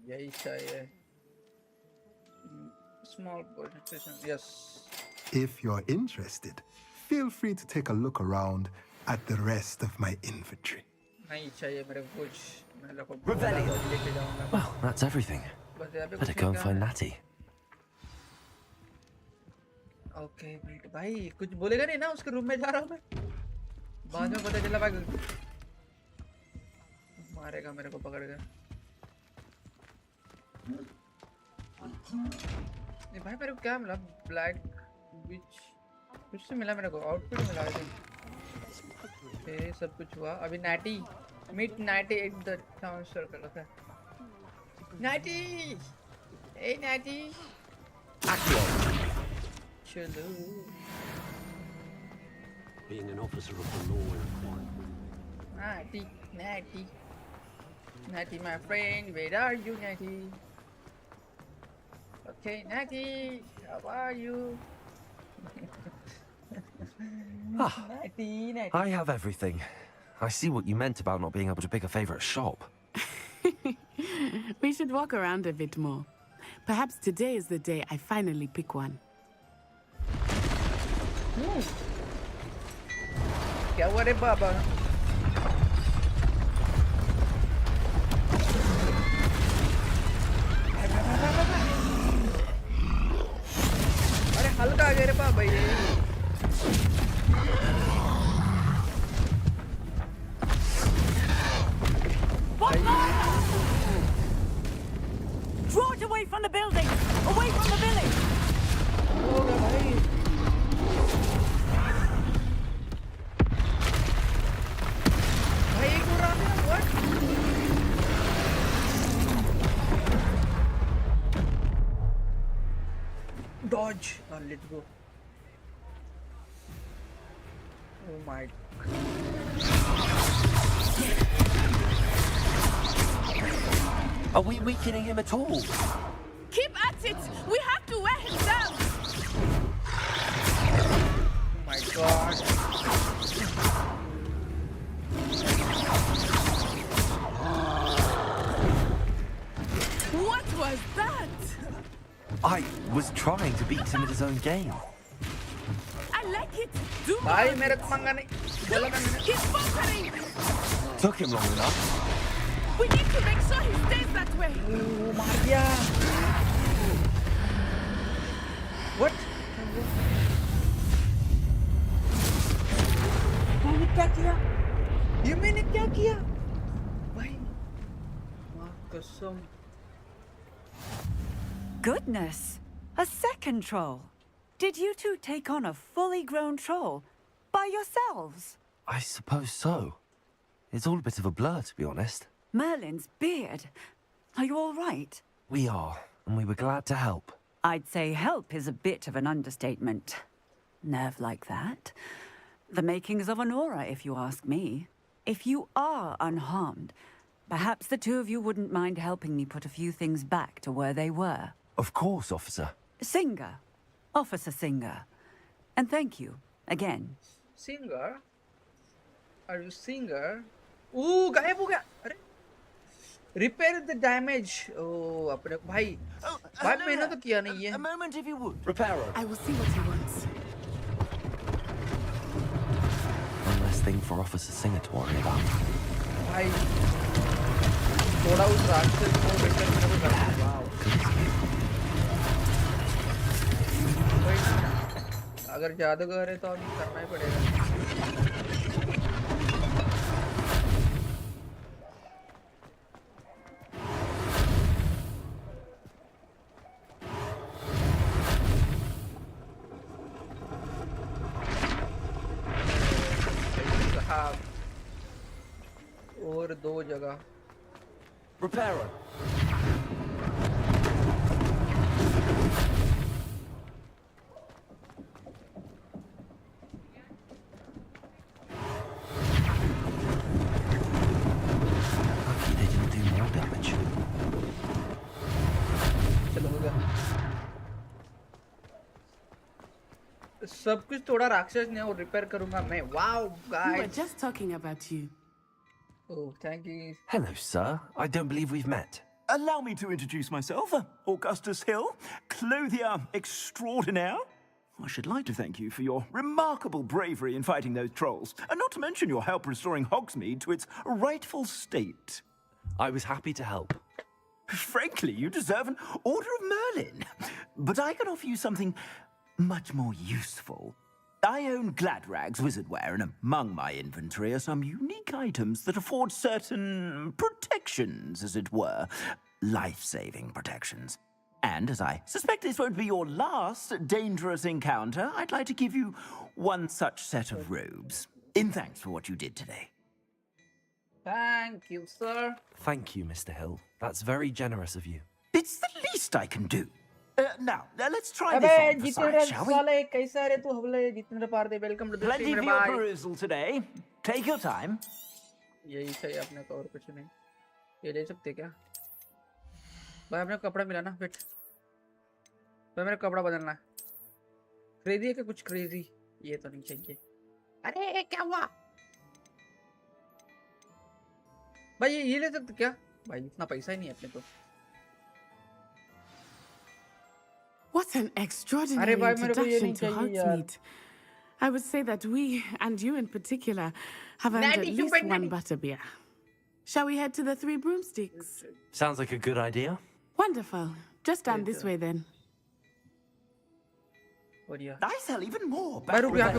यही चाहिए. Small portion, yes. If you're interested, feel free to take a look around at the rest of my inventory. नहीं चाहिए मेरे को कुछ. मैं लोगों को Revelio. लेके जाऊंगा. Well, that's everything. बस यहाँ पे Better कुछ go and क्या find है? Natty. ओके भाई कुछ बोलेगा नहीं ना उसके रूम में जा रहा हूँ मैं बाद में पता चला भाई मारेगा मेरे को पकड़ के ये भाई मेरे को क्या मिला ब्लैक विच कुछ से मिला मेरे को आउटफिट मिला है ये सब कुछ हुआ अभी नाटी मीट नाटी एक द टाउन सर्कल रखा है नाटी ए नाटी चलो Being an officer of the law requires... Natty, Natty, Natty, my friend, where are you, Natty? Okay, Natty, how are you? Natty, Natty. I have everything. I see what you meant about not being able to pick a favorite shop. We should walk around a bit more. Perhaps today is the day I finally pick one. क्या हुआ रे बाबा अरे हल्का आ गया रे बाबा ये Draw it away from the building! Away from the village! होगा भाई Dodge. Let's go. Oh my. Are we weakening him at all? Keep at it! We have to wear him down! Oh my god. What was that? I was trying to beat him at his own game. I like it. Do more. भाई मेरे को मंगा नहीं बोला मैंने He's bunkering. Took him long enough. We need to make sure he stays that way. मार दिया What? मैंने क्या किया ये मैंने क्या किया भाई माँ कसम Goodness! A second troll! Did you two take on a fully grown troll? By yourselves? I suppose so. It's all a bit of a blur, to be honest. Merlin's beard. Are you all right? We are, and we were glad to help. I'd say help is a bit of an understatement. Nerve like that. The makings of an aura, if you ask me. If you are unharmed, perhaps the two of you wouldn't mind helping me put a few things back to where they were. Of course, officer. Singer. Officer Singer. And thank you, again. Singer? Are you singer? Ooh, गायब हो गया अरे Repair the damage. Oh, अपने भाई भाई मैंने तो किया नहीं है. A moment, if you would. Repairer. I will see what he wants. One less thing for Officer Singer to worry about. भाई थोड़ा उस रास्ते को बेटर करना तो करना. Wow. अगर जादूगर है तो अभी करना ही पड़ेगा. और दो जगह. Repairer. सब कुछ थोड़ा राक्षस ने और रिपेयर करूंगा मैं. Wow, guys. We were just talking about you. Oh, thank you. Hello, sir. I don't believe we've met. Allow me to introduce myself, Augustus Hill, clothier extraordinaire. I should like to thank you for your remarkable bravery in fighting those trolls, and not to mention your help restoring Hogsmeade to its rightful state. I was happy to help. Frankly, you deserve an Order of Merlin. But I can offer you something much more useful. I own Gladrag's wizardware, and among my inventory are some unique items that afford certain protections, as it were. Life-saving protections. And as I suspect this won't be your last dangerous encounter, I'd like to give you one such set of robes, in thanks for what you did today. Thank you, sir. Thank you, Mr. Hill. That's very generous of you. It's the least I can do. Now, let's try this on for size, shall we? Welcome to the Plenty stream, for your perusal today. Take your time. यही चाहिए अपने को, और कुछ नहीं. ये ले सकते क्या? भाई अपने को कपड़ा मिला ना, फिट. भाई मेरा कपड़ा बदलना है. क्रेजी है क्या कुछ क्रेजी? ये तो नहीं चाहिए. अरे क्या हुआ? भाई ये ले सकते क्या? भाई इतना पैसा ही नहीं है अपने को. What an extraordinary introduction to Hogsmeade. I would say that we, and you in particular, have earned at least one butterbeer. Shall we head to the Three Broomsticks? Sounds like a good idea. Wonderful. Just stand this way then. I sell even more. You're most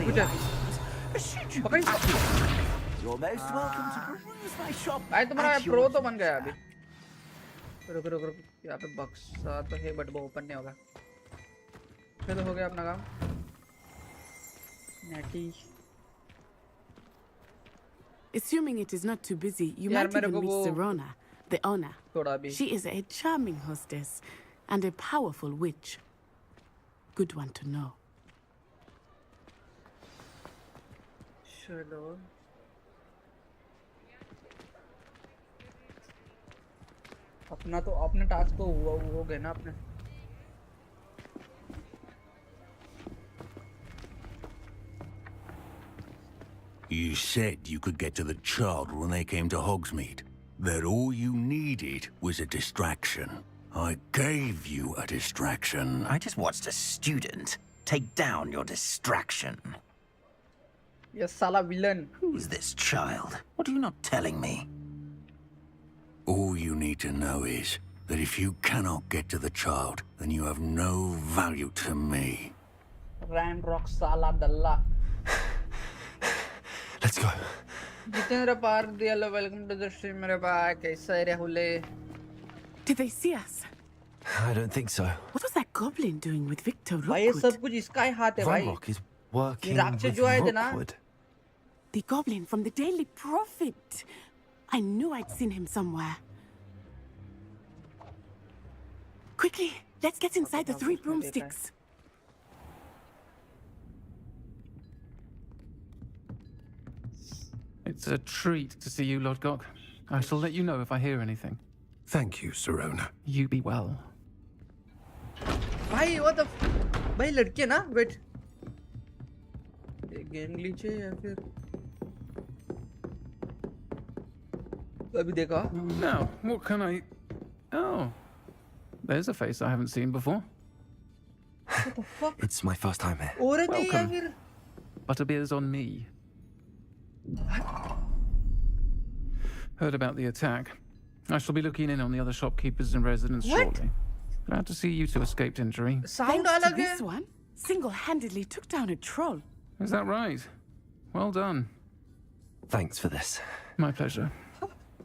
welcome to peruse my shop. भाई तुम्हारा pro तो बन गया अभी. रुक यहाँ पे बक्सा तो है बट वो ओपन नहीं होगा. चलो हो गया अपना काम. Natty. Assuming it is not too busy, you might even meet Serona, the owner. She is a charming hostess and a powerful witch. Good one to know. चलो. अपना तो अपने टास्क तो हो गए ना अपने. You said you could get to the child when they came to Hogsmeade. That all you needed was a distraction. I gave you a distraction. I just watched a student take down your distraction. Yes, Sala villain. Who's this child? What are you not telling me? All you need to know is that if you cannot get to the child, then you have no value to me. Rand Rock Sala Dalla. Let's go. Jitendra Pardial, welcome to the stream, back. Did they see us? I don't think so. What was that goblin doing with Victor भाई ये Rookwood? सब कुछ इसका ही हाथ है भाई. Rock is working राक्षस with जो आए थे ना. Rookwood. The goblin from the Daily Prophet. I knew I'd seen him somewhere. Quickly, let's get inside the Three Broomsticks. It's a treat to see you, Lord Gok. I shall let you know if I hear anything. Thank you, Serona. You be well. भाई what the भाई लड़की है ना wait. Game glitch है या फिर अभी देखा. Now, what can I... Oh, there's a face I haven't seen before. What the fuck? It's my first time here. औरत है या Welcome. फिर Butterbeer's on me. Heard about the attack. I shall be looking in on the other shopkeepers and residents shortly. Glad to see you two escaped injury. Sound Thanks to अलग this है. one, single-handedly took down a troll. Is that right? Well done. Thanks for this. My pleasure.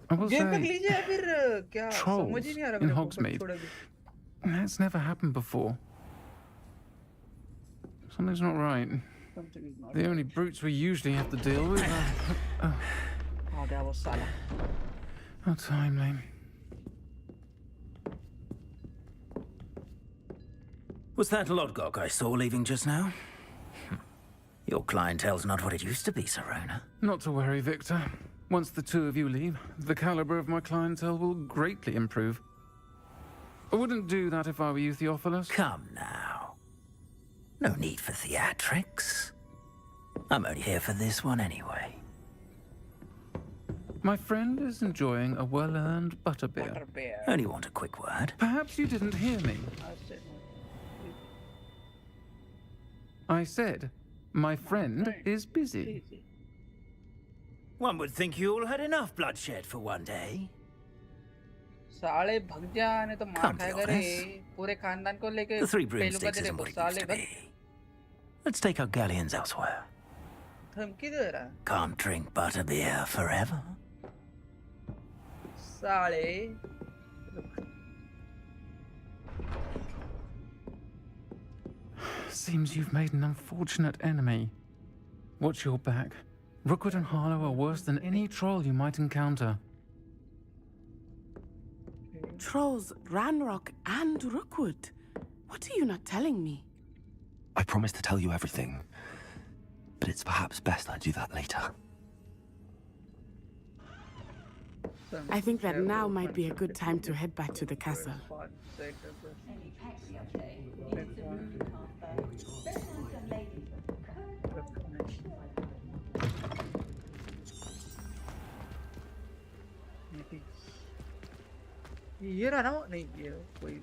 I will game पे say, लीजिए या फिर क्या समझ ही नहीं आ रहा in मेरे को. Hogsmeade. That's never happened before. Something's not right. Something is not The only brutes we usually have to deal with are... आ गया वो साला. How timely. Was that Lodgok I saw leaving just now? Your clientele's not what it used to be, Serona. Not to worry, Victor. Once the two of you leave, the caliber of my clientele will greatly improve. I wouldn't do that if I were you, Theophilus. Come now. No need for theatrics. I'm only here for this one anyway. My friend is enjoying a well-earned butterbeer. Only want a quick word. Perhaps you didn't hear me. I said, my friend is busy. One would think you all had enough bloodshed for one day. साले भग जा नहीं तो मार खाएगा रे. पूरे खानदान को लेके The Three पेलूंगा Broomsticks तेरे isn't को what it साले used to भग. be. Let's take our galleons elsewhere. धमकी दे रहा है Can't drink butterbeer forever. साले Seems you've made an unfortunate enemy. Watch your back. Rookwood and Harlow are worse than any troll you might encounter. Trolls, Ranrock, and Rookwood. What are you not telling me? I promised to tell you everything, but it's perhaps best I do that later. I think that now might be a good time to head back to the castle. ये रहा ना वो नहीं ये कोई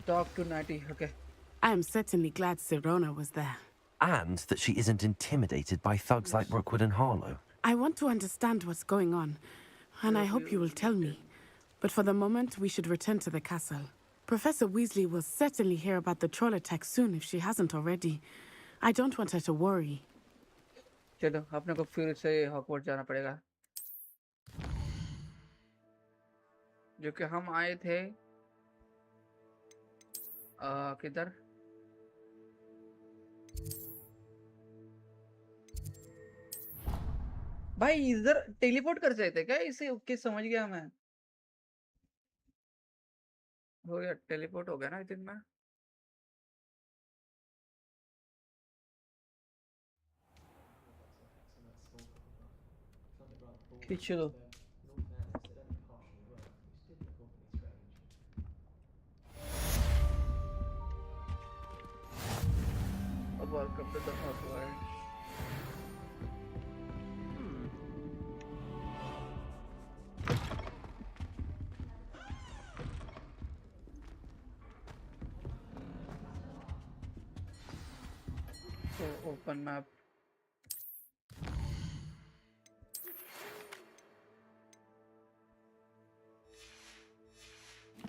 talk to Natty. Okay. I am certainly glad Sirona was there. And that she isn't intimidated by thugs like Rookwood and Harlow. I want to understand what's going on, and I hope you will tell me. But for the moment, we should return to the castle. Professor Weasley will certainly hear about the troll attack soon if she hasn't already. I don't want her to worry. चलो अपने को फिर से Hogwarts जाना पड़ेगा जो कि हम आए थे किधर भाई इधर टेलीपोर्ट कर सकते क्या इसे ओके समझ गया मैं हो गया टेलीपोर्ट हो गया ना आई थिंक मैं खींच दो welcome to the Hogwarts. So open map.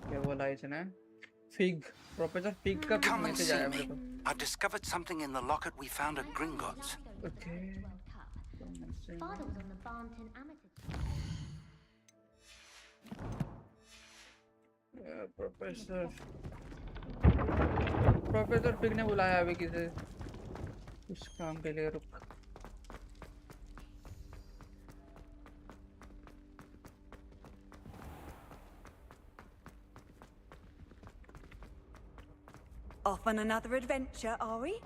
क्या बोला इसने? Fig. Professor Fig का Come and मैसेज see आया me. मेरे को. I've discovered something in the locket we found at Gringotts. Okay. Father was on the Barnton Amethyst. Professor fig ने बुलाया अभी किसे उस काम के लिए रुक Off on another adventure, are we?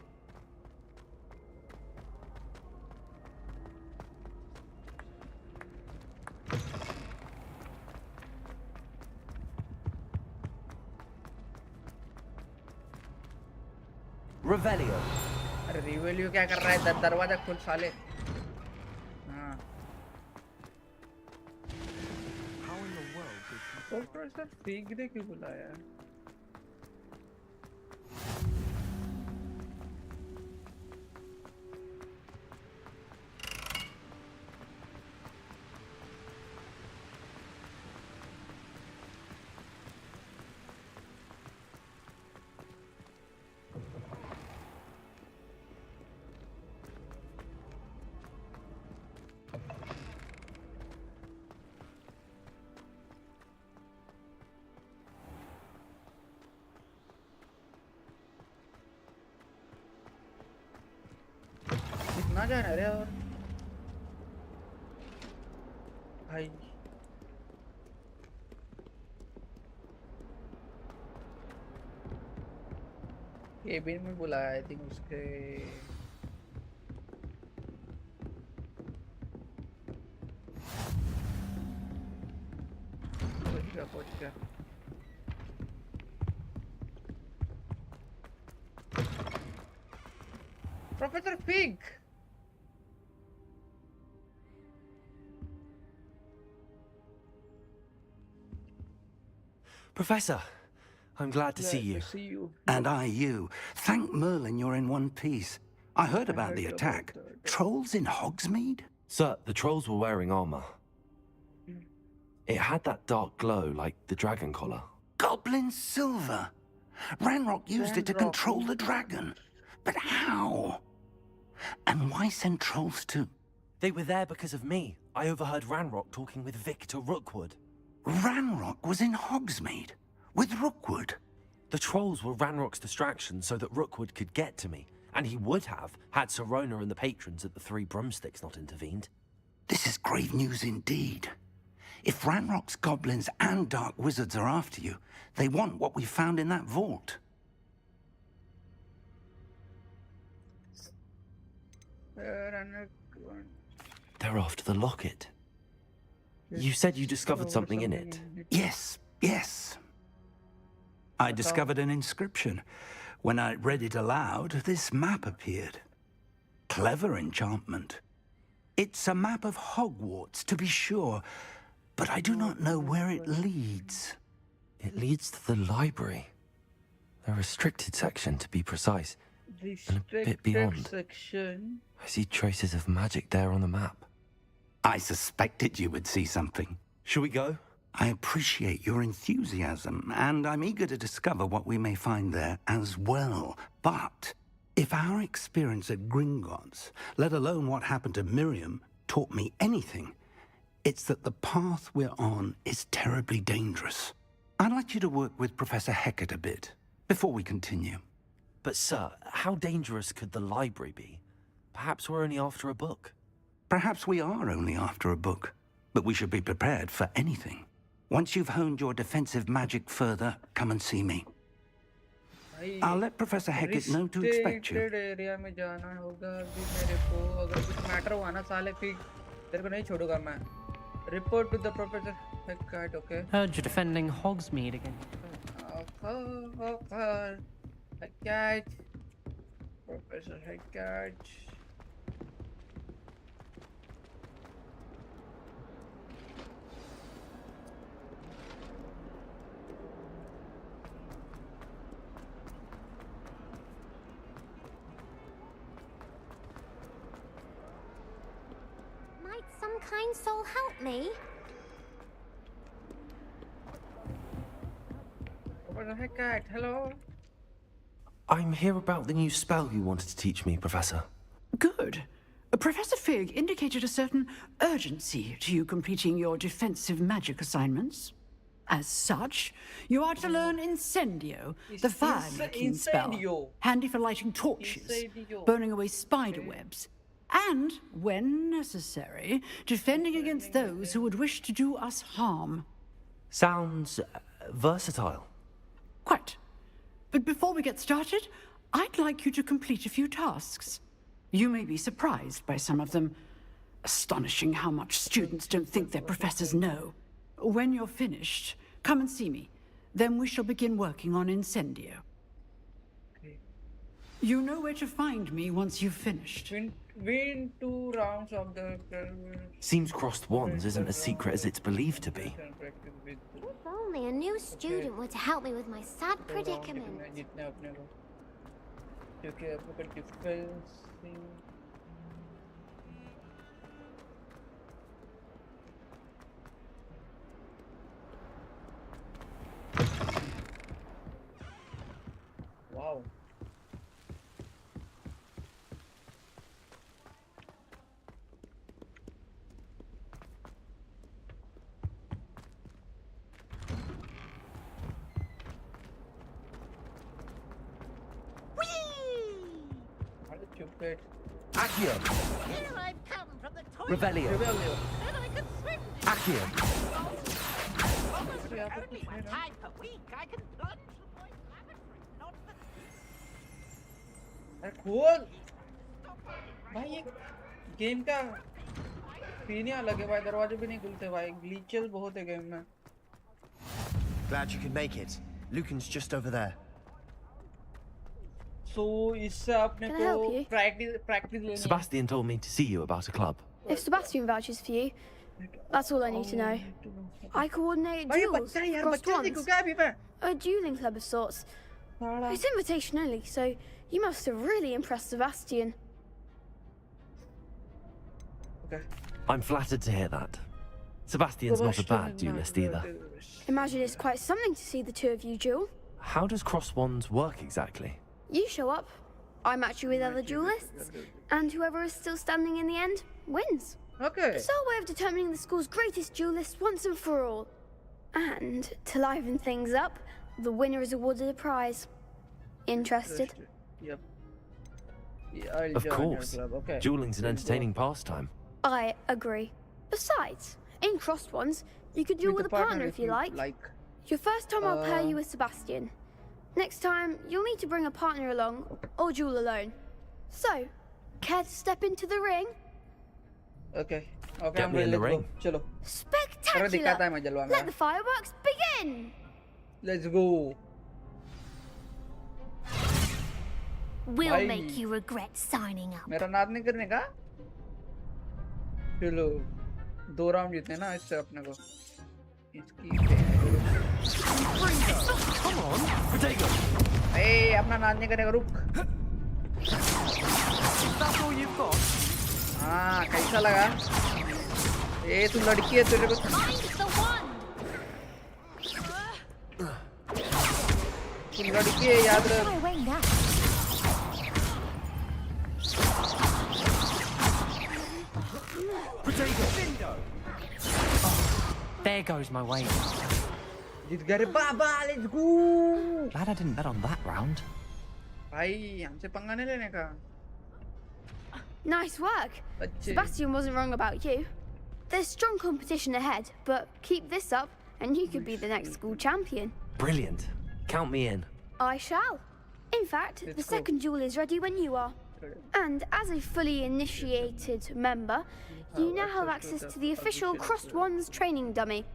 Revelio. अरे रिवेलियो क्या कर रहा है दरवाजा खोल साले हाँ प्रोफेसर फिग ने क्यों बुलाया कितना जाना रे और भाई केबिन में बुलाया आई थिंक उसके पहुंच गया professor fig Professor, I'm glad to see you. And I you. Thank Merlin you're in one piece. I heard about the attack. Trolls in Hogsmeade? Sir, the trolls were wearing armor. It had that dark glow like the dragon collar. Goblin silver. Ranrock used it to control the dragon. But how? And why send trolls to... They were there because of me. I overheard Ranrock talking with Victor Rookwood. Ranrock was in Hogsmeade with Rookwood. The trolls were Ranrock's distraction so that Rookwood could get to me. And he would have, had Sirona and the patrons at the Three Broomsticks not intervened. This is grave news indeed. If Ranrock's goblins and dark wizards are after you, they want what we found in that vault. They're after the locket. You said you discovered something in it. Yes, yes. I discovered an inscription. When I read it aloud, this map appeared. Clever enchantment. It's a map of Hogwarts, to be sure, but I do not know where it leads. It leads to the library. The restricted section, to be precise. And a bit beyond. Section. I see traces of magic there on the map. I suspected you would see something. Shall we go? I appreciate your enthusiasm, and I'm eager to discover what we may find there as well. But if our experience at Gringotts, let alone what happened to Miriam, taught me anything, it's that the path we're on is terribly dangerous. I'd like you to work with Professor Hecat a bit before we continue. But sir, how dangerous could the library be? Perhaps we're only after a book. Perhaps we are only after a book, but we should be prepared for anything. Once you've honed your defensive magic further, come and see me. I'll let Professor Hecat know to expect you. Area में जाना होगा अभी मेरे को अगर कुछ matter हुआ ना साले फिर तेरे को नहीं छोड़ूंगा मैं. Report to the Professor Hecat, okay? Heard you're defending Hogsmeade again. Hecat. Professor Hecat. Might some kind soul help me? Professor Hecat, hello. I'm here about the new spell you wanted to teach me, Professor. Good. Professor Fig indicated a certain urgency to you completing your defensive magic assignments. As such, you are to learn Incendio, the fire-making spell, handy for lighting torches, burning away spider webs, and, when necessary, defending against those who would wish to do us harm. Sounds versatile. Quite. But before we get started, I'd like you to complete a few tasks. You may be surprised by some of them. Astonishing how much students don't think their professors know. When you're finished, come and see me. Then we shall begin working on Incendio. You know where to find me once you've finished. Win 2 rounds of the... Seems crossed wands isn't as secret as it's believed to be. If only a new student were to help me with my sad predicament. Wow. Accio! Here I've come from the toilet. Revelio. And I can swim. Accio! Almost only 1 time per week. I can plunge from my lavatory, not the... अरे खोल भाई ये game का पीने अलग है भाई दरवाजे भी नहीं खुलते भाई ग्लिचेस बहुत है गेम में. Glad you could make it. Lucan's just over there. So इससे आपने को practice लेनी है. Sebastian told me to see you about a club. If Sebastian vouches for you, that's all I need to know. I coordinate duels across wands. A dueling club of sorts. It's invitation only, so you must have really impressed Sebastian. Okay. I'm flattered to hear that. Sebastian's not a bad duelist either. Imagine it's quite something to see the two of you duel. how does cross wands work exactly? You show up, I match you with other duelists, and whoever is still standing in the end wins. Okay. It's our way of determining the school's greatest duelist once and for all. And to liven things up, the winner is awarded a prize. Interested? Yep. Yeah, I'll Of join your course. club. Okay. Dueling's an entertaining pastime. I agree. Besides, in crossed ones, you could duel with a partner if you like. Your first time I'll pair you with Sebastian. Next time, you'll need to bring a partner along, or duel alone. So, care to step into the ring? Okay. Okay, Get I'm me in ready. the ring. Chalo. Spectacular! Let the fireworks begin! Let's go. We'll Bye. make you regret signing up. मेरा नाद नहीं करने का? चलो 2 round जीतने ना इससे अपने को. इसकी Come on, potato. ए अपना नाद नहीं करेगा रुक. That's all you've got? हाँ कैसा लगा? ए तू लड़की है तेरे को. तू लड़की है याद रख. There goes my way. जीत गए रे बाबा. Let's go. Glad I didn't bet on that round. भाई हमसे पंगा नहीं लेने का. Nice work. Sebastian wasn't wrong about you. There's strong competition ahead, but keep this up and you could be the next school champion. Brilliant. Count me in. I shall. In fact, the second duel is ready when you are. And as a fully initiated member, you now have access to the official Crossed Wands training dummy.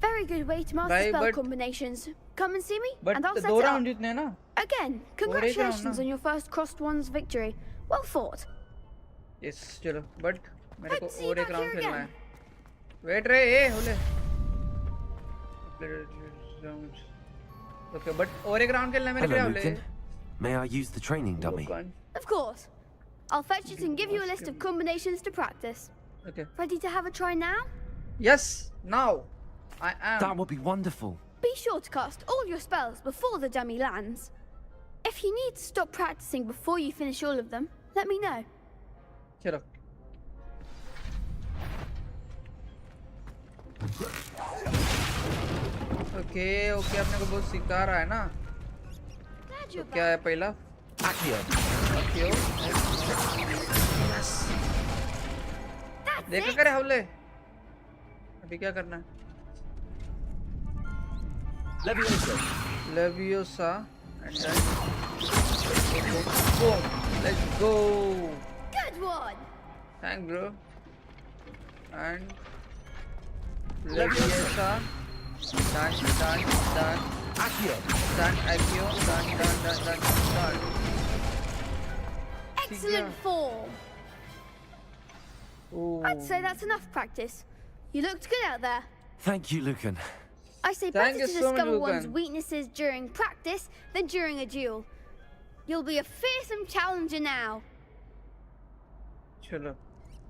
Very good way to master spell combinations. Come and see me, and I'll set it up. Again, congratulations on your first Crossed Wands victory. Well fought. Yes, चलो. But मेरे को और एक round खेलना है. Wait रे, ए होले. Okay, but और एक राउंड खेलना है मेरे Hello, को. Lucan. May I use the training dummy? Of course. I'll fetch it and give you a list of combinations to practice. Okay. Ready to have a try now? Yes, now. I am. That would be wonderful. Be sure to cast all your spells before the dummy lands. If you need to stop practicing before you finish all of them, let me know. चलो. Okay, okay, अपने को बहुत सिखा रहा है ना. तो क्या है पहला? Accio. Accio. Yes. देखा करे हमले. अभी क्या करना है? Leviosa. Leviosa. And then. Boom. Let's go. Good one. Thank bro. And. Leviosa. Done. Accio. Done. Excellent form. Ooh. I'd say that's enough practice. You looked good out there. Thank you, Lucan. I say better to discover one's weaknesses during practice than during a duel. You'll be a fearsome challenger now. चलो.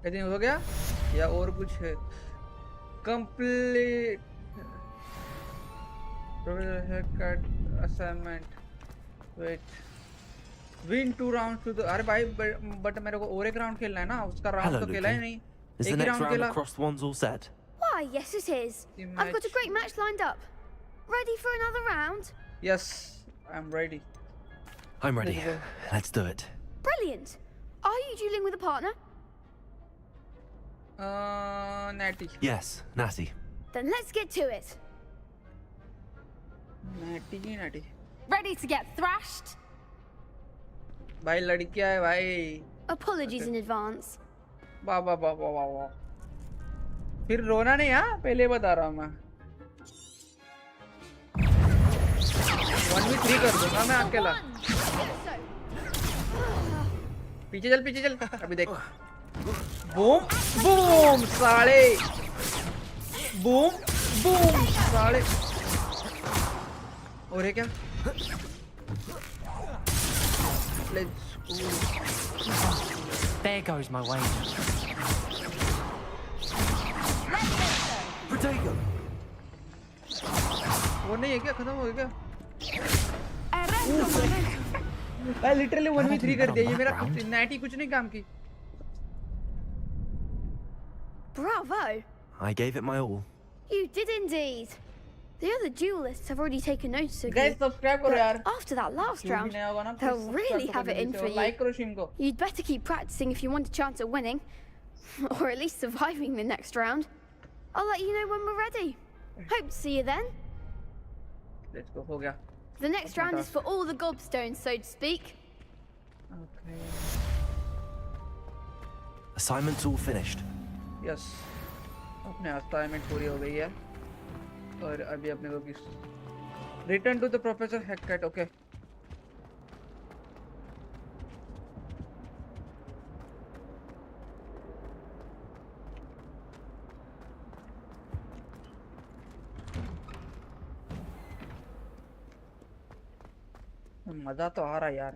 ऐसे हो गया? या और कुछ है? Complete. Haircut assignment. Wait. Win 2 rounds to the. अरे भाई but मेरे को और एक राउंड खेलना है ना. उसका राउंड तो खेला ही नहीं. Is the next round of Crossed Wands all set? Why, yes it is. I've got a great match lined up. Ready for another round? Yes, I'm ready. I'm ready. Let's do it. Brilliant. Are you dueling with a partner? Natty. Yes, Natty. Then let's get to it. Natty. Ready to get thrashed? भाई लड़कियां है भाई. Apologies in advance. वाह. फिर रोना नहीं हाँ पहले बता रहा हूँ मैं. 1v3 कर दूंगा मैं अकेला. पीछे चल अभी देख. बूम साले. बूम साले. और ये क्या? Let's go. There goes my way. Potato. वो नहीं है क्या? खत्म हो गया क्या? भाई लिटरली 1v3 कर दिया ये मेरा कुछ नैटी कुछ नहीं काम की. Bravo! I gave it my all. You did indeed. The other duelists have already taken notice of Guys you. subscribe करो यार. After that last round, नहीं होगा ना, they'll please really subscribe have it in करो for जल्दी से और you. like करो stream को. You'd better keep practicing if you want a chance at winning. Or at least surviving the next round. I'll let you know when we're ready. Hope to see you then. Let's go, हो गया. The next round is for all the gobstones, so to speak. Okay. Assignment's all finished. Yes. अपने assignment पूरी हो गई है. और अभी अपने को किस Return to the Professor Hackett, okay. मजा तो आ रहा है यार.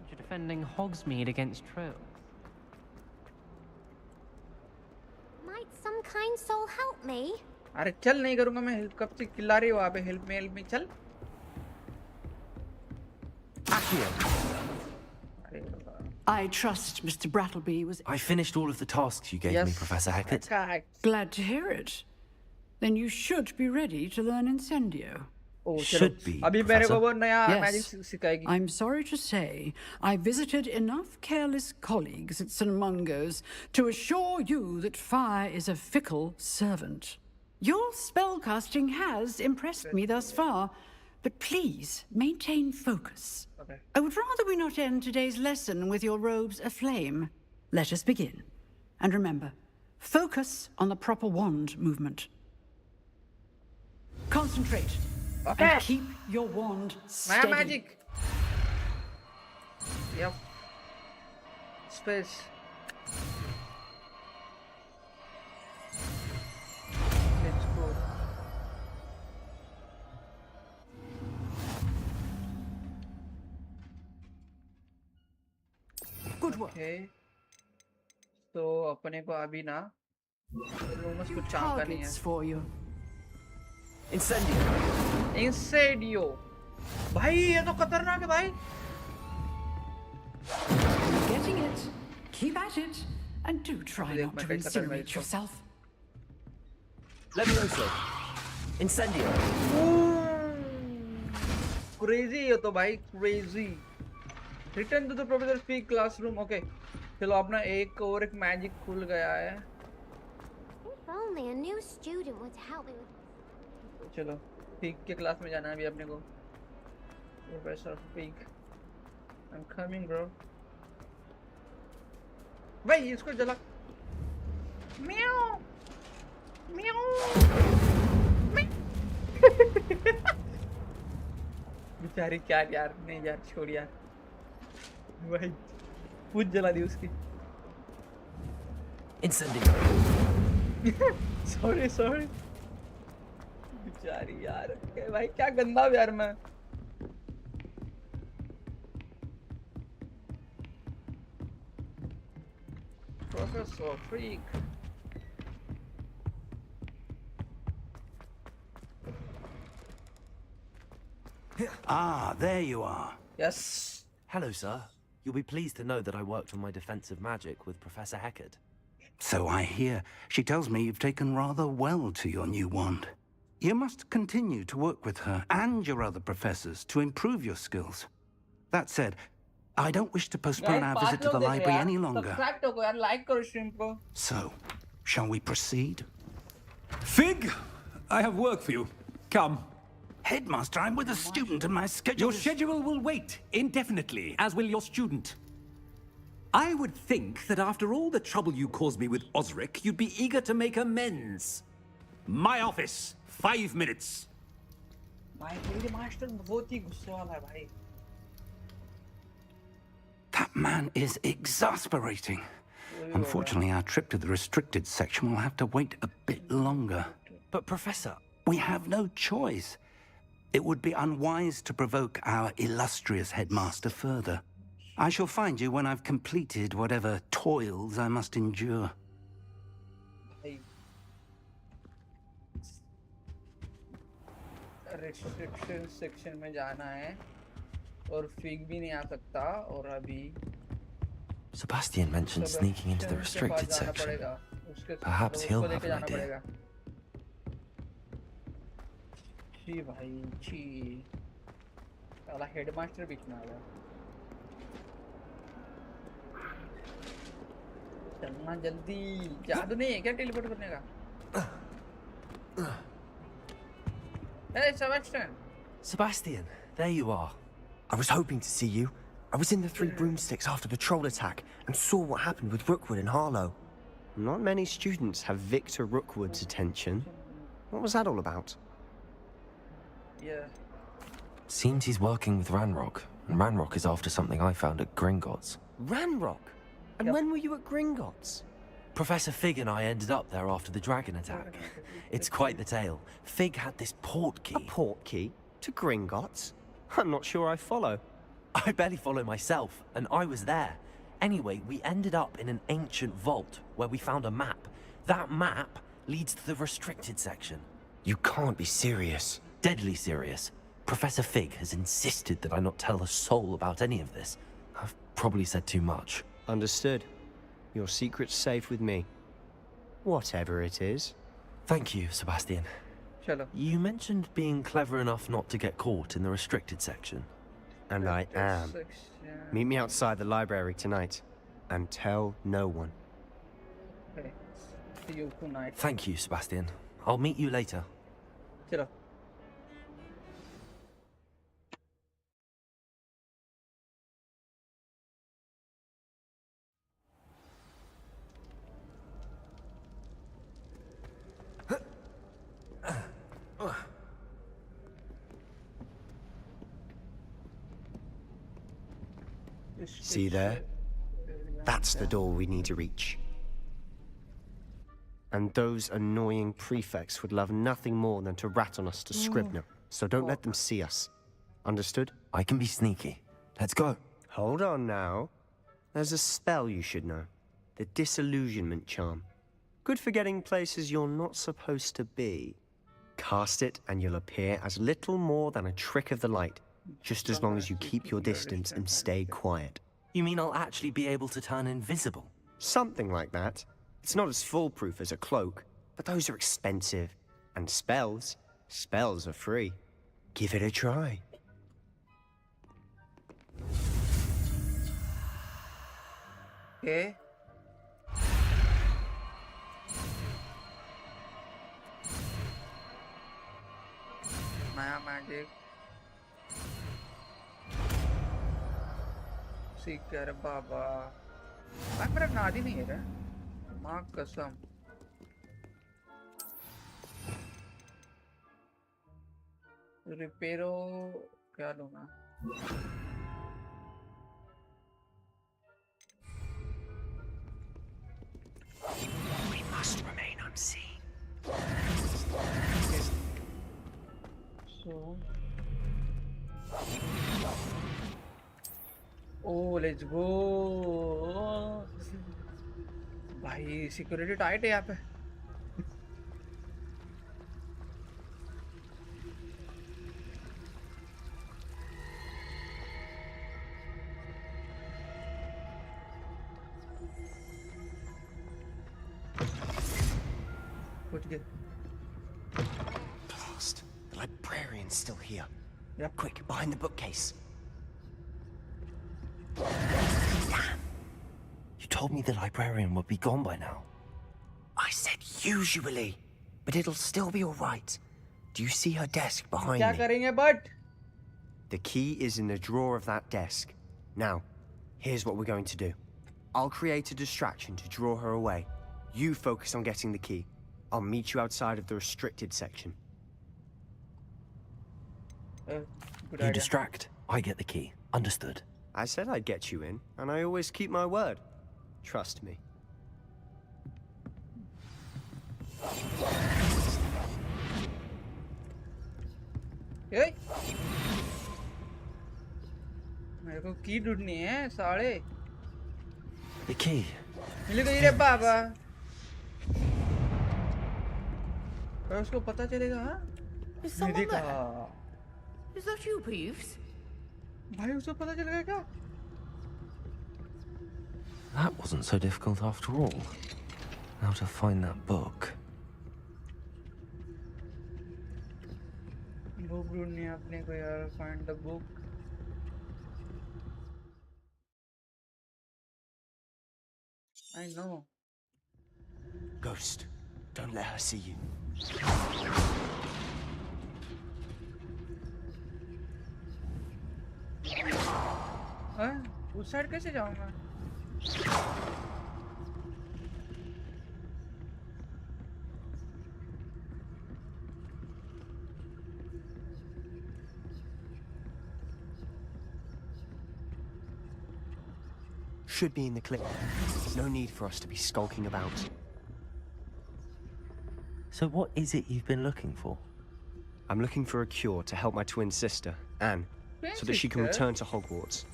You're defending Hogsmeade against trolls. Might some kind soul help me? अरे चल नहीं करूँगा मैं हेल्प कब से चिल्ला रही हो वहाँ पे हेल्प में चल. I trust Mr. Brattleby was... I finished all of the tasks you gave me, Professor Hackett. Glad to hear it. Then you should be ready to learn Incendio. Should be, अभी मेरे को Professor. वो नया magic Yes. सिखाएगी. I'm sorry to say, I visited enough careless colleagues at St. Mungo's to assure you that fire is a fickle servant. Your spellcasting has impressed me thus far, but please maintain focus. Okay. I would rather we not end today's lesson with your robes aflame. Let us begin. And remember, focus on the proper wand movement. Concentrate. Okay. And keep your wand नया steady. Magic. Yep. Space. Let's go. Good work. Okay. तो अपने को अभी ना रूमस कुछ काम का नहीं है. Targets for you. Incendio. भाई ये तो खतरनाक है भाई. Getting it. Keep at it. And do try not to incinerate yourself. Levioso. Incendio. Crazy ये तो भाई crazy. Return to the Professor's Peak classroom. Okay. चलो अपना एक और एक मैजिक खुल गया है. If only a new student would help me with... चलो पीक के क्लास में जाना है अभी अपने को. Professor Peak. I'm coming, bro. भाई इसको जला. म्याऊ. म्याऊ. बेचारी क्या यार नहीं यार छोड़ यार. भाई पूछ जला दी उसकी. Incendio. Sorry. बेचारी यार भाई क्या गंदा यार मैं. Professor Freak. Ah, there you are. Yes. Hello, sir. You'll be pleased to know that I worked on my defensive magic with Professor Hackett. So I hear. She tells me you've taken rather well to your new wand. You must continue to work with her and your other professors to improve your skills. That said, I don't wish to postpone our visit to the library any longer. Subscribe to यार like करो stream को. So, shall we proceed? Fig, I have work for you. Come. Headmaster, I'm with a student and my schedule Your schedule will wait indefinitely, as will your student. I would think that after all the trouble you caused me with Osric, you'd be eager to make amends. My office, 5 minutes. भाई मेरे master बहुत ही गुस्से वाला है भाई. That man is exasperating. Unfortunately, our trip to the restricted section will have to wait a bit longer. But, Professor... We have no choice. It would be unwise to provoke our illustrious headmaster further. I shall find you when I've completed whatever toils I must endure. Restriction section में जाना है और fig भी नहीं आ सकता और अभी Sebastian mentioned sneaking into the restricted section. Perhaps he'll have an idea. छी भाई छी साला हेडमास्टर बीच में आ गया चलना जल्दी जादू नहीं है क्या टेलीपोर्ट करने का Hey Sebastian. Sebastian, there you are. I was hoping to see you. I was in the Three Broomsticks after the troll attack and saw what happened with Rookwood and Harlow. Not many students have Victor Rookwood's attention. What was that all about? Yeah. Seems he's working with Ranrock, and Ranrock is after something I found at Gringotts. Ranrock? And when were you at Gringotts? Professor Fig and I ended up there after the dragon attack. It's quite the tale. Fig had this port key. A port key? To Gringotts? I'm not sure I follow. I barely follow myself, and I was there. Anyway, we ended up in an ancient vault where we found a map. That map leads to the restricted section. You can't be serious. Deadly serious. Professor Fig has insisted that I not tell a soul about any of this. I've probably said too much. Understood. Your secret's safe with me. Whatever it is. Thank you, Sebastian. Chalo. You mentioned being clever enough not to get caught in the restricted section. And I am. Meet me outside the library tonight. And tell no one. Okay. See you tonight. Thank you, Sebastian. I'll meet you later. Chalo. See there? That's the door we need to reach. And those annoying prefects would love nothing more than to rat on us to Scribner, so don't let them see us. Understood? I can be sneaky. Let's go. Hold on now. There's a spell you should know. The Disillusionment Charm. Good for getting places you're not supposed to be. Cast it and you'll appear as little more than a trick of the light, just as long as you keep your distance and stay quiet. You mean I'll actually be able to turn invisible? Something like that. It's not as foolproof as a cloak, but those are expensive. And spells are free. Give it a try. Okay. Maya magic. Seeker Baba. भाई मेरा नाद ही नहीं है माँ कसम रिपेयरो क्या लूँगा We must remain unseen. So oh let's go भाई सिक्योरिटी टाइट है यहाँ पे Blast. The librarian's still here. Yep. Quick, behind the bookcase. You told me the librarian would be gone by now. I said usually, but it'll still be all right. Do you see her desk behind क्या me? करेंगे but? The key is in the drawer of that desk. Now, here's what we're going to do. I'll create a distraction to draw her away. You focus on getting the key. I'll meet you outside of the restricted section. You distract, I get the key. Understood. I said I'd get you in, and I always keep my word. Trust me. Hey. को की ढूंढनी है साले. The key. मिल गई रे बाबा. और उसको पता चलेगा हाँ? Is someone देखा. there? Is that you, Peeves? भाई उसको पता चलेगा क्या? That wasn't so difficult after all. Now to find that book. Book ढूंढनी है अपने को यार. Find the book. I know. Ghost, don't let her see you. हाँ? उस साइड कैसे जाऊँगा? Should be in the clip. No need for us to be skulking about. So what is it you've been looking for? I'm looking for a cure to help my twin sister, Anne, so that she can return to Hogwarts.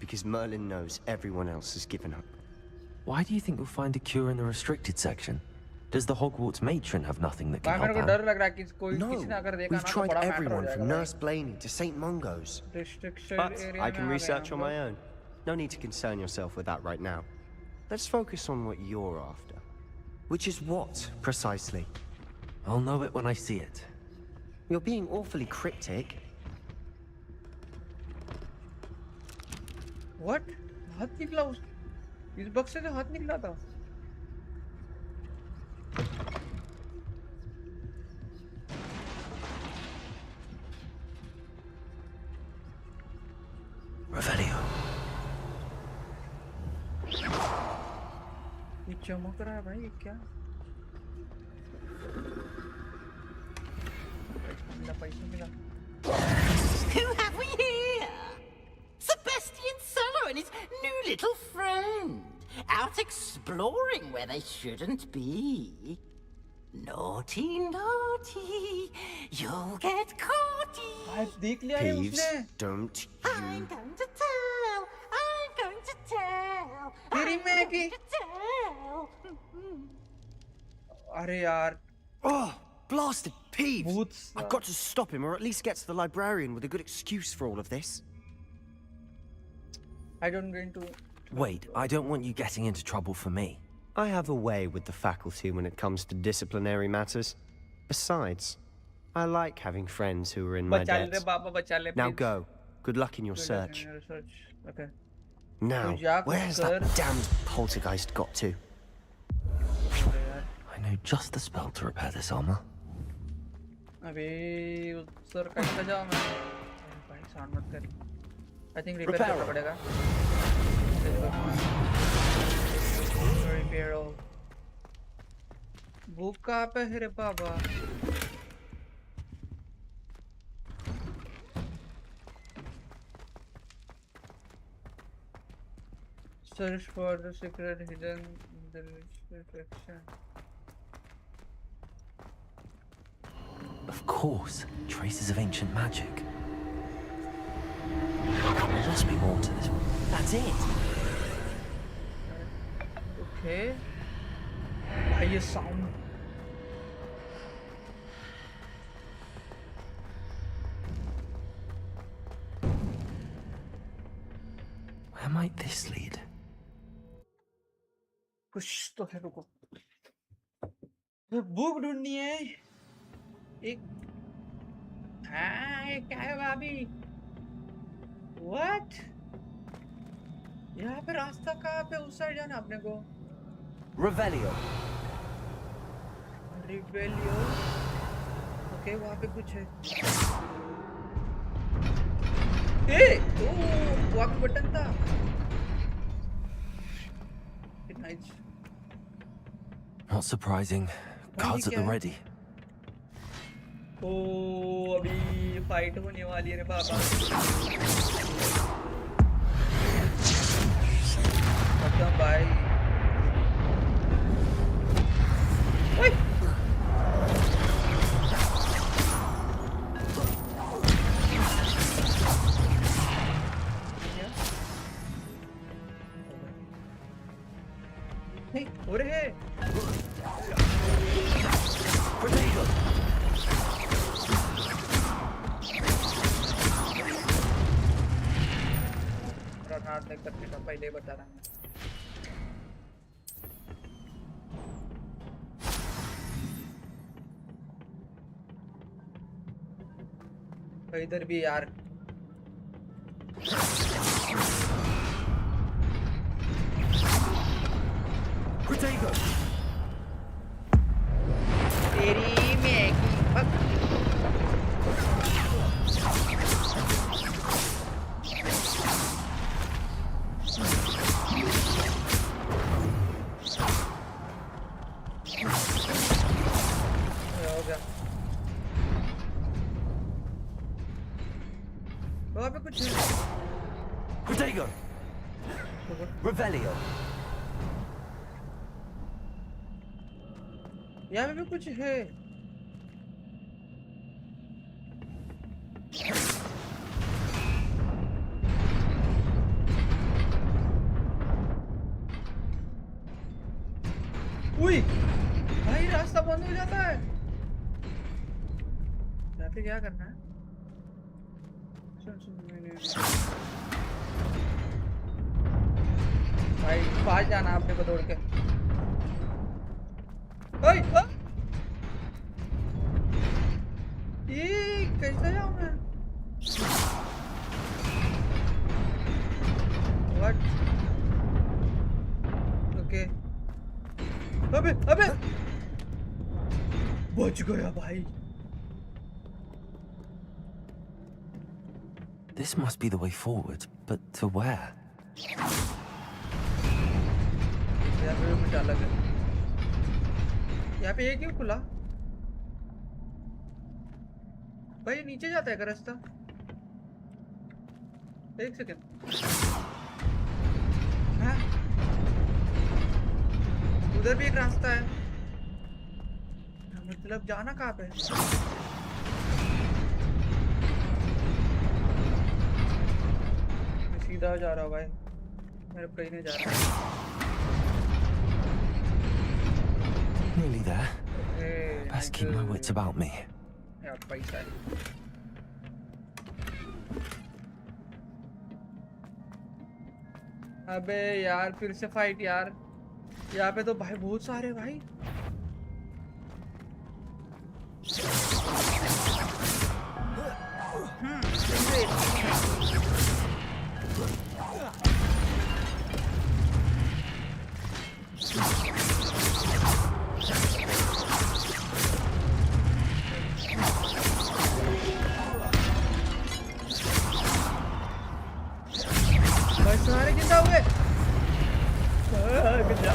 Because Merlin knows everyone else has given up. Why do you think you'll find a cure in the restricted section? Does the Hogwarts matron have nothing that can भाई मेरे help को Anne? डर लग रहा है कि कोई No, किसी ने अगर देखा we've ना तो tried बड़ा मैटर हो everyone जाएगा from भाई. Nurse Blaney to St. Mungo's. Restriction But area I में can आ गए research हम on my लोग. own. No need to concern yourself with that right now. Let's focus on what you're after. Which is what, precisely? I'll know it when I see it. You're being awfully cryptic. What? हाथ निकला उस इस बक्से से हाथ निकला था. Revelio. ये चमक रहा है भाई ये क्या? मिला पैसा मिला. Who have we here? Sebastian Cellar and his new little friend. Out exploring where they shouldn't be. Naughty, naughty. You'll get caughty. देख लिया है Peeves, उसने. don't I'm you... going to tell. I'm going to tell. तेरी I'm Maggi. going to tell. अरे यार. Oh, blasted Peeves! Boots. I've got to stop him, or at least get to the librarian with a good excuse for all of this. I don't going to. Wait, I don't want you getting into trouble for me. I have a way with the faculty when it comes to disciplinary matters. Besides, I like having friends who are in my बचा ले debt. बाबा बचा ले. Now please. go. Good luck in your Good luck in search. your research. Okay. Now, तो जा where's कर. that damned poltergeist got to? I know just the spell to repair this armor. अबे sir कैसे जाऊँ मैं? भाई sound मत कर. I think repair करना पड़ेगा. Repair all. बुक कहाँ पे है रे बाबा? Search for the secret hidden in the reflection. Of course, traces of ancient magic. There must be more to this one. That's it! Okay. भाई ये sound. Where might this lead? कुछ तो है रुको. बुक ढूंढनी है. एक. हाँ ये क्या है भाभी? What? यहाँ पे रास्ता कहाँ पे उस साइड जाना अपने को? Revelio. Rebellion. ओके वहाँ पे कुछ है. ए, ओह वहाँ पे बटन था. Nice. Not surprising. Guards at the ready. ओह अभी फाइट होने वाली है रे बाबा. खत्म भाई. ओए. पहले ही बता रहा हूँ। इधर भी यार तेरी मैगी हो गया। वहाँ पे कुछ Protego! Revelio! यहाँ पे भी कुछ है। उई भाई रास्ता बंद हो जाता है। यहाँ पे क्या करना है? भाई पास जाना आपने को दौड़ के। ओए ये कैसे जाऊँ मैं? What? ओके अबे बच गया भाई। This must be the way forward, but to where? यहाँ पे कुछ अलग है। यहाँ पे ये क्यों खुला? भाई नीचे जाता है का रास्ता? एक सेकंड। हाँ? उधर भी एक रास्ता है। मतलब जाना कहाँ पे? मैं सीधा जा रहा हूँ भाई। मेरे कहीं नहीं जा रहा। Nearly there. Best keep my wits about me. यार पैसा है। अबे यार फिर से फाइट यार। यहाँ पे तो भाई बहुत सारे भाई। भाई सारे जिंदा हुए। भाग जा।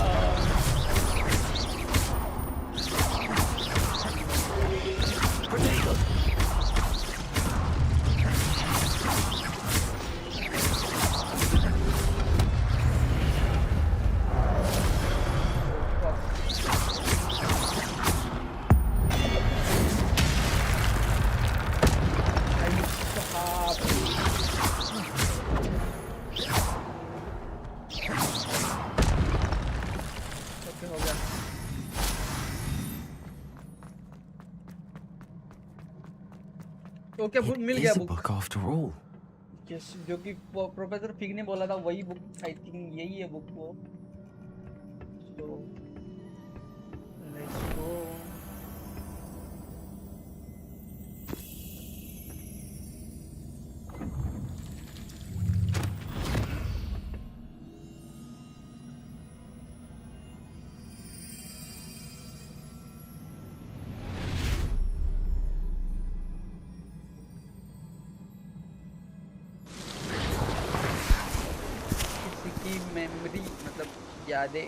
ओके बुक मिल गया book. Book after all. Yes जो कि प्रोफेसर फिग ने बोला था वही बुक आई थिंक यही है बुक वो। So let's go. मेमोरी मतलब यादें।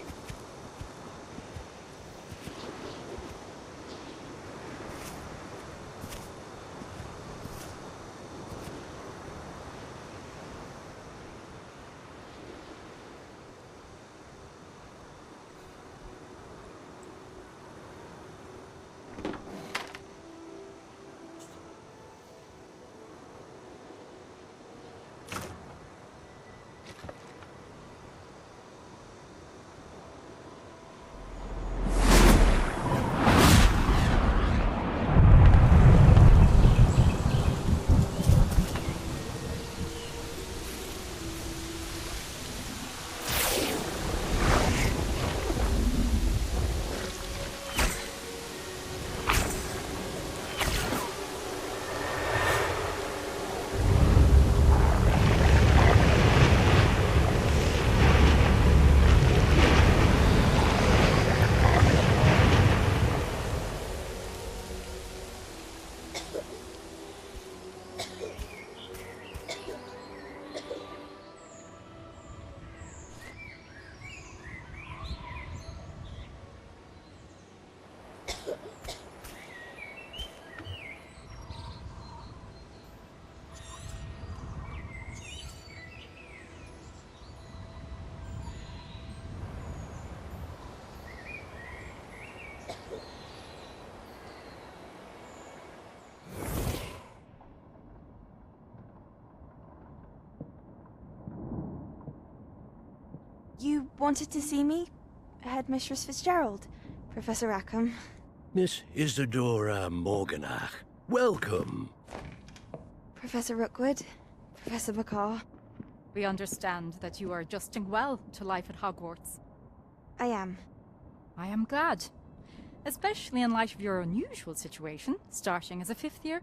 You wanted to see me? Headmistress Fitzgerald, Professor Rackham. Miss Isadora Morganach, welcome. Professor Rookwood, Professor Bakar. We understand that you are adjusting well to life at Hogwarts. I am. I am glad. Especially in light of your unusual situation, starting as a 5th year.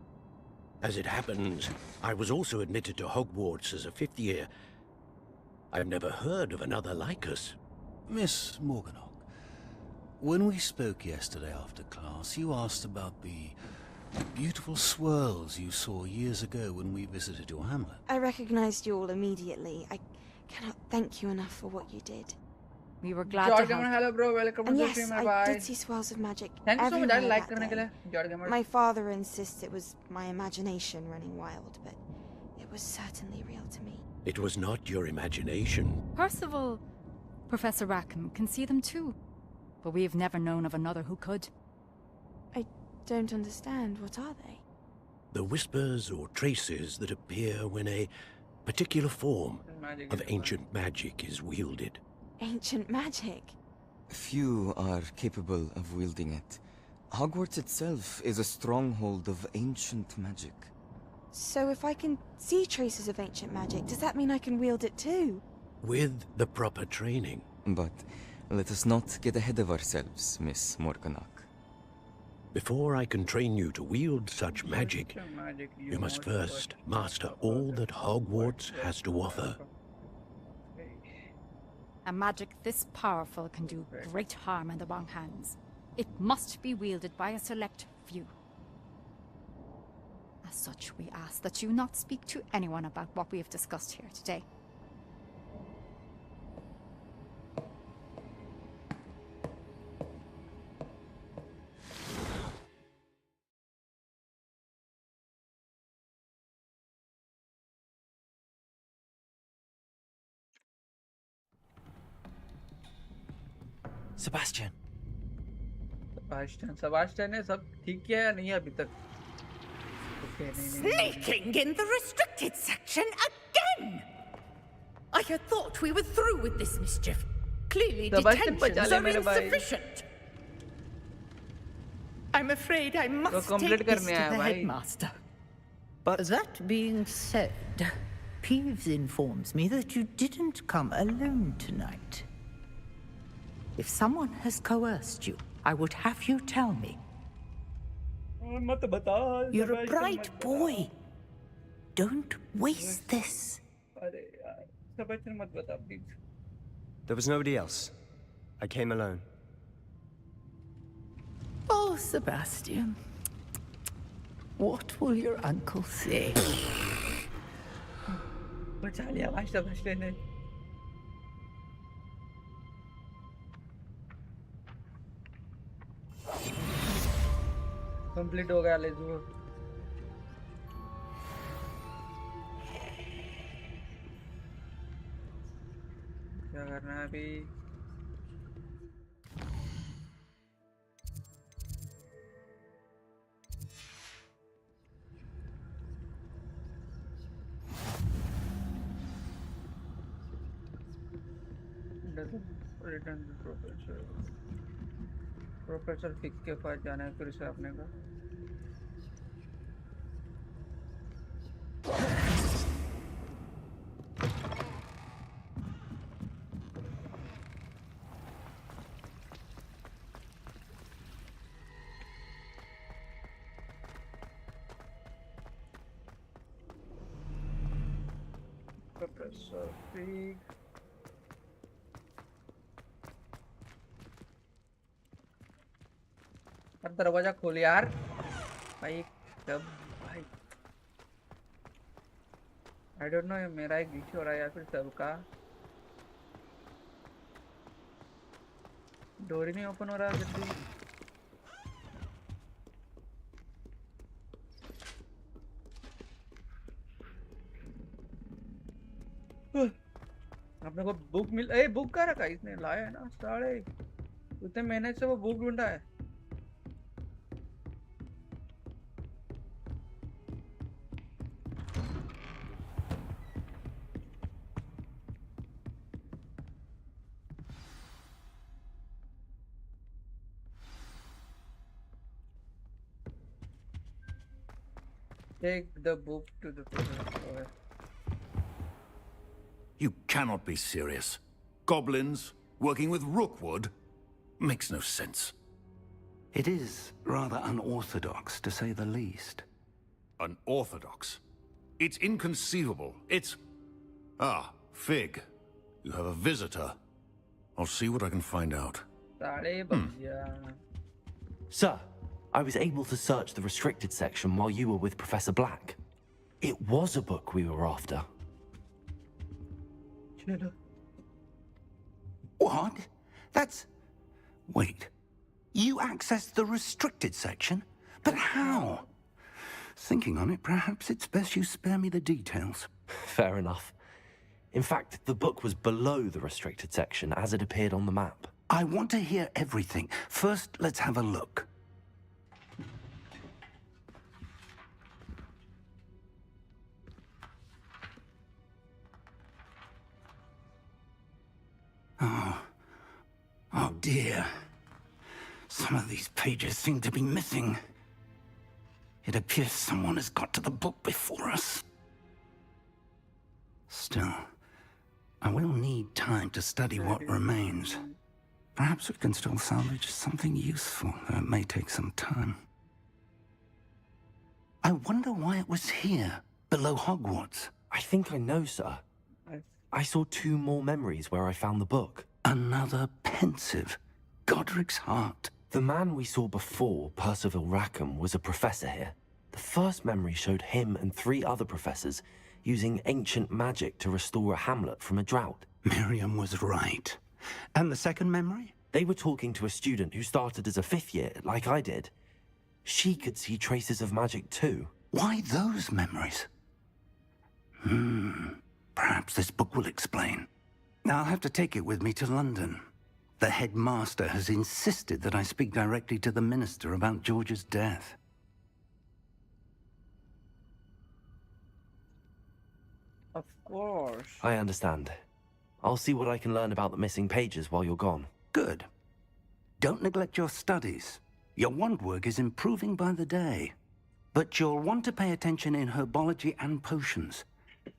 As it happens, I was also admitted to Hogwarts as a 5th year. I've never heard of another like us. Miss Morganach, when we spoke yesterday after class, you asked about the beautiful swirls you saw years ago when we visited your hamlet. I recognized you all immediately. I cannot thank you enough for what you did. We were glad George to Gamer, help. hello bro, welcome And to the yes, stream. I Bye. did see swirls of magic Thank you so much, everywhere like that करने के day. लिए, George Gamer. My father insists it was my imagination running wild, but it was certainly real to me. It was not your imagination. Percival, Professor Rackham can see them too. But we have never known of another who could. I don't understand. What are they? The whispers or traces that appear when a particular form of ancient magic is wielded. Ancient magic? Few are capable of wielding it. Hogwarts itself is a stronghold of ancient magic. So if I can see traces of ancient magic, does that mean I can wield it too? With the proper training. But let us not get ahead of ourselves, Miss Morganach. Before I can train you to wield such magic, you must first master all that Hogwarts has to offer. A magic this powerful can do great harm in the wrong hands. It must be wielded by a select few. As such, we ask that you not speak to anyone about what we have discussed here today. Sebastian. Sebastian ने सब ठीक किया या नहीं अभी तक? Okay, Sneaking in the restricted section again! I had thought we were through with this mischief. Clearly Sebastian, detentions are मेरे भाई. insufficient. I'm afraid I must complete take this to करने आया the भाई. headmaster. But that being said, Peeves informs me that you didn't come alone tonight. If someone has coerced you, I would have you tell me. मत बता. You're a bright boy. Don't waste this. अरे यार, Sebastian मत बता please. There was nobody else. I came alone. Oh, Sebastian. What will your uncle say? बचा लिया भाई Sebastian ने. कंप्लीट हो गया लेट्स गो. क्या करना है अभी? रिटर्न प्रोफेसर फिक के पास जाना है फिर से अपने का. प्रोफेसर फिक दरवाजा खोल यार भाई. कब भाई आई डोंट नो, ये मेरा एक ग्लिच हो रहा है या फिर सबका. डोर ही नहीं ओपन हो रहा है जल्दी. अपने को बुक मिल बुक का रखा इसने लाया है ना. साढ़े उतने मेहनत से वो बुक ढूंढा है. Take the book to the professor. You cannot be serious. Goblins working with Rookwood makes no sense. It is rather unorthodox, to say the least. Unorthodox? It's inconceivable. It's... Ah, Fig. You have a visitor. I'll see what I can find out. Sir, I was able to search the restricted section while you were with Professor Black. It was a book we were after. What? That's... Wait. You accessed the restricted section? But how? Thinking on it, perhaps it's best you spare me the details. Fair enough. In fact, the book was below the restricted section as it appeared on the map. I want to hear everything. First, let's have a look. Oh dear. Some of these pages seem to be missing. It appears someone has got to the book before us. Still, I will need time to study what remains. Perhaps we can still salvage something useful, though it may take some time. I wonder why it was here, below Hogwarts. I think I know, sir. I saw 2 more memories where I found the book. Another pensive. Godric's heart. The man we saw before, Percival Rackham, was a professor here. The first memory showed him and 3 other professors using ancient magic to restore a hamlet from a drought. Miriam was right. And the second memory? They were talking to a student who started as a 5th year, like I did. She could see traces of magic too. Why those memories? Perhaps this book will explain. I'll have to take it with me to London. The headmaster has insisted that I speak directly to the minister about George's death. Of course. I understand. I'll see what I can learn about the missing pages while you're gone. Good. Don't neglect your studies. Your wand work is improving by the day. But you'll want to pay attention in herbology and potions.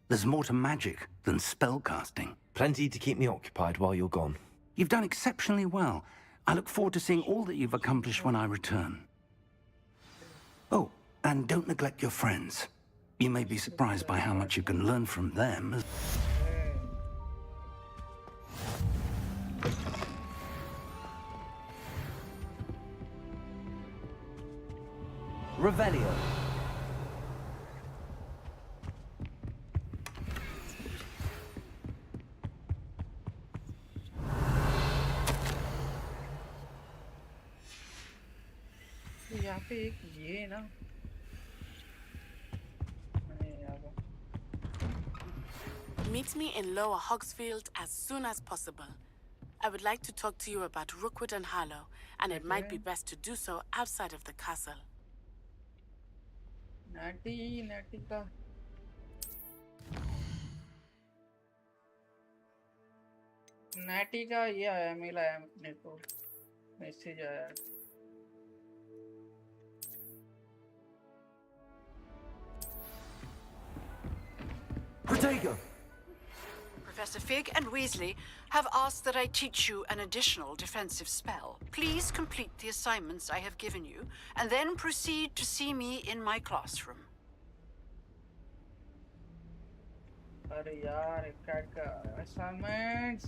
There's more to magic than spellcasting. Plenty to keep me occupied while you're gone. You've done exceptionally well. I look forward to seeing all that you've accomplished when I return. Oh, and don't neglect your friends. You may be surprised by how much you can learn from them. Revelio. यहाँ पे एक ये है ना Meet me in Lower Hogsfield as soon as possible. I would like to talk to you about Rookwood and Harlow, and it might be best to do so outside of the castle. नाटी का नाटी का ये आया mail आया अपने को message आया Protego! Professor Fig and Weasley have asked that I teach you an additional defensive spell. Please complete the assignments I have given you, and then proceed to see me in my classroom. अरे यार cat का assignments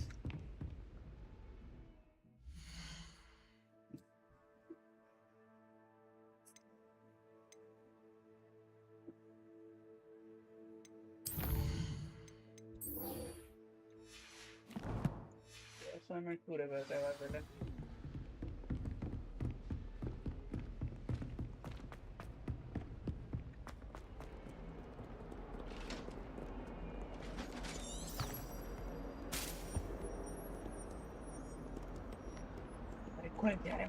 assignment पूरे करते हैं पहले ¿Cuál te haré?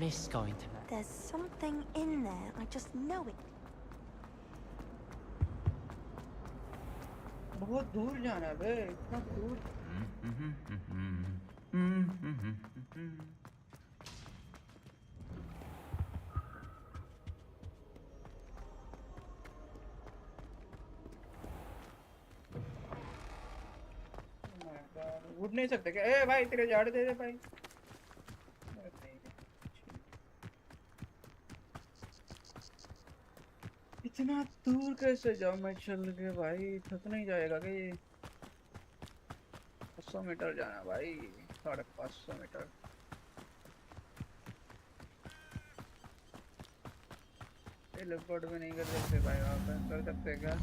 miss going to Manor. There's something in there. I just know it. बहुत दूर जाना है बे, इतना दूर. उठ नहीं सकते क्या? ए भाई तेरे झाड़ दे दे भाई. इतना दूर कैसे जाऊँ मैं चल के भाई? थक नहीं जाएगा क्या ये? 500 मीटर जाना भाई, 550 मीटर. टेलीपोर्ट भी नहीं कर सकते भाई, वहाँ पे कर सकते हैं क्या?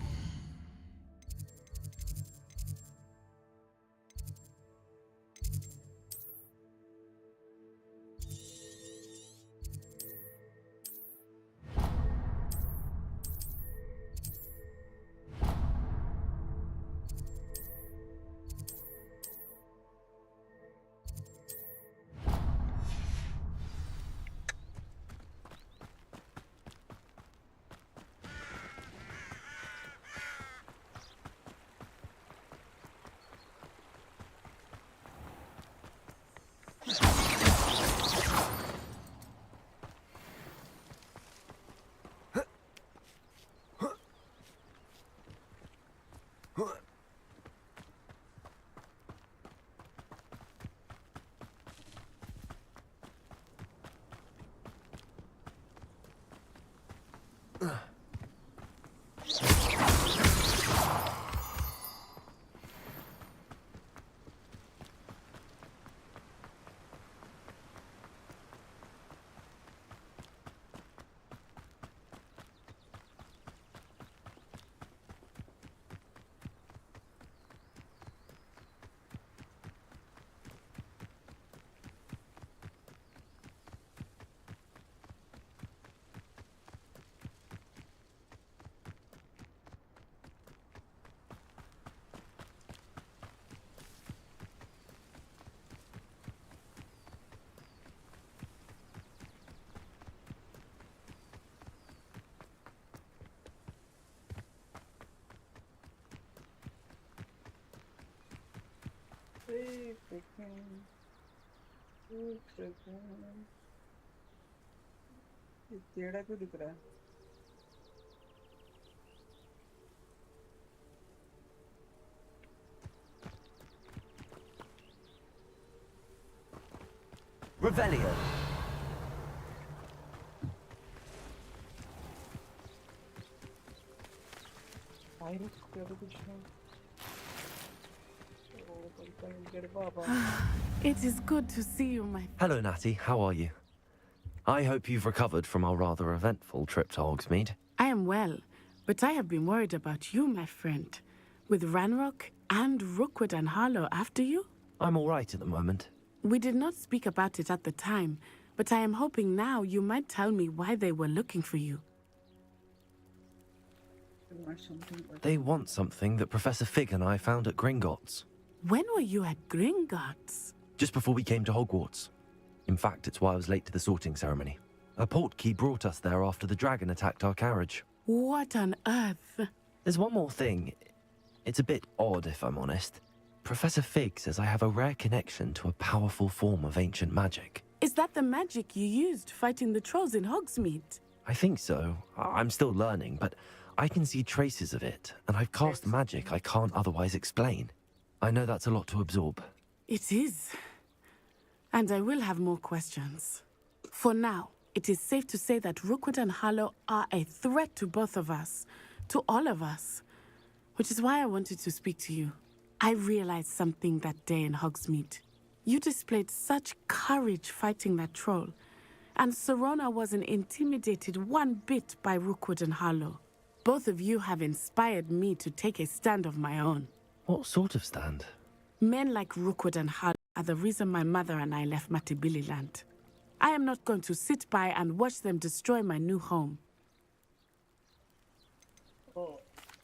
टेढ़ा क्यों दिख रहा है? Revelio. It is good to see you, my... Hello, Natty. How are you? I hope you've recovered from our rather eventful trip to Hogsmeade. I am well, but I have been worried about you, my friend. With Ranrock and Rookwood and Harlow after you? I'm all right at the moment. We did not speak about it at the time, but I am hoping now you might tell me why they were looking for you. They want something that Professor Fig and I found at Gringotts. When were you at Gringotts? Just before we came to Hogwarts. In fact, it's why I was late to the sorting ceremony. A portkey brought us there after the dragon attacked our carriage. What on earth? There's one more thing. It's a bit odd, if I'm honest. Professor Fig says I have a rare connection to a powerful form of ancient magic. Is that the magic you used fighting the trolls in Hogsmeade? I think so. I'm still learning, but I can see traces of it, and I've cast magic I can't otherwise explain. I know that's a lot to absorb. It is. And I will have more questions. For now, it is safe to say that Rookwood and Harlow are a threat to both of us, to all of us, which is why I wanted to speak to you. I realized something that day in Hogsmeade. You displayed such courage fighting that troll, and Serona wasn't intimidated one bit by Rookwood and Harlow. Both of you have inspired me to take a stand of my own. What sort of stand? Men like Rookwood and Harlow are the reason my mother and I left Matabeleland. I am not going to sit by and watch them destroy my new home.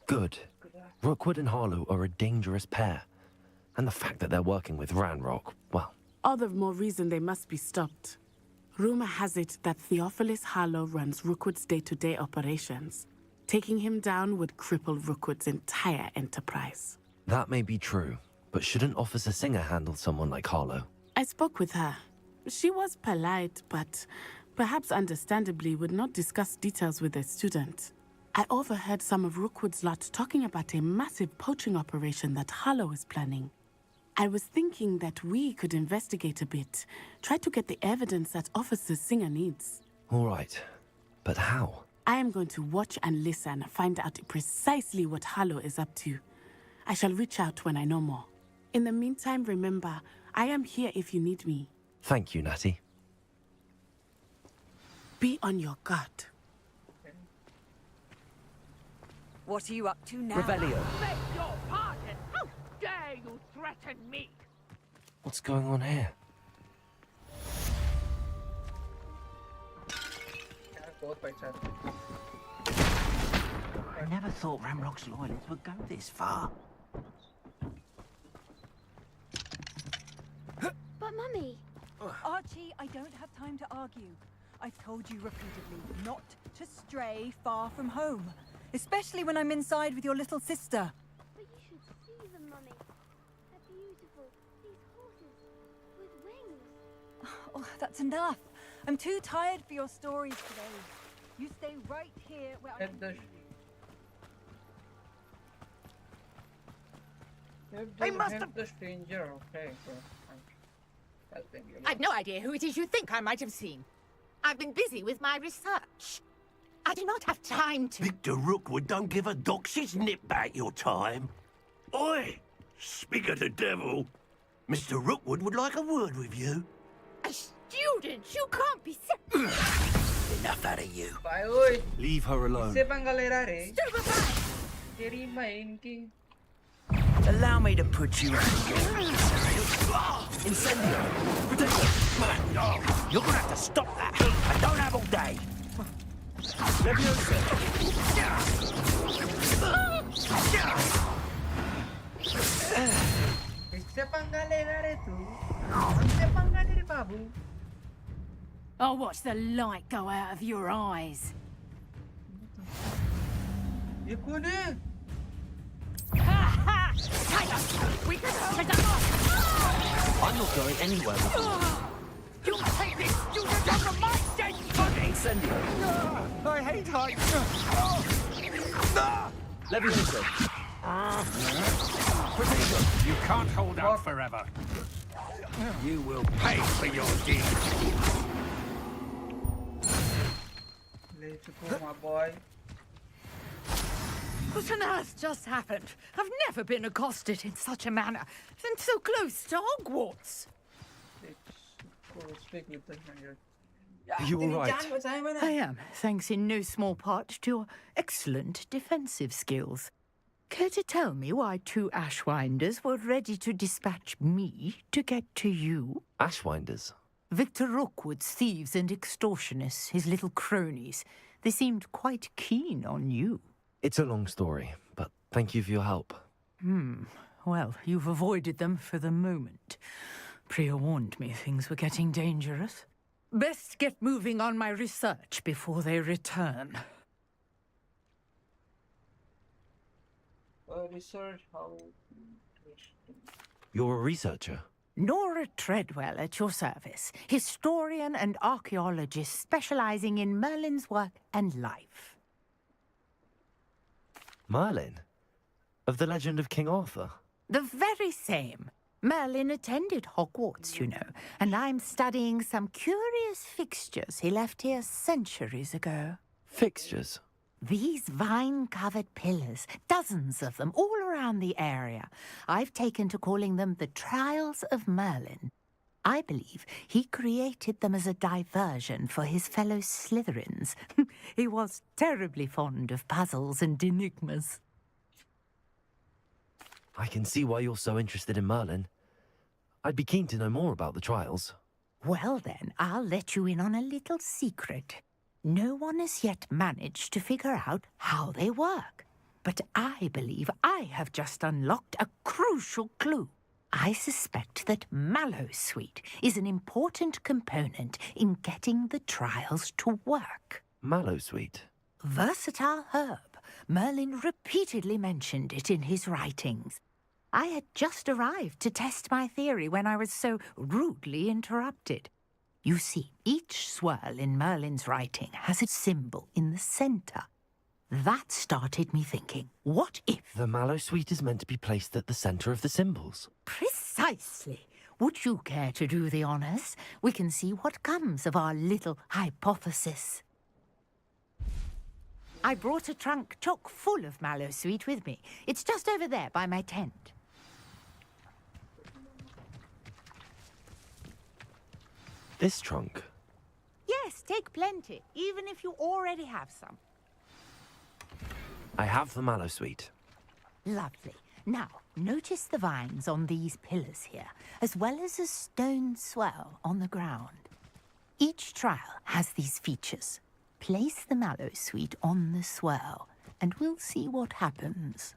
Good. Rookwood and Harlow are a dangerous pair. And the fact that they're working with Ranrock, well... All the more reason they must be stopped. Rumor has it that Theophilus Harlow runs Rookwood's day-to-day operations. Taking him down would cripple Rookwood's entire enterprise. That may be true, but shouldn't Officer Singer handle someone like Harlow? I spoke with her. She was polite, but perhaps understandably would not discuss details with a student. I overheard some of Rookwood's lot talking about a massive poaching operation that Harlow is planning. I was thinking that we could investigate a bit, try to get the evidence that Officer Singer needs. All right, but how? I am going to watch and listen, find out precisely what Harlow is up to. I shall reach out when I know more. In the meantime, remember, I am here if you need me. Thank you, Natty. Be on your guard. What are you up to now? Revelio. Beg your pardon! How dare you threaten me? What's going on here? I never thought Ramrock's loyalists would go this far. But Mummy... Archie, I don't have time to argue. I've told you repeatedly not to stray far from home. Especially when I'm inside with your little sister. But you should see them, Mummy. They're beautiful. These horses with wings. Oh, that's enough. I'm too tired for your stories today. You stay right here where I can see you. They must have... the stranger. Okay, so I'm helping you. I've no idea who it is you think I might have seen. I've been busy with my research. I do not have time to... Victor Rookwood don't give a doxy's nip back your time. Oi! Speak of the devil. Mr. Rookwood would like a word with you. A student? You can't be... Enough out of you. Bye, oi. Leave her alone. इससे पंगा ले रहा रे. तेरी माँ इनकी. Allow me to put you out. Incendio! You're gonna have to stop that. I don't have all day. इससे पंगा ले रहा रे तू. हमसे पंगा नहीं रे बाबू. I'll watch the light go out of your eyes. ये कौन है? We can I'm not going anywhere with you. You take this student over my dead body! Incendio! I hate heights. Leviosa! You can't hold out forever. You will pay for your deeds. Let's go, my boy. What on earth just happened? I've never been accosted in such a manner, and so close to Hogwarts. Let's go speak with the manager. Are you all right? I am, thanks in no small part to your excellent defensive skills. Care to tell me why two Ashwinders were ready to dispatch me to get to you? Ashwinders? Victor Rookwood's thieves and extortionists, his little cronies. They seemed quite keen on you. It's a long story, but thank you for your help. Well, you've avoided them for the moment. Priya warned me things were getting dangerous. Best get moving on my research before they return. Research how... You're a researcher? Nora Treadwell at your service, historian and archaeologist specializing in Merlin's work and life. Merlin? Of the legend of King Arthur? The very same. Merlin attended Hogwarts, you know, and I'm studying some curious fixtures he left here centuries ago. Fixtures? These vine-covered pillars, dozens of them, all around the area. I've taken to calling them the Trials of Merlin. I believe he created them as a diversion for his fellow Slytherins. He was terribly fond of puzzles and enigmas. I can see why you're so interested in Merlin. I'd be keen to know more about the trials. Well then, I'll let you in on a little secret. No one has yet managed to figure out how they work. But I believe I have just unlocked a crucial clue. I suspect that mallowsweet is an important component in getting the trials to work. Mallowsweet? Versatile herb. Merlin repeatedly mentioned it in his writings. I had just arrived to test my theory when I was so rudely interrupted. You see, each swirl in Merlin's writing has a symbol in the center. That started me thinking, what if... The mallowsweet is meant to be placed at the center of the symbols. Precisely. Would you care to do the honors? We can see what comes of our little hypothesis. I brought a trunk chock full of mallowsweet with me. It's just over there by my tent. This trunk? Yes, take plenty, even if you already have some. I have the mallowsweet. Lovely. Now, notice the vines on these pillars here, as well as a stone swell on the ground. Each trial has these features. Place the mallowsweet on the swell, and we'll see what happens.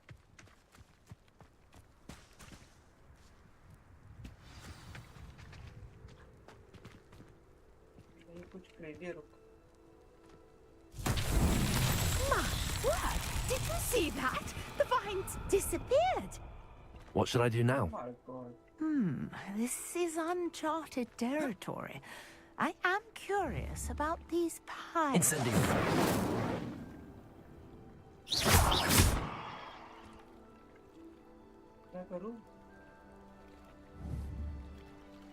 My word! Did you see that? The vines disappeared. What should I do now? This is uncharted territory. I am curious about these pies. Incendio.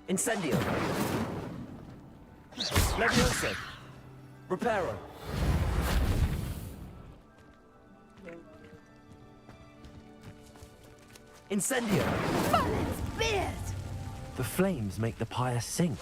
Incendio. Leviosa. Reparo. Incendio. Merlin's beard! The flames make the pyre sink.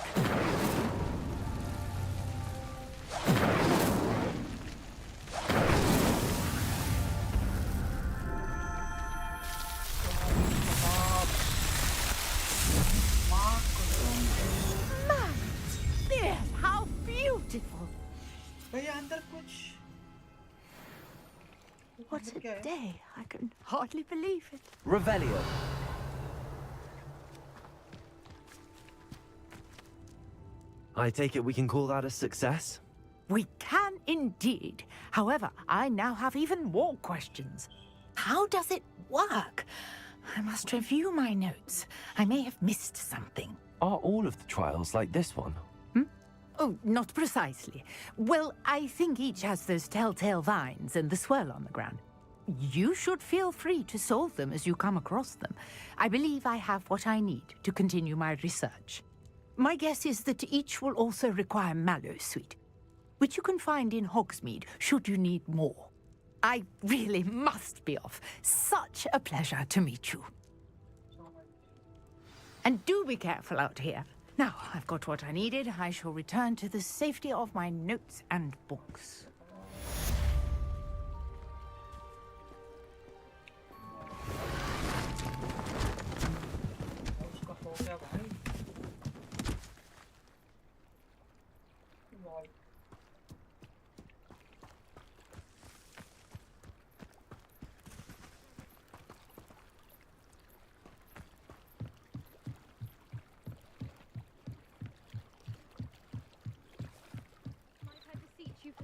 Merlin's beard! How beautiful! What a day. I can hardly believe it. Revelio. I take it we can call that a success? We can indeed. However, I now have even more questions. How does it work? I must review my notes. I may have missed something. Are all of the trials like this one? Oh, not precisely. Well, I think each has those telltale vines and the swirl on the ground. You should feel free to solve them as you come across them. I believe I have what I need to continue my research. My guess is that each will also require mallowsweet, which you can find in Hogsmeade should you need more. I really must be off. Such a pleasure to meet you. And do be careful out here. Now, I've got what I needed. I shall return to the safety of my notes and books.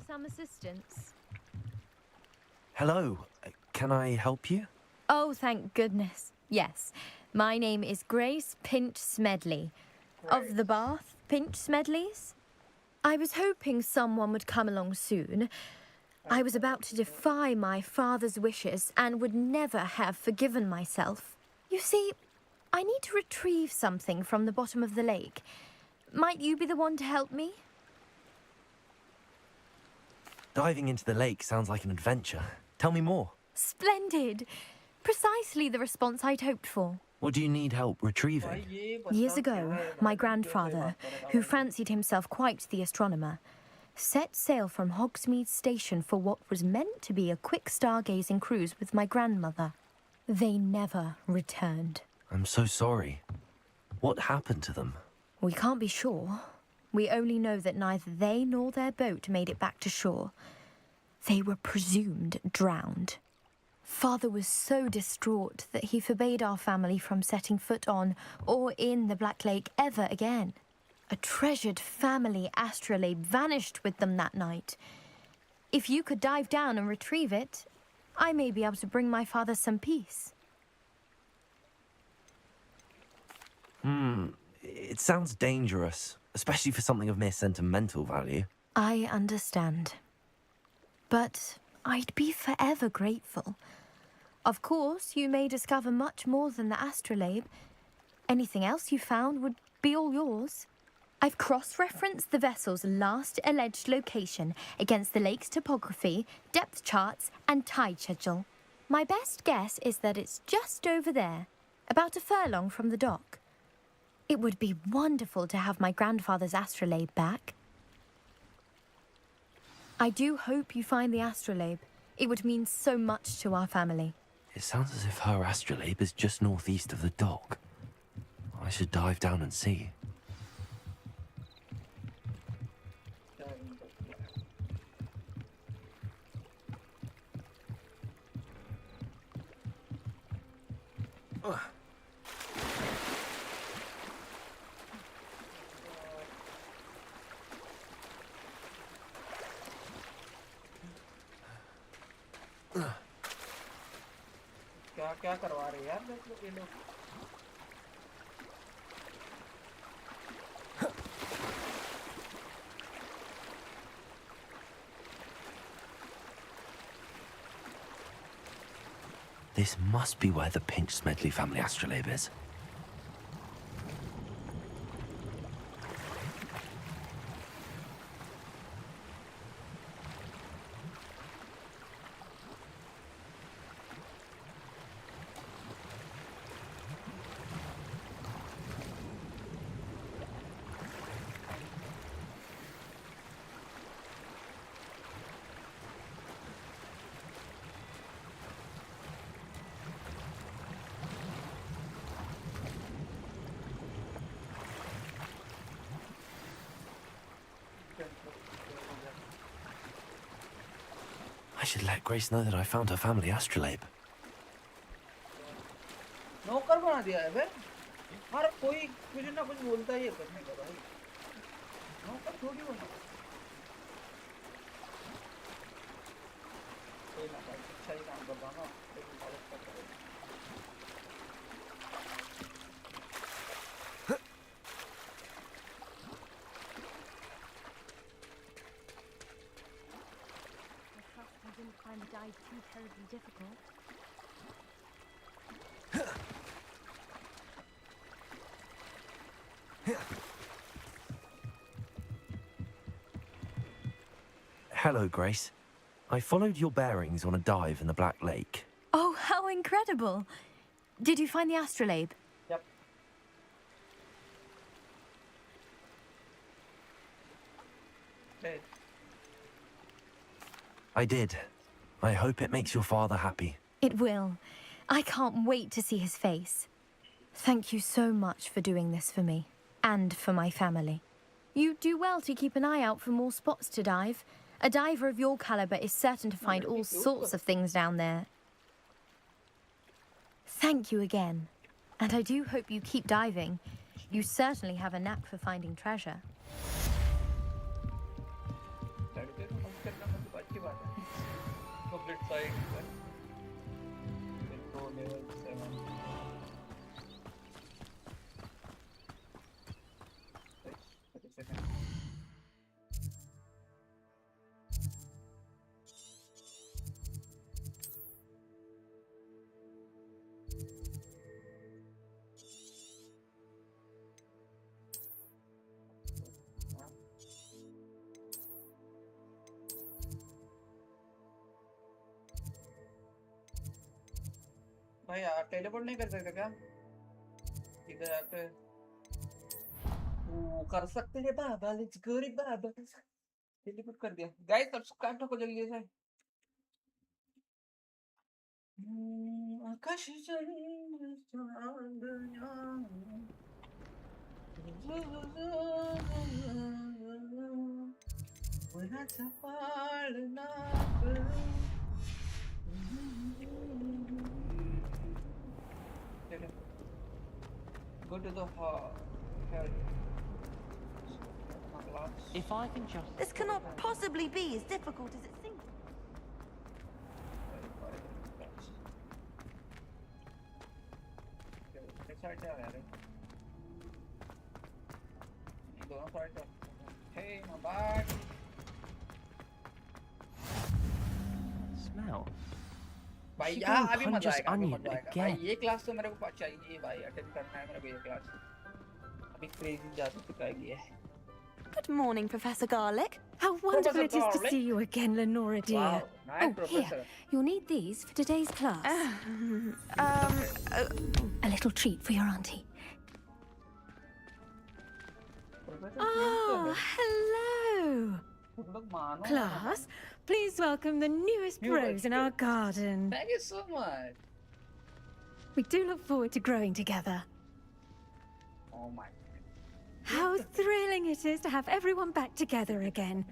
Some assistance. Hello. Can I help you? Oh, thank goodness. Yes. My name is Grace Pinch Smedley. Of the Bath Pinch Smedleys. I was hoping someone would come along soon. I was about to defy my father's wishes and would never have forgiven myself. You see, I need to retrieve something from the bottom of the lake. Might you be the one to help me? Diving into the lake sounds like an adventure. Tell me more. Splendid. Precisely the response I'd hoped for. What do you need help retrieving? Years ago, my grandfather, who fancied himself quite the astronomer, set sail from Hogsmeade Station for what was meant to be a quick stargazing cruise with my grandmother. They never returned. I'm so sorry. What happened to them? We can't be sure. We only know that neither they nor their boat made it back to shore. They were presumed drowned. Father was so distraught that he forbade our family from setting foot on or in the Black Lake ever again. A treasured family astrolabe vanished with them that night. If you could dive down and retrieve it, I may be able to bring my father some peace. It sounds dangerous, especially for something of mere sentimental value. I understand. But I'd be forever grateful. Of course, you may discover much more than the astrolabe. Anything else you found would be all yours. I've cross-referenced the vessel's last alleged location against the lake's topography, depth charts, and tide schedule. My best guess is that it's just over there, about a furlong from the dock. It would be wonderful to have my grandfather's astrolabe back. I do hope you find the astrolabe. It would mean so much to our family. It sounds as if her astrolabe is just northeast of the dock. I should dive down and see. क्या करवा रहे यार ये लोग This must be where the Pinch Smedley family astrolabe is. I should let Grace know that I found her family astrolabe. नौकर बना दिया है बे हर कोई कुछ ना कुछ बोलता ही है करने का भाई नौकर थोड़ी बना कोई ना भाई अच्छा ही काम कर रहा हूँ लेकिन मदद कर रहा हूँ I didn't find the dive too terribly difficult. Hello, Grace. I followed your bearings on a dive in the Black Lake. Oh, how incredible! Did you find the astrolabe? Yep. Hey. I did. I hope it makes your father happy. It will. I can't wait to see his face. Thank you so much for doing this for me, and for my family. You do well to keep an eye out for more spots to dive. A diver of your caliber is certain to find all sorts of things down there. Thank you again. And I do hope you keep diving. You certainly have a knack for finding treasure. भाई यार teleport नहीं कर सकते क्या इधर आके वो कर सकते हैं बाबा लेट्स गो रे बाबा टेलीपोर्ट कर दिया गाइस सब्सक्राइब ठोको जल्दी से आकाश चली चांदनिया वना चपाल ना Go to the hall. If I can just... This cannot possibly be as difficult as it seems. Hey, my bag. Smell. भाई She यहाँ going अभी मजा punches आएगा, अभी onion मजा आएगा। again. भाई ये क्लास तो मेरे को चाहिए भाई, अटेंड करना है मेरे को ये क्लास। अभी क्रेजी जा चुका है ये। Good morning, Professor Garlic. How wonderful it is to Garlic. see you again, Lenora dear. Wow, nice, Oh, Professor. here. You'll need these for today's class. A little treat for your auntie. Oh, hello. Class, please welcome the newest bros in our garden. Thank you so much. We do look forward to growing together. Oh my. How thrilling it is to have everyone back together again.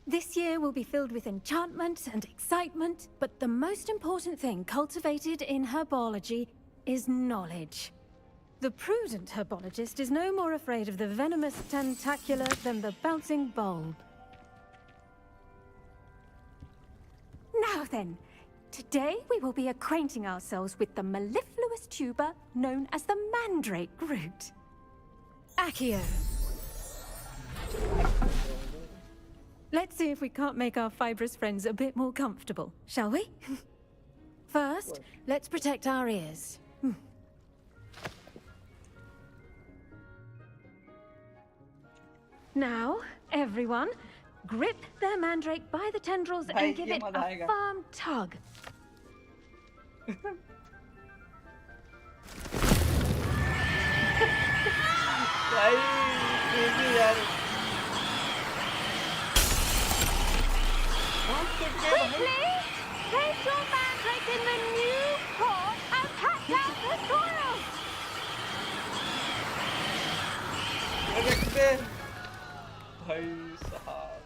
This year will be filled with enchantment and excitement, but the most important thing cultivated in herbology is knowledge. The prudent herbologist is no more afraid of the venomous tentacula than the bouncing bulb. Now then, today we will be acquainting ourselves with the mellifluous tuber known as the mandrake root. Accio. Let's see if we can't make our fibrous friends a bit more comfortable, shall we? First, let's protect our ears. Now, everyone, grip their mandrake by the tendrils and give it a firm tug. Quickly! Place your mandrake in the new pot and pat down the soil! भाई साहब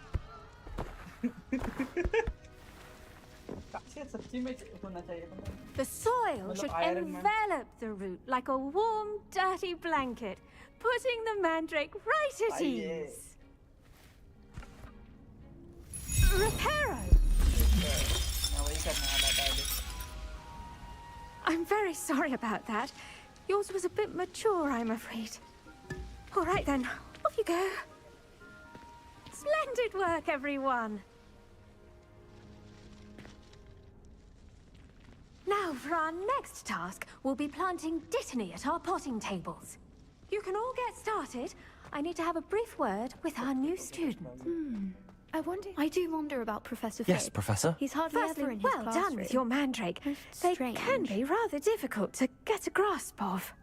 सच्ची में होना चाहिए था। The soil should envelop the root like a warm, dirty blanket, putting the mandrake right at ease. Reparo! I'm very sorry about that. Yours was a bit mature, I'm afraid. All right then, off you go. Splendid work, everyone. Now, for our next task, we'll be planting dittany at our potting tables. You can all get started. I need to have a brief word with our new student. I do wonder about Professor Yes, Fib. Professor. He's hardly Firstly, ever in his well classroom. done with your mandrake. They can be rather difficult to get a grasp of.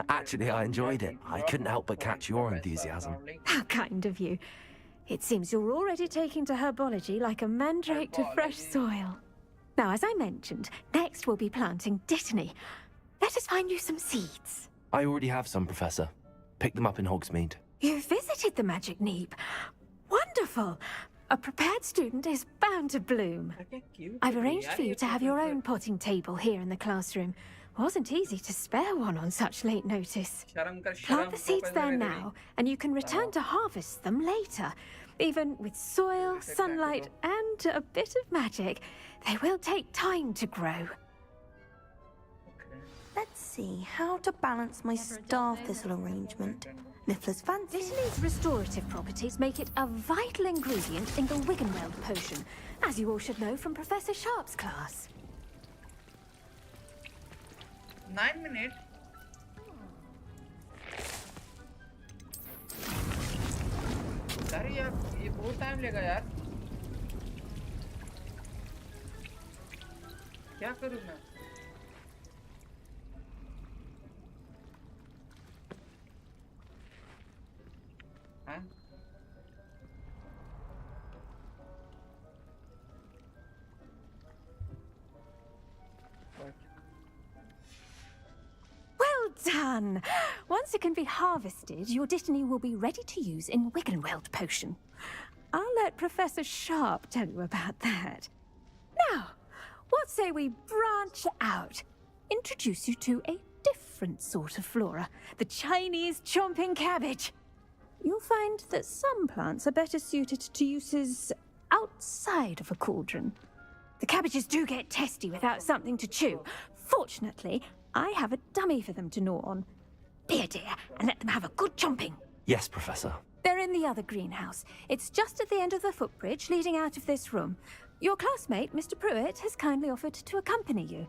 Actually, I enjoyed it. I couldn't help but catch your enthusiasm. How kind of you. It seems you're already taking to herbology like a mandrake to fresh soil. Now, as I mentioned, next we'll be planting dittany. Let us find you some seeds. I already have some, Professor. Picked them up in Hogsmeade. You visited the Magic Neep. Wonderful. A prepared student is bound to bloom. I've arranged for you to have your own potting table here in the classroom. Wasn't easy to spare one on such late notice. Plant the seeds there now, and you can return to harvest them later. Even with soil, sunlight, and a bit of magic, they will take time to grow. Let's see how to balance my star thistle arrangement. Niffler's fancy. Dittany's restorative properties make it a vital ingredient in the Wiggenweld potion, as you all should know from Professor Sharp's class. 9 minutes. यार ये बहुत time लेगा यार। क्या करूँ मैं? हाँ? Well done. Once it can be harvested, your Dittany will be ready to use in Wiggenweld potion. I'll let Professor Sharp tell you about that. Now, what say we branch out? Introduce you to a different sort of flora, the Chinese chomping cabbage. You'll find that some plants are better suited to uses outside of a cauldron. The cabbages do get testy without something to chew. Fortunately, I have a dummy for them to gnaw on. Be a dear and let them have a good chomping. Yes, Professor. They're in the other greenhouse. It's just at the end of the footbridge leading out of this room. Your classmate, Mr. Pruitt, has kindly offered to accompany you.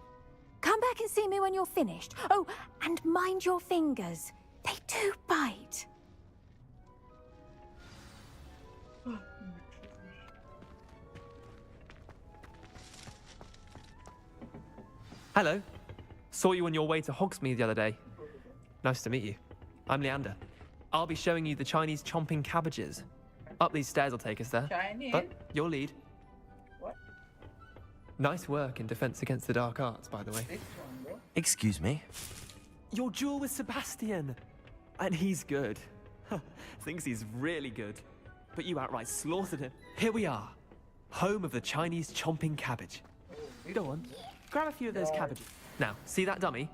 Come back and see me when you're finished. Oh, and mind your fingers. They do bite. Hello. Saw you on your way to Hogsmeade the other day. Nice to meet you. I'm Leander. I'll be showing you the Chinese chomping cabbages. Up these stairs will take us there. Chinese? But your lead. What? Nice work in Defense Against the Dark Arts, by the way. Excuse me? Your duel with Sebastian. And he's good. Thinks he's really good. But you outright slaughtered him. Here we are. Home of the Chinese chomping cabbage. Go on. Grab a few of those cabbages. Now, see that dummy?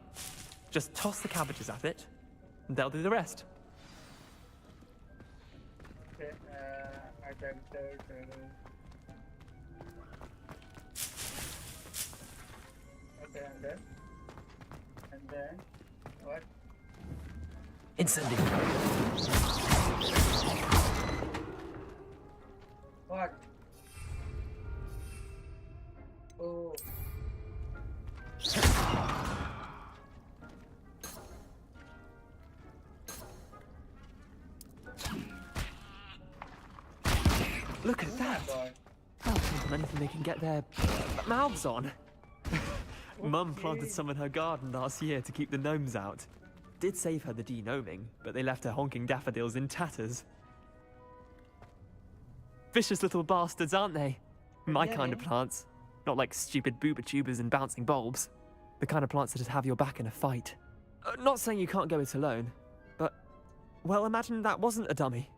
Just toss the cabbages at it, and they'll do the rest. Okay, and then, what? Incendiary. What? Oh. Look at that! Oh, anything they can get their mouths on. Mum planted some in her garden last year to keep the gnomes out. Did save her the de-gnoming, but they left her honking daffodils in tatters. Vicious little bastards, aren't they? My kind of plants. Not like stupid booba tubers and bouncing bulbs. The kind of plants that just have your back in a fight. Not saying you can't go it alone, but, well, imagine that wasn't a dummy.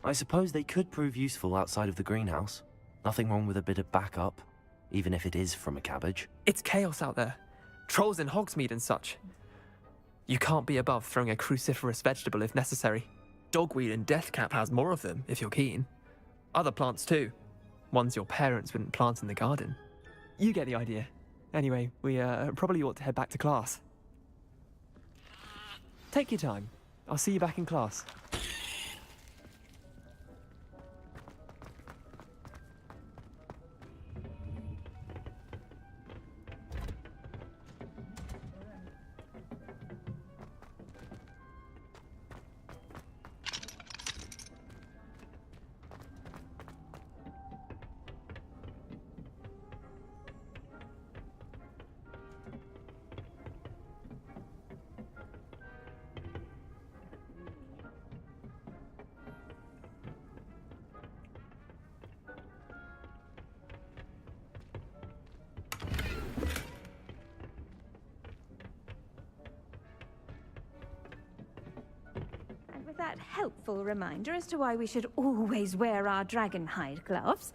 I suppose they could prove useful outside of the greenhouse. Nothing wrong with a bit of backup, even if it is from a cabbage. It's chaos out there. Trolls in Hogsmeade and such. You can't be above throwing a cruciferous vegetable if necessary. Dogweed and deathcap has more of them, if you're keen. Other plants too. Ones your parents wouldn't plant in the garden. You get the idea. Anyway, we probably ought to head back to class. Take your time. I'll see you back in class. That helpful reminder as to why we should always wear our dragon hide gloves.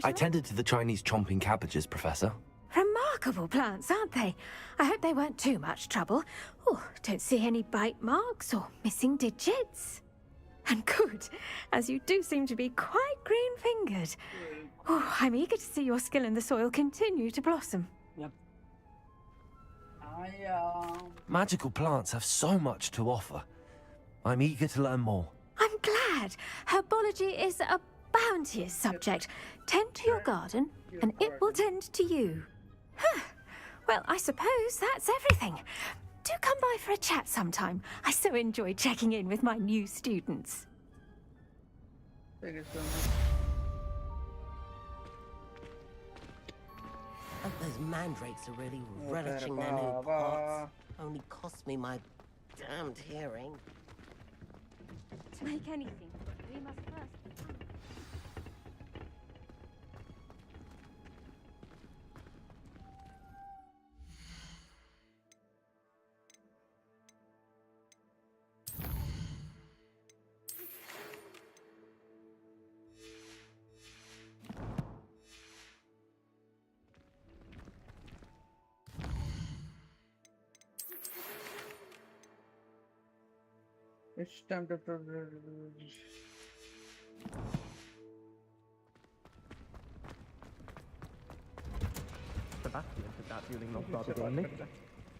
I tended to the Chinese chomping cabbages, Professor. Remarkable plants, aren't they? I hope they weren't too much trouble. Oh, don't see any bite marks or missing digits. And good, as you do seem to be quite green-fingered. Oh, I'm eager to see your skill in the soil continue to blossom. Yep. Magical plants have so much to offer. I'm eager to learn more. I'm glad. Herbology is a bounteous subject. Tend to your garden, and it will tend to you. Huh. Well, I suppose that's everything. Do come by for a chat sometime. I so enjoy checking in with my new students. Thank you so much. Those mandrakes are really relishing their new pots. Only cost me my damned hearing. To make anything, we must first... It's time to...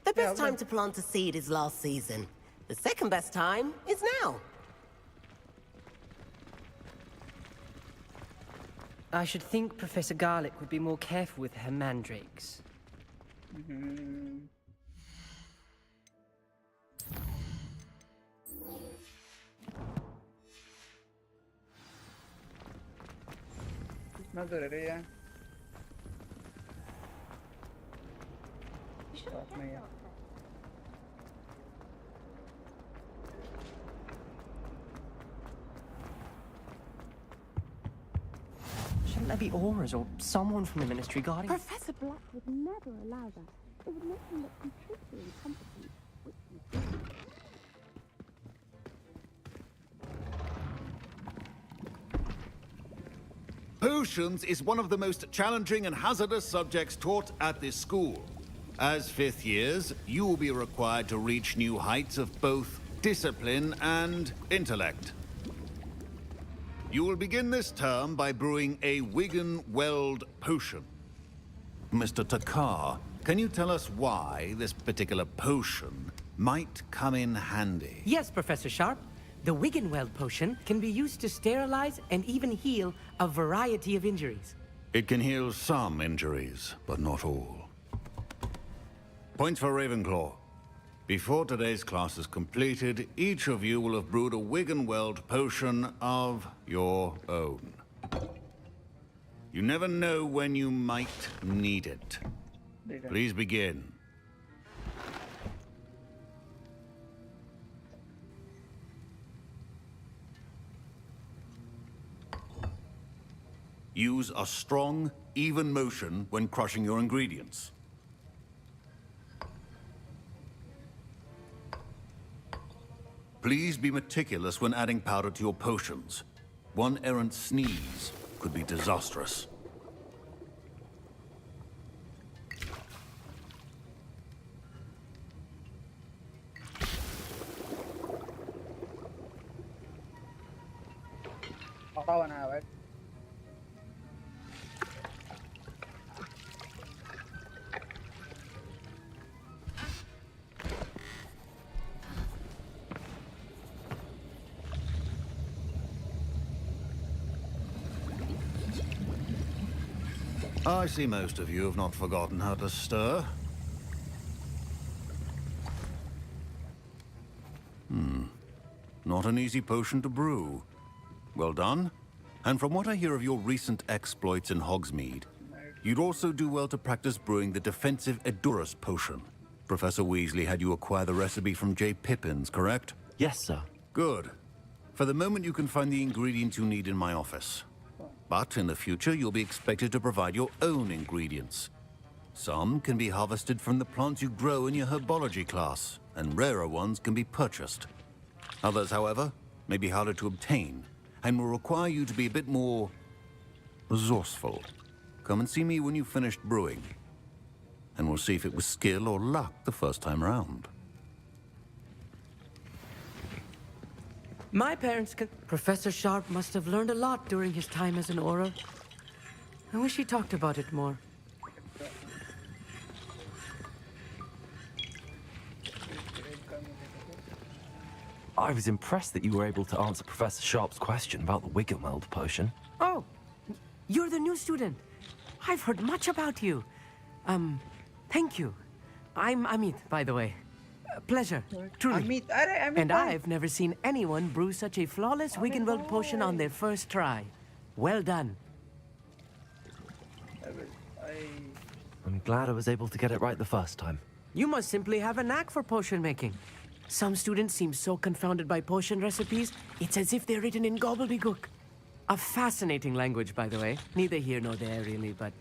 The best time to plant a seed is last season. The second best time is now. I should think Professor Garlic would be more careful with her mandrakes. कितना दूर है रे ये? पास में ही है। Shouldn't there be auras or someone from the Ministry guarding? Professor Black would never allow that. It would make him look completely incompetent, which he did. Potions is one of the most challenging and hazardous subjects taught at this school. As fifth years, you will be required to reach new heights of both discipline and intellect. You will begin this term by brewing a Wigan Weld potion. Mr. Takar, can you tell us why this particular potion might come in handy? Yes, Professor Sharp. The Wiggenweld potion can be used to sterilize and even heal a variety of injuries. It can heal some injuries, but not all. Points for Ravenclaw. Before today's class is completed, each of you will have brewed a Wiggenweld potion of your own. You never know when you might need it. Please begin. Use a strong, even motion when crushing your ingredients. Please be meticulous when adding powder to your potions. One errant sneeze could be disastrous. I see most of you have not forgotten how to stir. Not an easy potion to brew. Well done. And from what I hear of your recent exploits in Hogsmeade, you'd also do well to practice brewing the defensive Edurus potion. Professor Weasley had you acquire the recipe from J. Pippins, correct? Yes, sir. Good. For the moment, you can find the ingredients you need in my office. But in the future, you'll be expected to provide your own ingredients. Some can be harvested from the plants you grow in your herbology class, and rarer ones can be purchased. Others, however, may be harder to obtain, and will require you to be a bit more resourceful. Come and see me when you've finished brewing, and we'll see if it was skill or luck the first time round. My parents could... Professor Sharp must have learned a lot during his time as an Auror. I wish he talked about it more. I was impressed that you were able to answer Professor Sharp's question about the Wiggenweld potion. Oh, you're the new student. I've heard much about you. Thank you. I'm Amit, by the way. Pleasure, truly. Amit, and I've never seen anyone brew such a flawless Wiggenweld potion on their first try. Well done. I'm glad I was able to get it right the first time. You must simply have a knack for potion making. Some students seem so confounded by potion recipes, it's as if they're written in gobbledygook. A fascinating language, by the way. Neither here nor there, really, but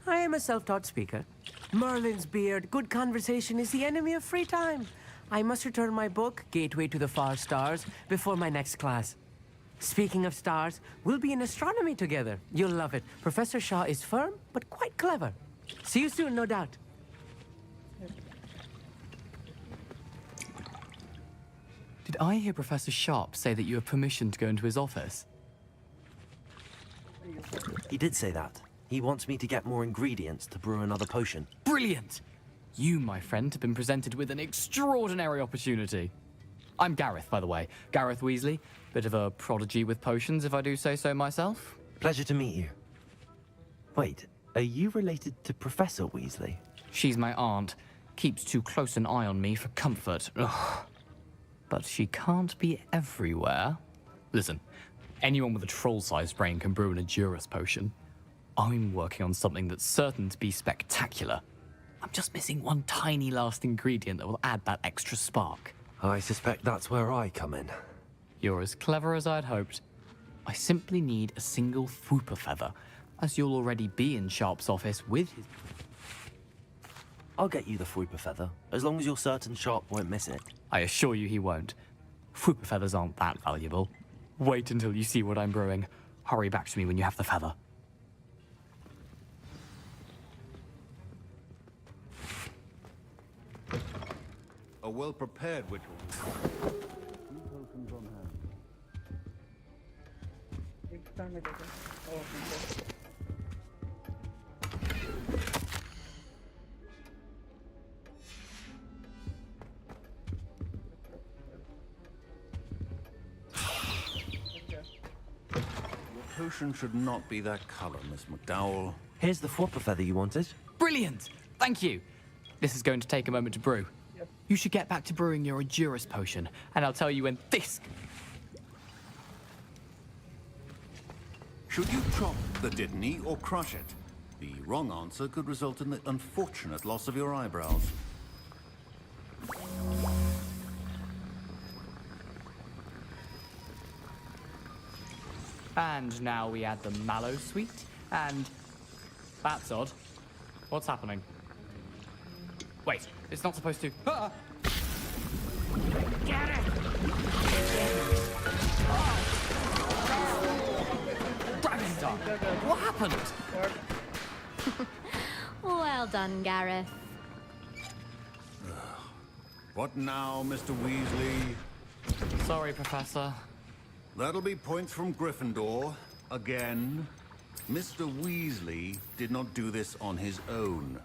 I am a self-taught speaker. Merlin's beard, good conversation is the enemy of free time. I must return my book, Gateway to the Far Stars, before my next class. Speaking of stars, we'll be in astronomy together. You'll love it. Professor Shah is firm, but quite clever. See you soon, no doubt. Did I hear Professor Sharp say that you have permission to go into his office? He did say that. He wants me to get more ingredients to brew another potion. Brilliant! You, my friend, have been presented with an extraordinary opportunity. I'm Gareth, by the way. Gareth Weasley. Bit of a prodigy with potions, if I do say so myself. Pleasure to meet you. Wait, are you related to Professor Weasley? She's my aunt. Keeps too close an eye on me for comfort. Ugh. But she can't be everywhere. Listen, anyone with a troll-sized brain can brew an Edurus potion. I'm working on something that's certain to be spectacular. I'm just missing one tiny last ingredient that will add that extra spark. I suspect that's where I come in. You're as clever as I'd hoped. I simply need a single Fwooper feather, as you'll already be in Sharp's office with his... I'll get you the Fwooper feather, as long as you're certain Sharp won't miss it. I assure you he won't. Fwooper feathers aren't that valuable. Wait until you see what I'm brewing. Hurry back to me when you have the feather. A well-prepared witch will... Your potion should not be that color, Miss McDowell. Here's the Fwooper feather you wanted. Brilliant! Thank you! This is going to take a moment to brew. You should get back to brewing your Edurus potion, and I'll tell you when this... Should you chop the Dittany or crush it? The wrong answer could result in the unfortunate loss of your eyebrows. And now we add the mallow sweet, and... That's odd. What's happening? Wait, it's not supposed to... Ah! Get it! Dragon's What happened? Well done, Gareth. What now, Mr. Weasley? Sorry, Professor. That'll be points from Gryffindor. Again. Mr. Weasley did not do this on his own.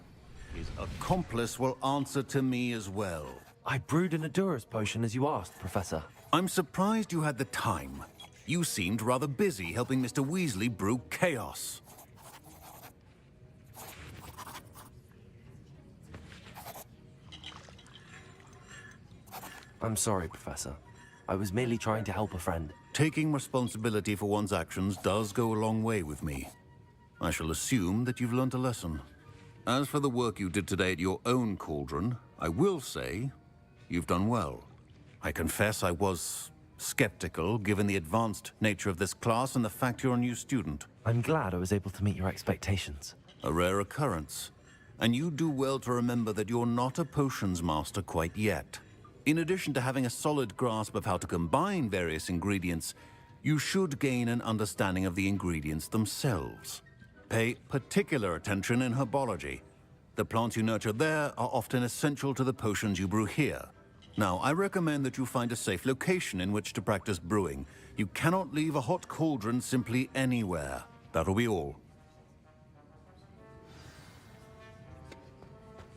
His accomplice will answer to me as well. I brewed an Edurus potion as you asked, Professor. I'm surprised you had the time. You seemed rather busy helping Mr. Weasley brew chaos. I'm sorry, Professor. I was merely trying to help a friend. Taking responsibility for one's actions does go a long way with me. I shall assume that you've learnt a lesson. As for the work you did today at your own cauldron, I will say you've done well. I confess I was skeptical, given the advanced nature of this class and the fact you're a new student. I'm glad I was able to meet your expectations. A rare occurrence. And you do well to remember that you're not a potions master quite yet. In addition to having a solid grasp of how to combine various ingredients, you should gain an understanding of the ingredients themselves. Pay particular attention in herbology. The plants you nurture there are often essential to the potions you brew here. Now, I recommend that you find a safe location in which to practice brewing. You cannot leave a hot cauldron simply anywhere. That'll be all.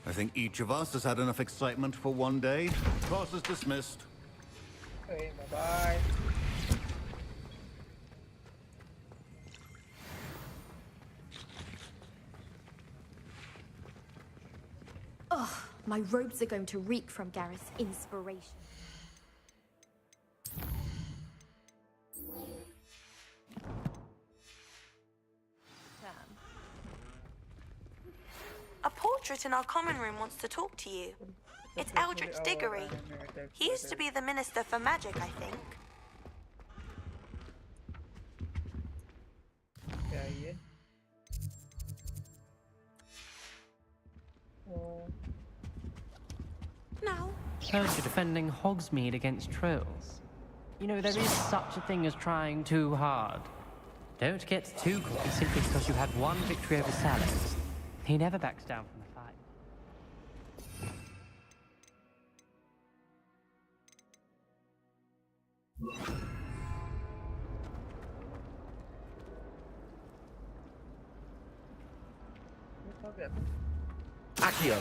I think each of us has had enough excitement for one day. Class is dismissed. Okay, bye-bye. Ugh, my robes are going to reek from Gareth's inspiration. A portrait in our common room wants to talk to you. It's Eldritch Diggory. He used to be the Minister for Magic, I think. Heard you're defending Hogsmeade against trolls. You know, there is such a thing as trying too hard. Don't get too cocky simply because you had one victory over Sallows. He never backs down from the fight. Accio.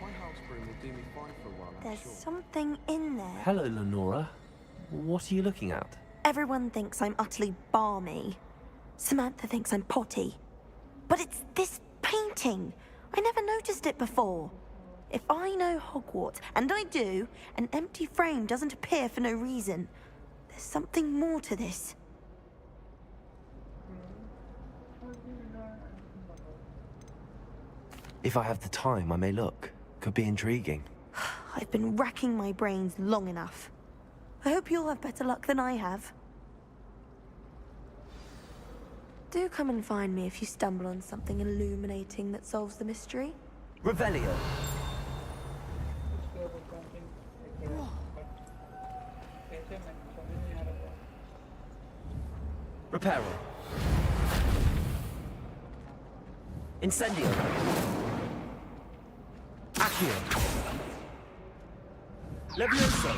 My house broom will do me fine for a while, I'm There's sure. something in there. Hello, Lenora. What are you looking at? Everyone thinks I'm utterly balmy. Samantha thinks I'm potty. But it's this painting. I never noticed it before. If I know Hogwarts, and I do, an empty frame doesn't appear for no reason. There's something more to this. If I have the time, I may look. Could be intriguing. I've been racking my brains long enough. I hope you'll have better luck than I have. Do come and find me if you stumble on something illuminating that solves the mystery. Revelio. Reparo. Incendio. Accio. Levioso.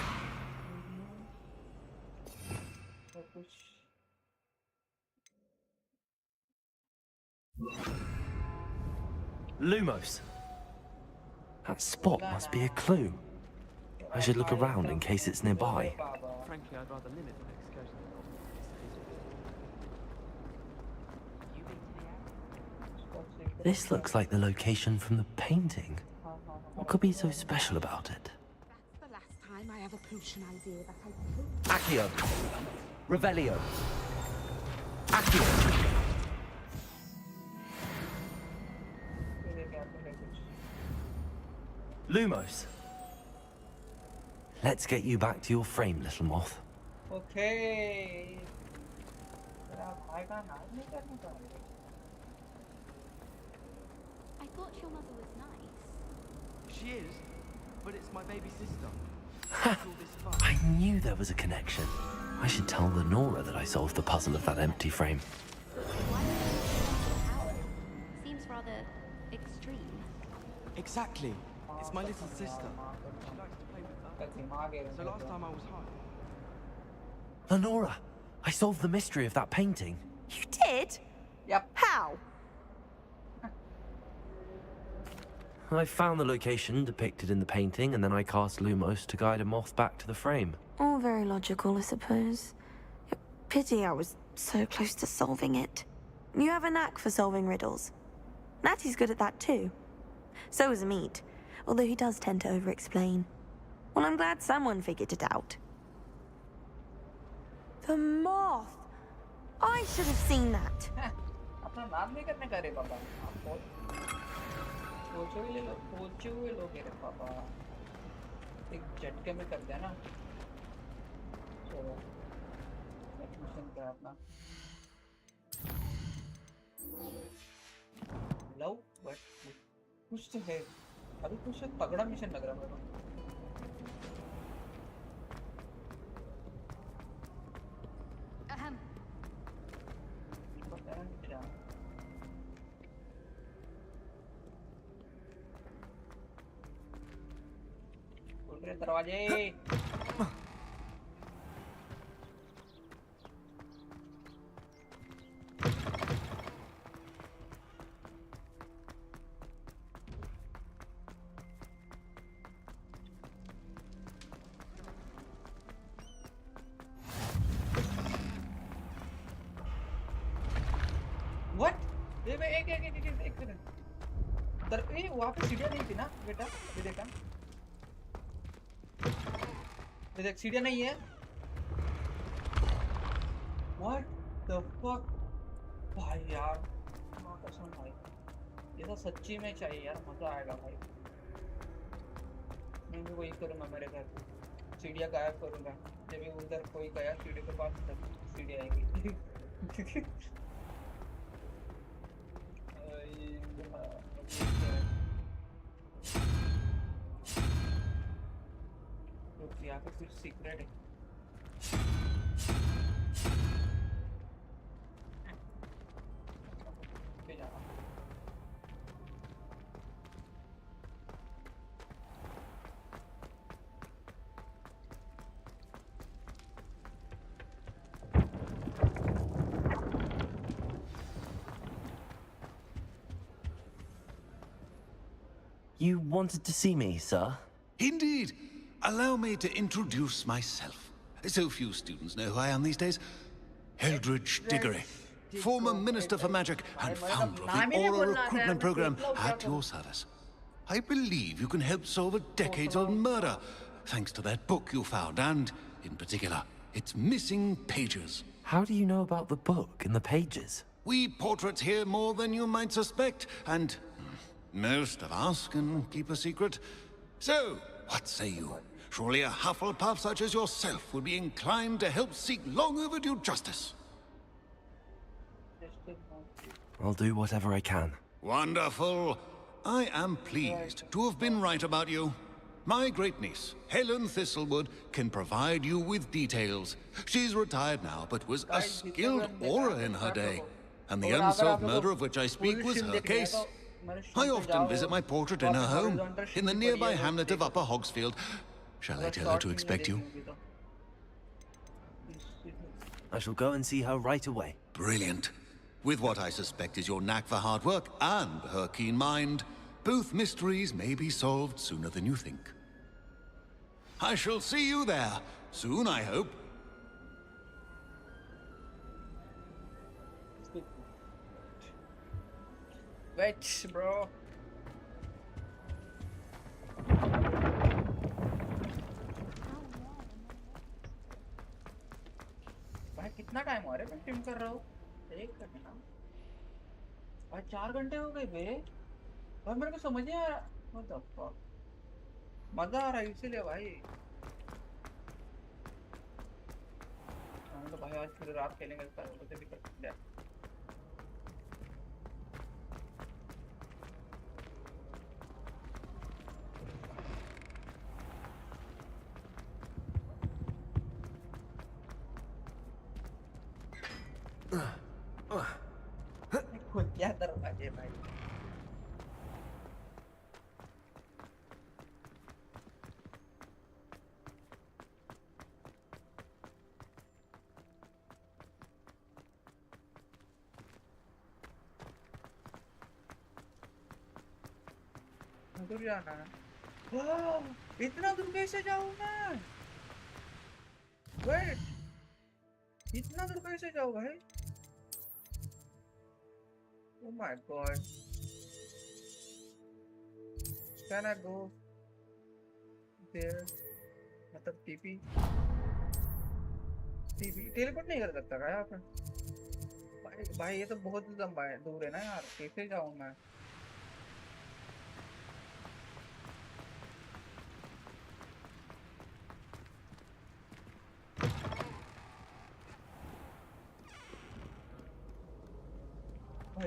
Lumos. That spot must be a clue. I should look around in case it's nearby. Frankly, I'd rather limit the excursion. This looks like the location from the painting. What could be so special about it? That's the last time I have a potion idea that I took. Accio. Revelio. Accio. Lumos. Let's get you back to your frame, little moth. Okay. I thought your mother was nice. She is, but it's my baby sister. I knew there was a connection. I should tell Lenora that I solved the puzzle of that empty frame. Seems rather extreme. Exactly. It's my little sister. She likes to play with that. So last time I was home. Lenora, I solved the mystery of that painting. You did? Yep. How? I found the location depicted in the painting, and then I cast Lumos to guide a moth back to the frame. All very logical, I suppose. Pity I was so close to solving it. You have a knack for solving riddles. Natty's good at that too. So is Amit, although he does tend to over-explain. Well, I'm glad someone figured it out. The moth! I should have seen that. अपना नाम नहीं करने का रे पापा पोचो ही लोग रे पापा एक झटके में कर दिया ना चलो मिशन का अपना लव बट कुछ तो है अभी कुछ तगड़ा मिशन लग रहा है मेरे को दरवाजे व्हाट एक सेकंड वहां पे सीढ़ियां नहीं थी ना बेटा ये देखा देख सीढ़ियां नहीं है व्हाट द फक भाई यार मां कसम भाई ये तो सच्ची में चाहिए यार मजा आएगा भाई मैं भी वही करूंगा मेरे घर सीढ़ियां गायब करूंगा जब भी उधर कोई गया सीढ़ी के पास तब सीढ़ी आएगी यहाँ पे कुछ सीक्रेट है You wanted to see me, sir? Indeed. Allow me to introduce myself. So few students know who I am these days. Eldridge Diggory, former Minister for Magic and founder of the Aura recruitment program at your service. I believe you can help solve a decades-old murder, thanks to that book you found, and, in particular, its missing pages. How do you know about the book and the pages? We portraits here more than you might suspect, and most of us can keep a secret. So, what say you? Surely a Hufflepuff such as yourself would be inclined to help seek long overdue justice. I'll do whatever I can. Wonderful. I am pleased to have been right about you. My great-niece, Helen Thistlewood, can provide you with details. She's retired now, but was a skilled aura in her day. And the unsolved murder of which I speak was her case. I often visit my portrait in her home, in the nearby hamlet of Upper Hogsfield. Shall I tell her to expect you? I shall go and see her right away. Brilliant. With what I suspect is your knack for hard work and her keen mind, both mysteries may be solved sooner than you think. I shall see you there, soon I hope. Wait, bro. भाई कितना time हो रहा है मैं stream कर रहा हूँ? एक घंटा। भाई 4 घंटे हो गए बे। भाई मेरे को समझ नहीं आ रहा। What the fuck? मजा आ रहा है इसीलिए भाई। हम तो भाई आज पूरी रात खेलेंगे इसका उसे भी कर सकते हैं। खुद क्या दरवाजे भाई दूर जाना है इतना दूर कैसे जाऊँ मैं वेट इतना दूर कैसे जाऊँ भाई Oh my god. Can I go there? मतलब TP टेलीपोर्ट नहीं कर सकता क्या यहाँ पे? भाई ये तो बहुत लंबा है दूर है ना यार कैसे जाऊँ मैं?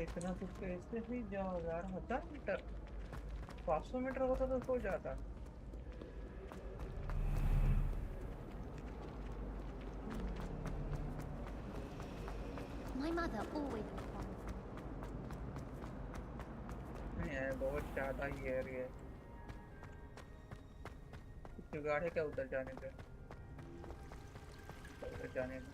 इतना कुछ कैसे भी जाओ यार 1000 मीटर 500 मीटर होता तो हो जाता My mother always नहीं है बहुत ज्यादा ही एरिया जुगाड़ है क्या उधर जाने पे उधर जाने में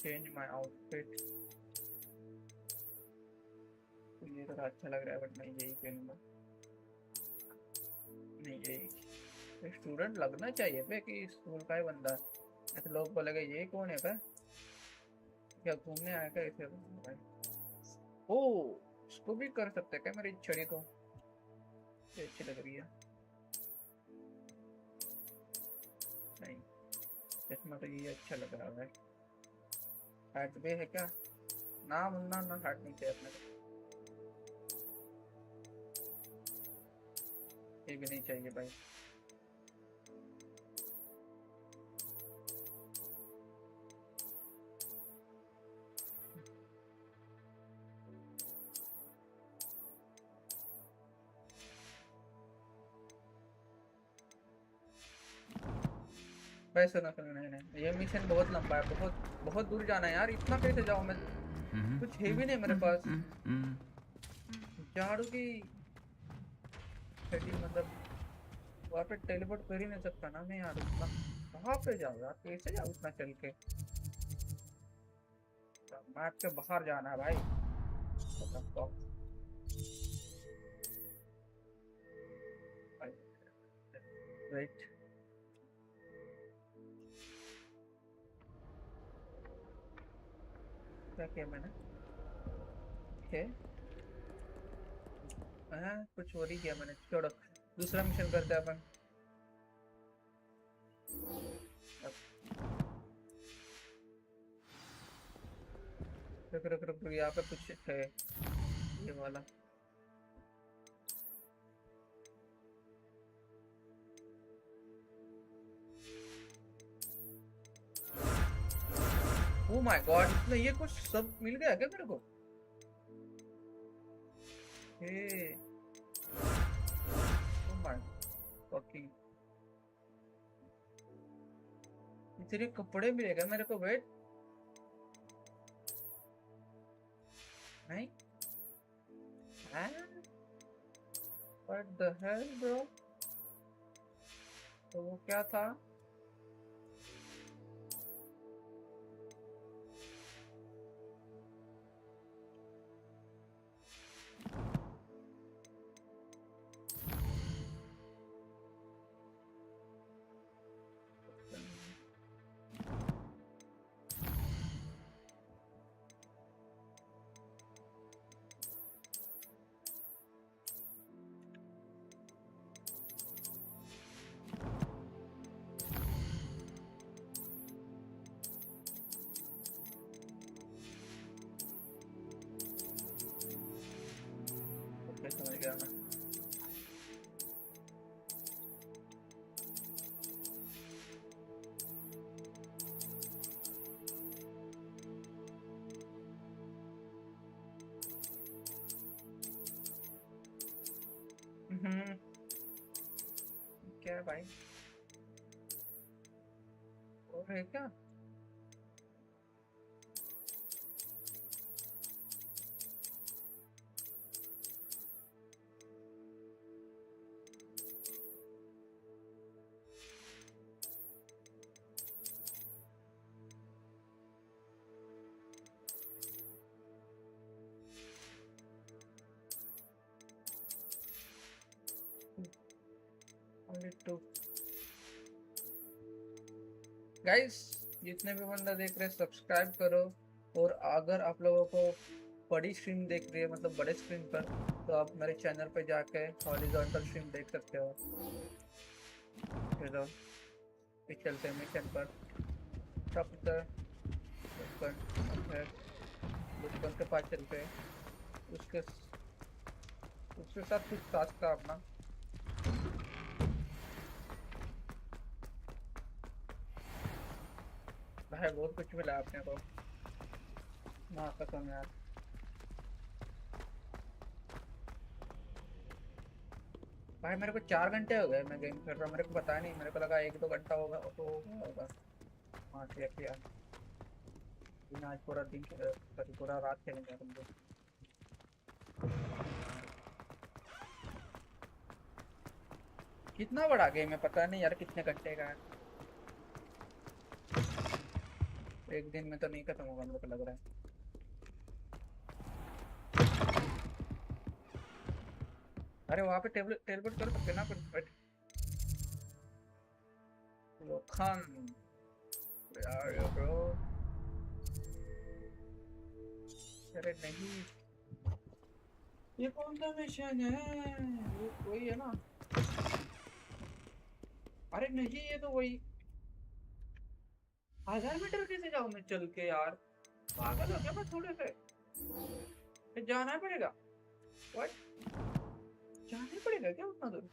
change my outfit ये तो अच्छा लग रहा है बट मैं यही पहनूंगा नहीं यही स्टूडेंट लगना चाहिए पे कि स्कूल का ही बंदा ऐसे लोग बोलेंगे ये कौन है पे क्या घूमने आया क्या इसे भाई ओ इसको भी कर सकते क्या मेरी छड़ी को ये अच्छी लग रही है नहीं इसमें तो ये अच्छा लग रहा है हैट भी है क्या ना मुन्ना ना हैट नहीं चाहिए अपने ये भी नहीं चाहिए भाई भाई सुनो सुनो, नहीं नहीं, ये मिशन बहुत लंबा है, बहुत बहुत दूर जाना है यार, इतना कैसे जाऊँ मैं? कुछ है भी नहीं मेरे पास। झाड़ू की सेटिंग मतलब वहाँ पे टेलीपोर्ट कर ही नहीं सकता ना मैं यार, उतना कहाँ पे जाऊँ यार, कैसे जाऊँ उतना चल के? मैप के बाहर जाना है भाई। राइट, क्या किया मैंने? ओके, कुछ और ही किया मैंने, छोड़ो, दूसरा मिशन करते हैं अपन। रुक रुक रुक रुक, यहाँ पे कुछ है, ये वाला। ओ माय गॉड, इसमें ये कुछ सब मिल गया क्या मेरे को? हे, ओ माय फकिंग, इतने कपड़े मिलेगा मेरे को? वेट, नहीं, व्हाट द हेल ब्रो? तो वो क्या था? समझ गया मैं। क्या है भाई, और है क्या? गाइस, जितने भी बंदा देख रहे हैं सब्सक्राइब करो, और अगर आप लोगों को बड़ी स्ट्रीम देख रही है मतलब बड़े स्क्रीन पर, तो आप मेरे चैनल पे जाके हॉरिजॉन्टल स्ट्रीम देख सकते हो। चलो फिर चलते हैं मिशन पर। बचपन के पास चलते हैं, उसके साथ कुछ टास्क था अपना। भाई बहुत कुछ मिला आपने को ना, कसम यार। भाई मेरे को 4 घंटे हो गए मैं गेम खेल रहा हूँ, मेरे को पता नहीं, मेरे को लगा 1-2 घंटा होगा तो होगा। हाँ ठीक है, आज पूरा दिन पूरा रात खेलेंगे हम लोग। कितना बड़ा गेम है पता नहीं यार, कितने घंटे का है। एक दिन में तो नहीं खत्म होगा मेरे को लग रहा है। अरे वहाँ पे टेबल कर सकते ना कुछ। खान ब्रो, अरे नहीं, ये कौन सा मिशन है? वही है ना? अरे नहीं, ये तो वही 1000 मीटर कैसे जाऊँ मैं चल के यार? पागल हो क्या मैं थोड़े से? जाना पड़ेगा? व्हाट, जाना पड़ेगा क्या उतना दूर?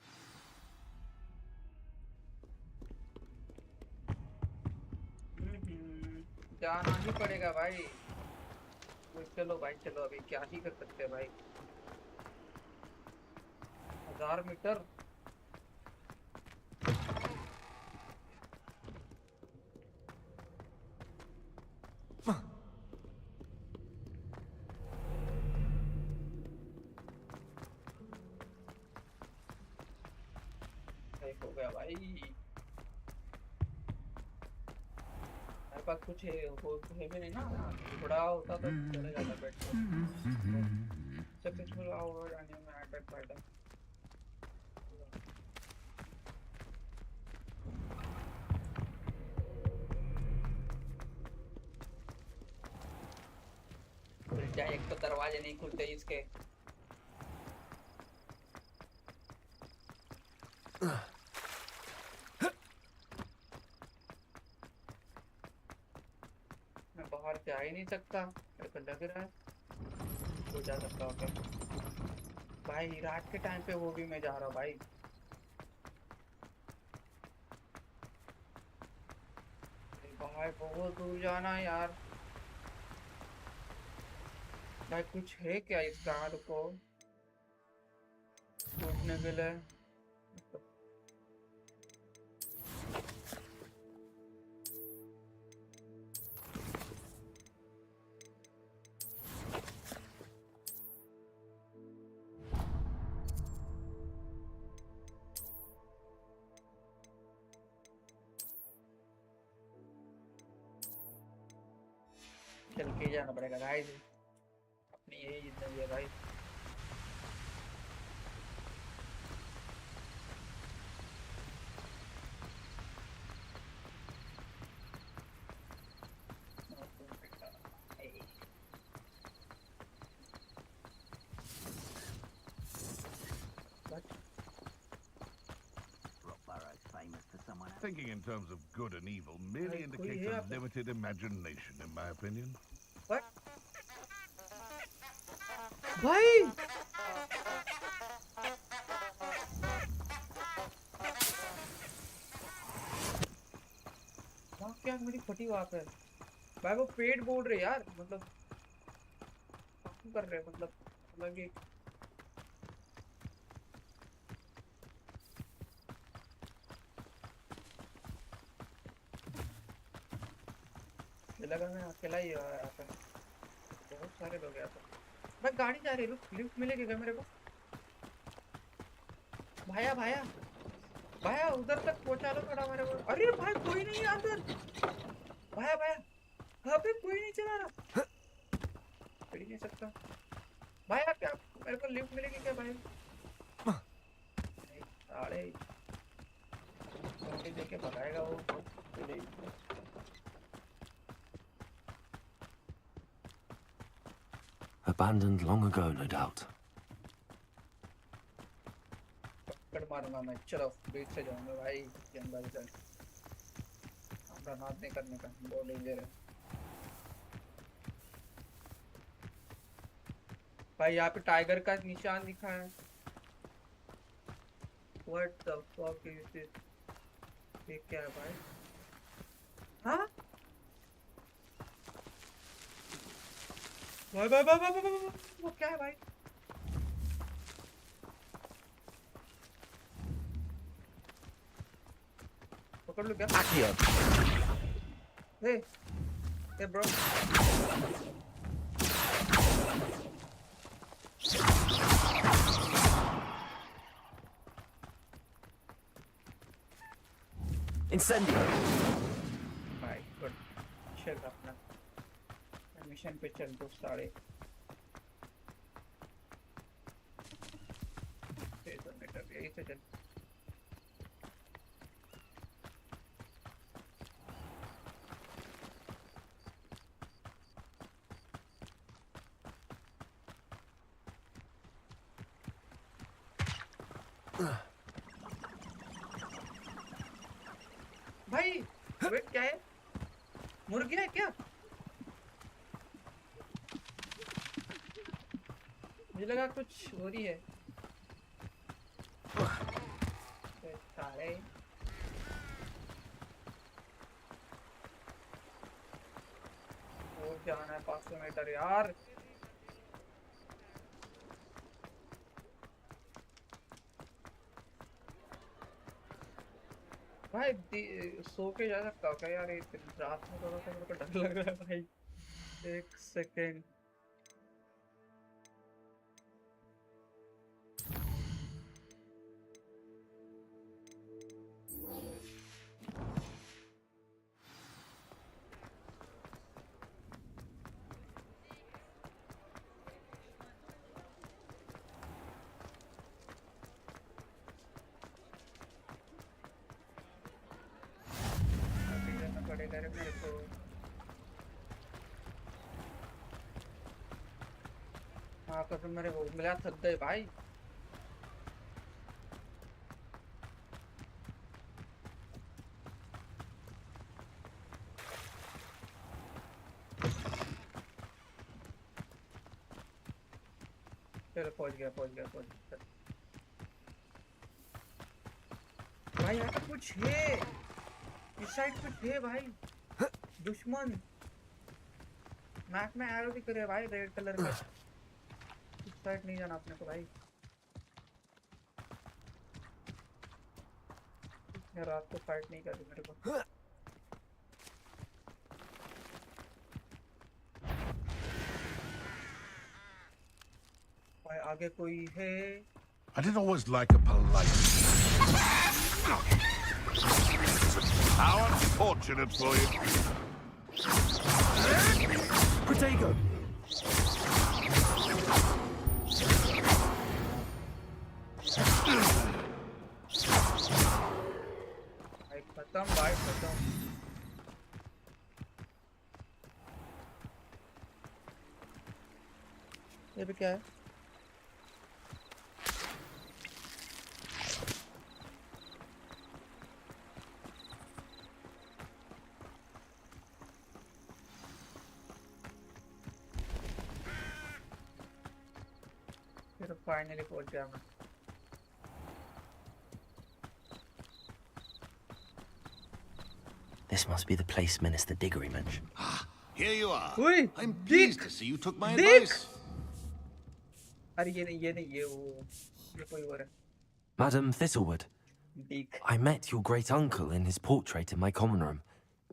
जाना ही पड़ेगा भाई। चलो भाई चलो, अभी क्या ही कर सकते हैं भाई। 1000 मीटर गया भाई। मेरे पास कुछ है भी नहीं ना, थोड़ा होता तो चले जाता बेड पे। सक्सेसफुल आवर एंड मैं अटैक फाइटर। खुल जाए, एक तो दरवाजे नहीं खुलते इसके। मैं बाहर जा ही नहीं सकता, मेरे को लग रहा है। हो जा सकता हो क्या भाई? रात के टाइम पे वो भी मैं जा रहा हूँ भाई। बाहर बहुत दूर जाना है यार। भाई कुछ है क्या इस कार को टूटने के लिए? चल के जाना पड़ेगा गाइस, अपनी यही जिंदगी है भाई। Thinking in terms of good and evil merely indicates a limited imagination, in my opinion. What? भाई वहाँ क्या मेरी फटी वहाँ पे भाई, वो पेट बोल रहे यार, मतलब कर रहे मतलब कि लगा मैं अकेला ही यहाँ पे, बहुत सारे लोग यहाँ पे। भाई गाड़ी जा रही है, लिफ्ट मिलेगी क्या मेरे को? भाया भाया भाया उधर तक पहुंचा लो थोड़ा मेरे को। अरे भाई कोई नहीं है अंदर। भाया भाया यहाँ पे कोई नहीं चला रहा, चढ़ ही नहीं सकता। भाया क्या मेरे को लिफ्ट मिलेगी क्या भाई? साले देके भगाएगा वो। Abandoned long ago, no doubt. Cut मारूंगा मैं, चलो बीच से जाऊंगा भाई जंगल से। हमरा नाच नहीं करने का, बहुत डेंजर है भाई। यहाँ पे टाइगर का निशान दिखा है। What the fuck is this? ये क्या है भाई? हाँ भाई भाई भाई भाई भाई भाई, वो क्या है भाई? पकड़ लो क्या? Hey, hey bro. Incendio. भाई गुड, चल अपना मिशन पे चल दो सारे। यही से चल। भाई वेट क्या है? मुर्गी है क्या? मुझे लगा कुछ हो रही है। सारे वो जाना है 500 मीटर यार। भाई सो के जा सकता हूँ क्या यार? रात में थोड़ा सा मेरे को डर लग रहा है भाई। एक सेकेंड। पड़ेगा रे मेरे को। हाँ कसम मेरे को मिला थक गए भाई। चलो पहुंच गया भाई। यहाँ पे कुछ है, इस साइड कुछ है भाई, दुश्मन। मैप में एरो दिख रहे हैं भाई रेड कलर का। इस साइड नहीं जाना अपने को भाई। यार रात को फाइट नहीं करनी मेरे को। भाई आगे कोई है। I did always like a polite. How unfortunate for you. Protego! भाई खत्म। ये भी क्या है? फाइनली पहुंच गया मैं। This must be the place Minister Diggory mentioned. Here you are. Oi, I'm pleased to see you took my Dick! advice. अरे ये नहीं ये वो ये कोई और है। Madam Thistlewood, Dick. I met your great uncle in his portrait in my common room.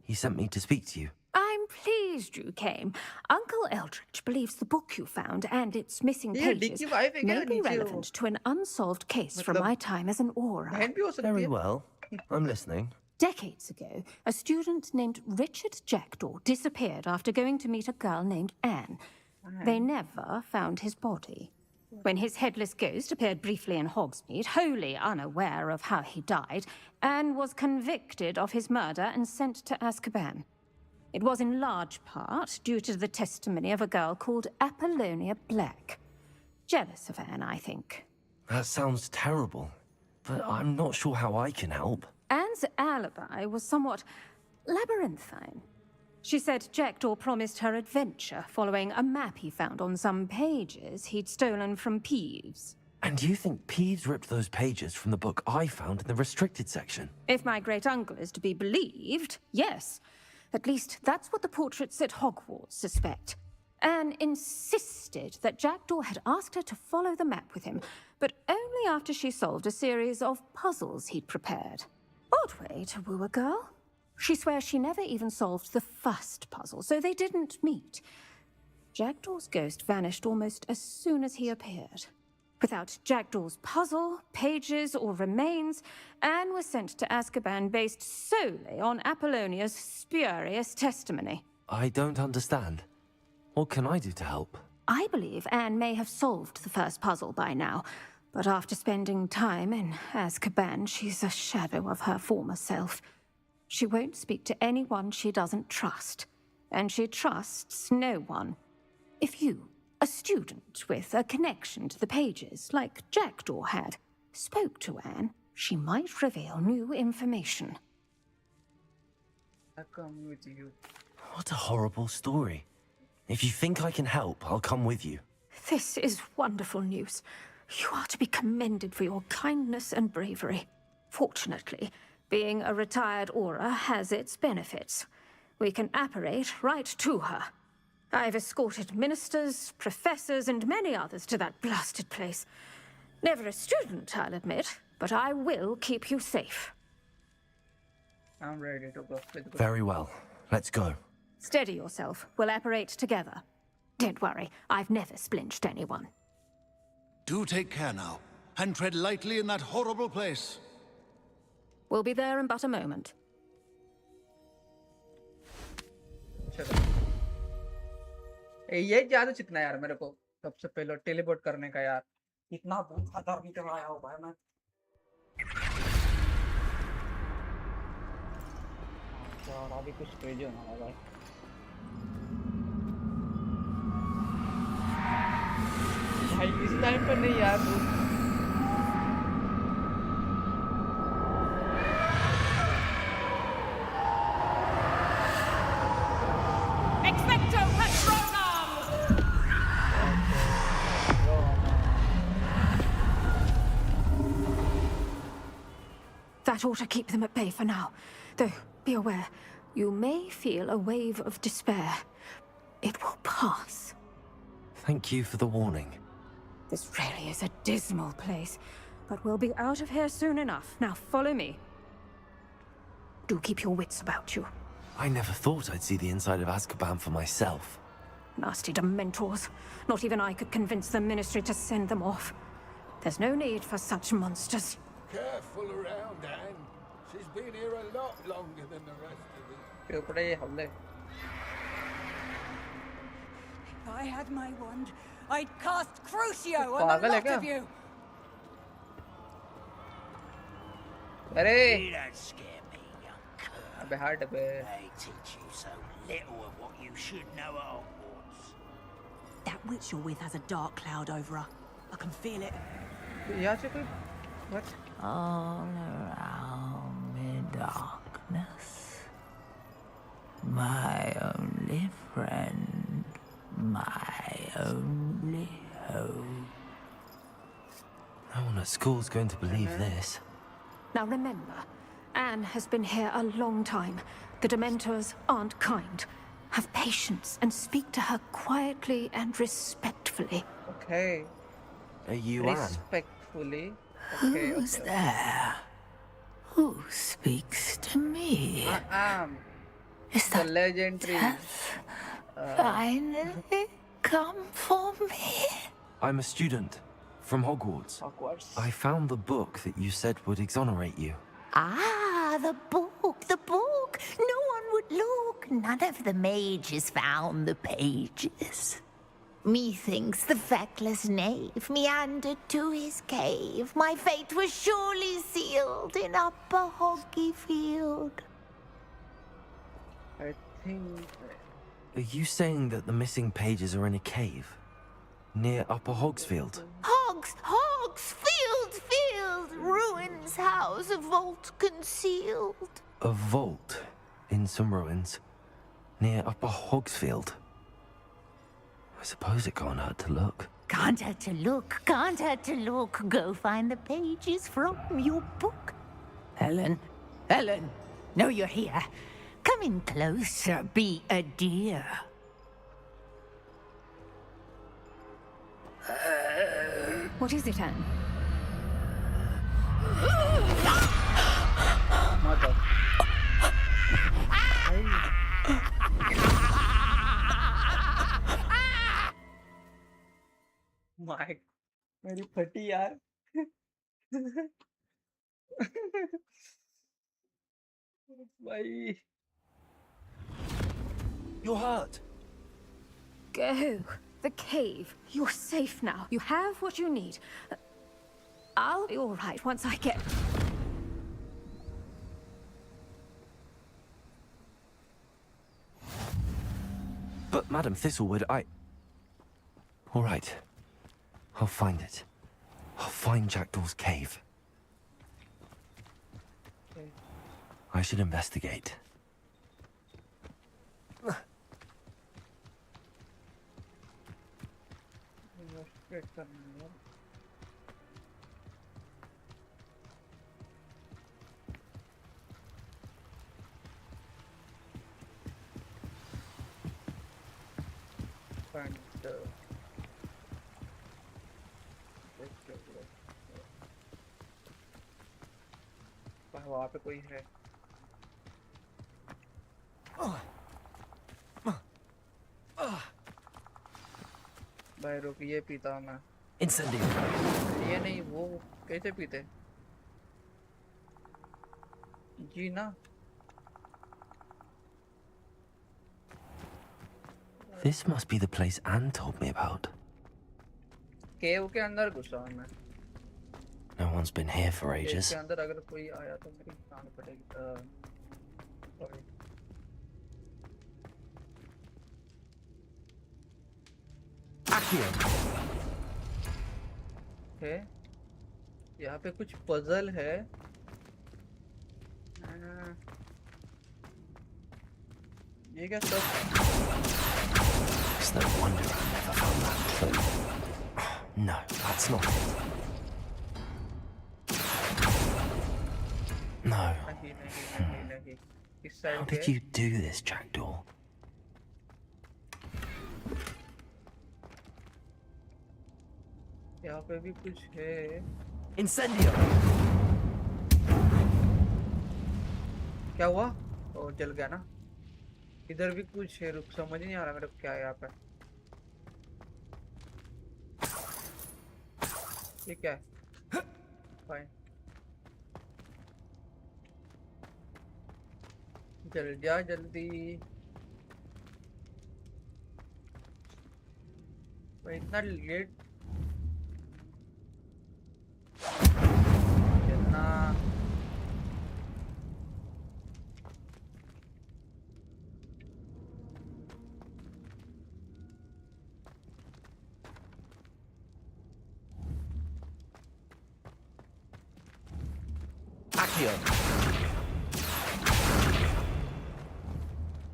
He sent me to speak to you. I'm pleased you came. Uncle Eldridge believes the book you found and its missing ये pages Dick की wife है क्या may be नीचे वो? relevant to an unsolved case from my time as an aura. बहन भी हो सकती Very है। well. I'm listening. Decades ago, a student named Richard Jackdaw disappeared after going to meet a girl named Anne. They never found his body. When his headless ghost appeared briefly in Hogsmeade, wholly unaware of how he died, Anne was convicted of his murder and sent to Azkaban. It was in large part due to the testimony of a girl called Apollonia Black. Jealous of Anne, I think. That sounds terrible, but I'm not sure how I can help. Anne's alibi was somewhat labyrinthine. She said Jackdaw promised her adventure following a map he found on some pages he'd stolen from Peeves. And you think Peeves ripped those pages from the book I found in the restricted section? If my great-uncle is to be believed, yes. At least that's what the portraits at Hogwarts suspect. Anne insisted that Jackdaw had asked her to follow the map with him, but only after she solved a series of puzzles he'd prepared. Odd way to woo a girl. She swears she never even solved the first puzzle, so they didn't meet. Jackdaw's ghost vanished almost as soon as he appeared. Without Jackdaw's puzzle, pages, or remains, Anne was sent to Azkaban based solely on Apollonia's spurious testimony. I don't understand. What can I do to help? I believe Anne may have solved the first puzzle by now, but after spending time in Azkaban, she's a shadow of her former self. She won't speak to anyone she doesn't trust, and she trusts no one. If you, a student with a connection to the pages, like Jackdaw had, spoke to Anne, she might reveal new information. I come with you. What a horrible story. If you think I can help, I'll come with you. This is wonderful news. You are to be commended for your kindness and bravery. Fortunately, being a retired aura has its benefits. We can apparate right to her. I've escorted ministers, professors, and many others to that blasted place. Never a student, I'll admit, but I will keep you safe. I'm ready to go. Very well. Let's go. Steady yourself. We'll apparate together. Don't worry, I've never splinched anyone. Do take care now, and tread lightly in that horrible place. We'll be there in but a moment. ये ज्यादा चिकना यार मेरे को सबसे पहले teleport करने का यार इतना बहुत खतरनाक निकल आया हूँ भाई मैं यार अभी कुछ क्रेजी होने वाला है भाई इस टाइम पर नहीं यार Expecto Patronum! That ought to keep them at bay for now. Though, be aware, you may feel a wave of despair. It will pass. Thank you for the warning. This really is a dismal place, but we'll be out of here soon enough. Now follow me. Do keep your wits about you. I never thought I'd see the inside of Azkaban for myself. Nasty Dementors. Not even I could convince the Ministry to send them off. There's no need for such monsters. Careful around, Anne. She's been here a lot longer than the rest of us. If I had my wand, I'd cast Crucio on the lot of you! अरे You don't scare me, young cur. अबे हट बे They teach you so little of what you should know at Hogwarts. That witch you're with has a dark cloud over her. I can feel it. यहाँ से कोई what? All around me darkness. My only friend. My only hope. No one at school's going to believe this. Now remember, Anne has been here a long time. The Dementors aren't kind. Have patience and speak to her quietly and respectfully. Okay. Are you Anne? Respectfully. Okay, Who's there? Who speaks to me? I am. Is the that legendary finally come for me? I'm a student from Hogwarts. I found the book that you said would exonerate you. Ah, the book, the book. No one would look. None of the mages found the pages. Methinks the feckless knave meandered to his cave. My fate was surely sealed in Upper Hoggyfield. I think. Are you saying that the missing pages are in a cave? Near Upper Hogsfield? Field, ruins house, a vault concealed. A vault in some ruins near Upper Hogsfield. I suppose it can't hurt to look. Can't hurt to look, can't hurt to look. Go find the pages from your book. Helen, know you're here. Come in closer, be a dear. What is it, Anne? Mother. My, मेरी फटी यार. भाई. You're hurt. Go. The cave. You're safe now. You have what you need. I'll be all right once I get... But, Madam Thistlewood, All right. I'll find it. I'll find Jackdaw's cave. Okay. I should investigate. वहाँ पे कोई है. भाई रुक ये पीता हूँ मैं. Incendio. ये नहीं वो कैसे पीते? जी ना. This must be the place Anne told me about. केव के अंदर घुसा हूँ मैं. No one's been here for ages. के अंदर अगर कोई आया तो मेरी जान पड़ेगी. Sorry. ओके, यहाँ पे कुछ पजल है। ये क्या सब? It's no wonder I never found that clue. No, that's not it. No. नहीं। इस How side did you do this, Jackdaw? यहाँ पे भी कुछ है। Incendio! क्या हुआ? ओ, जल गया ना। इधर भी कुछ है, रुक, समझ नहीं आ रहा मेरे को क्या है यहाँ पे। ये क्या है? फाइन, जल जा जल्दी। भाई इतना लेट चलना।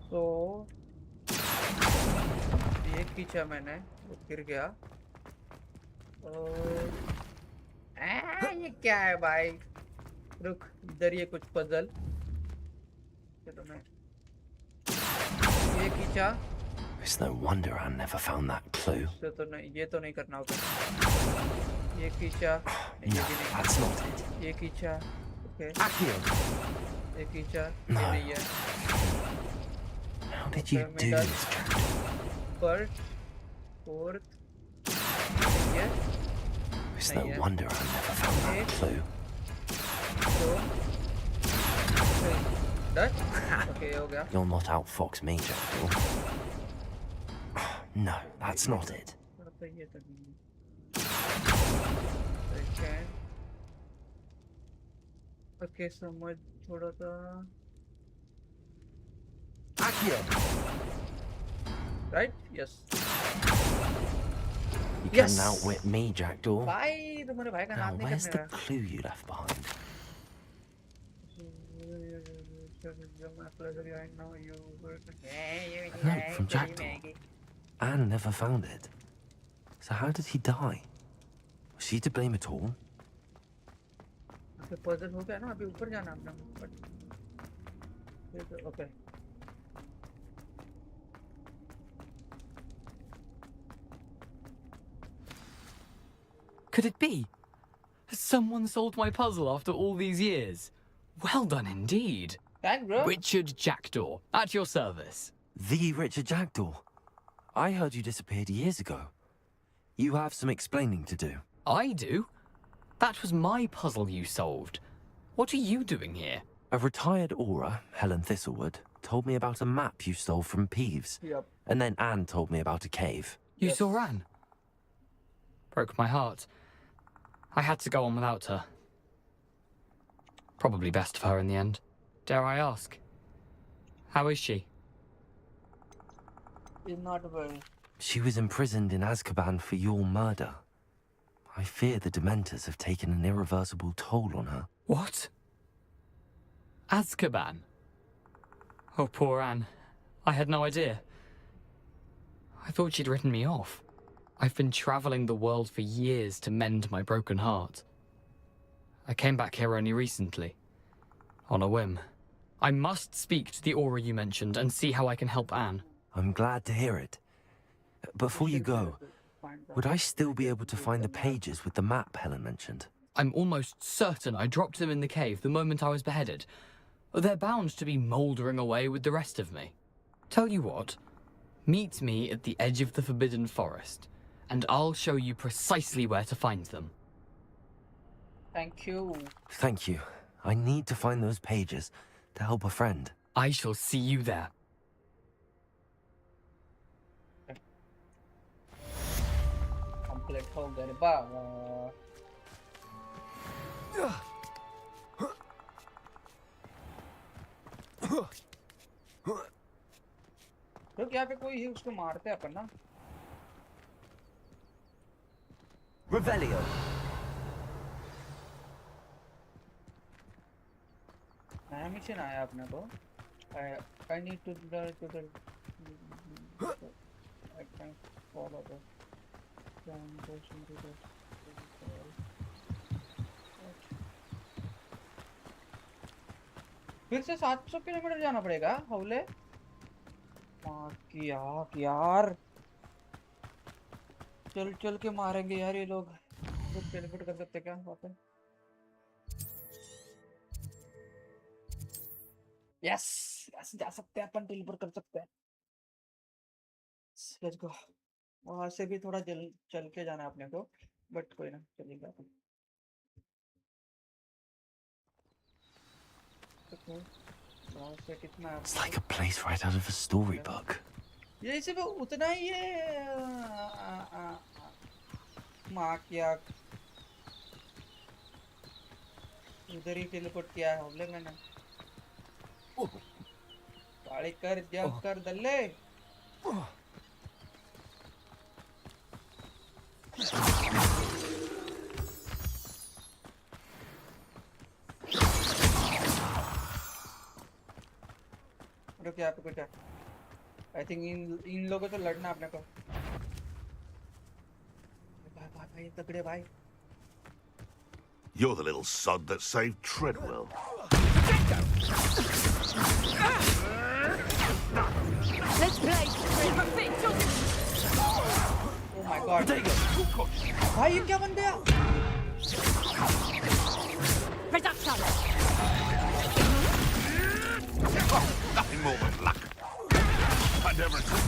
तो ये खींचा मैंने, वो गिर गया। और ये क्या है भाई? रुक, इधर ये कुछ पजल। चलो मैं ये खींचा। It's no wonder I never found that clue. इससे तो नहीं, ये तो नहीं करना होगा। ये खींचा। No, that's not it. ये खींचा। ओके, ये खींचा। No. ये नहीं है। How did you do this, Jackdaw? First, fourth, ये It's no wonder I never found that clue. So, done? Okay, हो गया। You'll not outfox me, Jackdaw. No, that's not it. ये तो नहीं है। ओके, समझ थोड़ा सा। Right? Yes. You Yes. can outwit me, Jackdaw. भाई, तुम्हारे भाई का Now, नाम नहीं where's करने the clue you left behind? A note from Jackdaw. Anne never found it. So how did he die? Was she to blame at all? Puzzle हो गया ना, अभी ऊपर जाना अपना। Okay, Could it be? Has someone solved my puzzle after all these years? Well done indeed. Thanks, bro. Richard Jackdaw, at your service. The Richard Jackdaw? I heard you disappeared years ago. You have some explaining to do. I do? That was my puzzle you solved. What are you doing here? A retired aura, Helen Thistlewood, told me about a map you stole from Peeves. Yep. And then Anne told me about a cave. You saw Anne? Broke my heart. I had to go on without her. Probably best for her in the end. Dare I ask? How is she? She's not well. She was imprisoned in Azkaban for your murder. I fear the Dementors have taken an irreversible toll on her. What? Azkaban? Oh, poor Anne. I had no idea. I thought she'd written me off. I've been traveling the world for years to mend my broken heart. I came back here only recently. On a whim. I must speak to the aura you mentioned and see how I can help Anne. I'm glad to hear it. Before you go, would I still be able to find the pages with the map Helen mentioned? I'm almost certain I dropped them in the cave the moment I was beheaded. They're bound to be mouldering away with the rest of me. Tell you what, meet me at the edge of the Forbidden Forest, and I'll show you precisely where to find them. Thank you. Thank you. I need to find those pages to help a friend. I shall see you there. Complete हो गया रे बाबा। तो यहाँ पे कोई है, उसको मारते हैं अपन ना। Revelio. नया मिशन आया अपने को. I need to the I can't follow the transition to the फिर से 700 किलोमीटर जाना पड़ेगा हौले. माँ की आँख यार. चल चल के मारेंगे यार ये लोग. तो टेलीपोर्ट कर सकते क्या वहाँ पे? यस यस जा सकते हैं अपन. टेलीपोर्ट कर सकते हैं. Let's go. वहां से भी थोड़ा चल के जाना है अपने को, बट कोई ना चलेगा. वहां से कितना है? It's like a place right out of a storybook. ये सिर्फ उतना ही है. माँ क्या उधर ही टेलीपोर्ट किया है हमले मैंने. गाड़ी कर जंप कर दल्ले. रुक यहाँ पे कुछ है. आई थिंक इन लोगों से लड़ना अपने को. भाई भाई भाई तगड़े भाई. You're the little sod that saved Treadwell. Let's play. Oh my god. भाई ये क्या बन गया? Reduction. Nothing more than luck. And everything.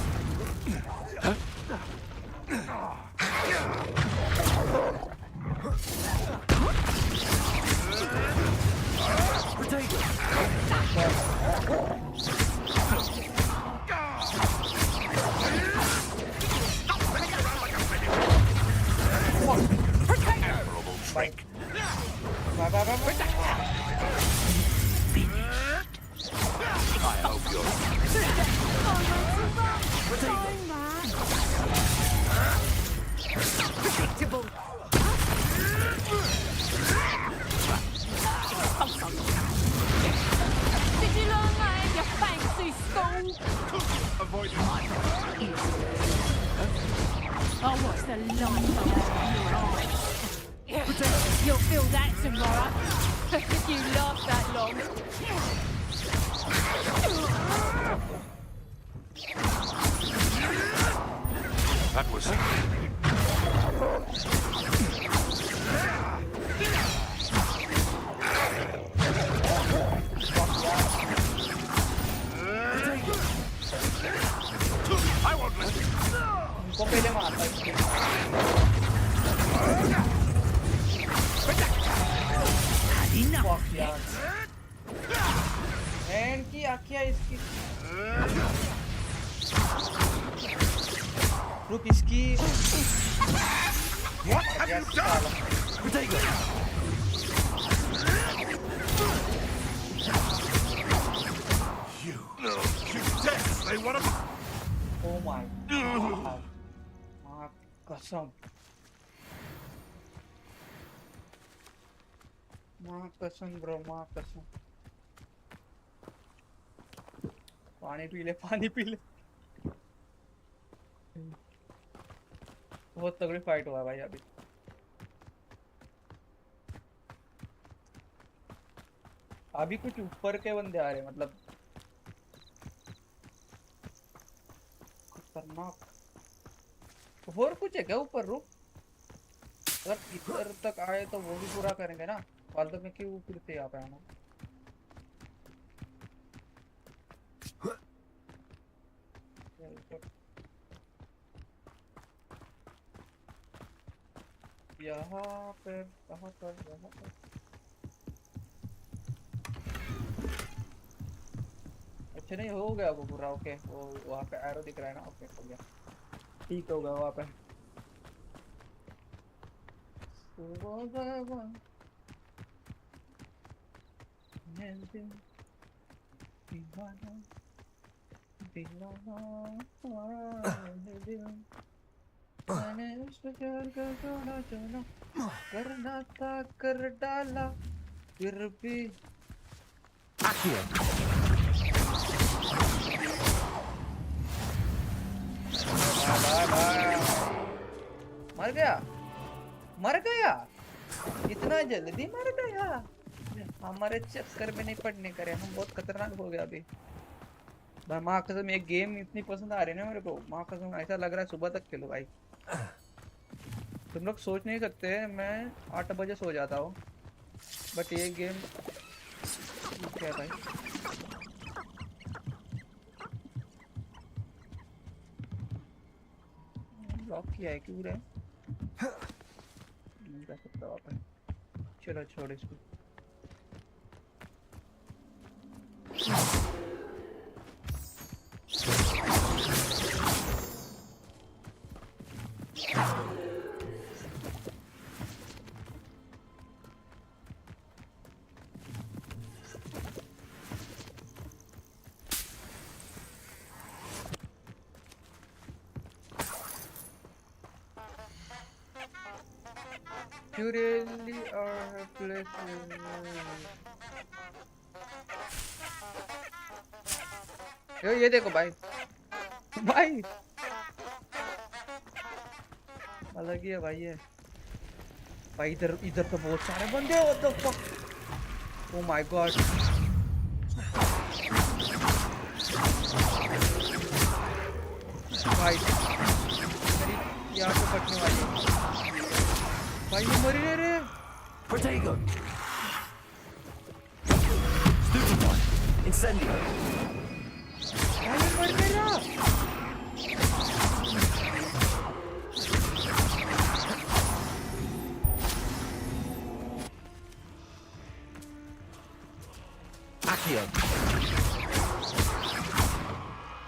Trick. I hope you're Predictable. Did you learn that in your fancy school? avoid it. I'll watch the light of your eyes. You'll feel that tomorrow. If you last that long. That was I won't let you. इनको पहले मारता है. Fuck यार. And की आँखें इसकी. रुक इसकी. What have you done? You dead. They want to. Oh my god. माँ कसम. माँ कसम ब्रो. माँ कसम. पानी पी ले. पानी पी ले. बहुत तगड़ी फाइट हुआ भाई अभी. अभी कुछ ऊपर के बंदे आ रहे हैं. मतलब खतरनाक. और कुछ है क्या ऊपर? रुक. अगर इधर तक आए तो वो भी पूरा करेंगे ना. फालतू में क्यों फिर से यहाँ पे आना. यहाँ पे कहाँ पर? यहाँ पर अच्छा नहीं हो गया वो पूरा. ओके वो वहाँ पे एरो दिख रहा है ना. ओके हो गया. ठीक हो गया वहाँ पे. मैंने उसको प्यार का जोड़ा जोड़ा करना था कर डाला फिर भी मर गया मर गया इतना जल्दी मर गया हमारे चक्कर में नहीं पड़ने करे हम बहुत खतरनाक हो गया अभी भाई माँ कसम ये गेम इतनी पसंद आ रही है ना मेरे को माँ कसम ऐसा लग रहा है सुबह तक खेलो भाई तुम लोग सोच नहीं सकते मैं 8 बजे सो जाता हूँ बट ये गेम क्या है भाई लॉक किया है क्यों रहे नहीं जा सकता वापस चलो छोड़ इसको You really are a blessing. यो ये देखो भाई भाई अलग ही है भाई ये भाई इधर इधर तो बहुत सारे बंदे हैं what the fuck oh my god भाई मेरी यहाँ पे फटने वाली है भाई ये मर रहे रे Protego! Stupefy! Incendio! भाई मर गया Accio!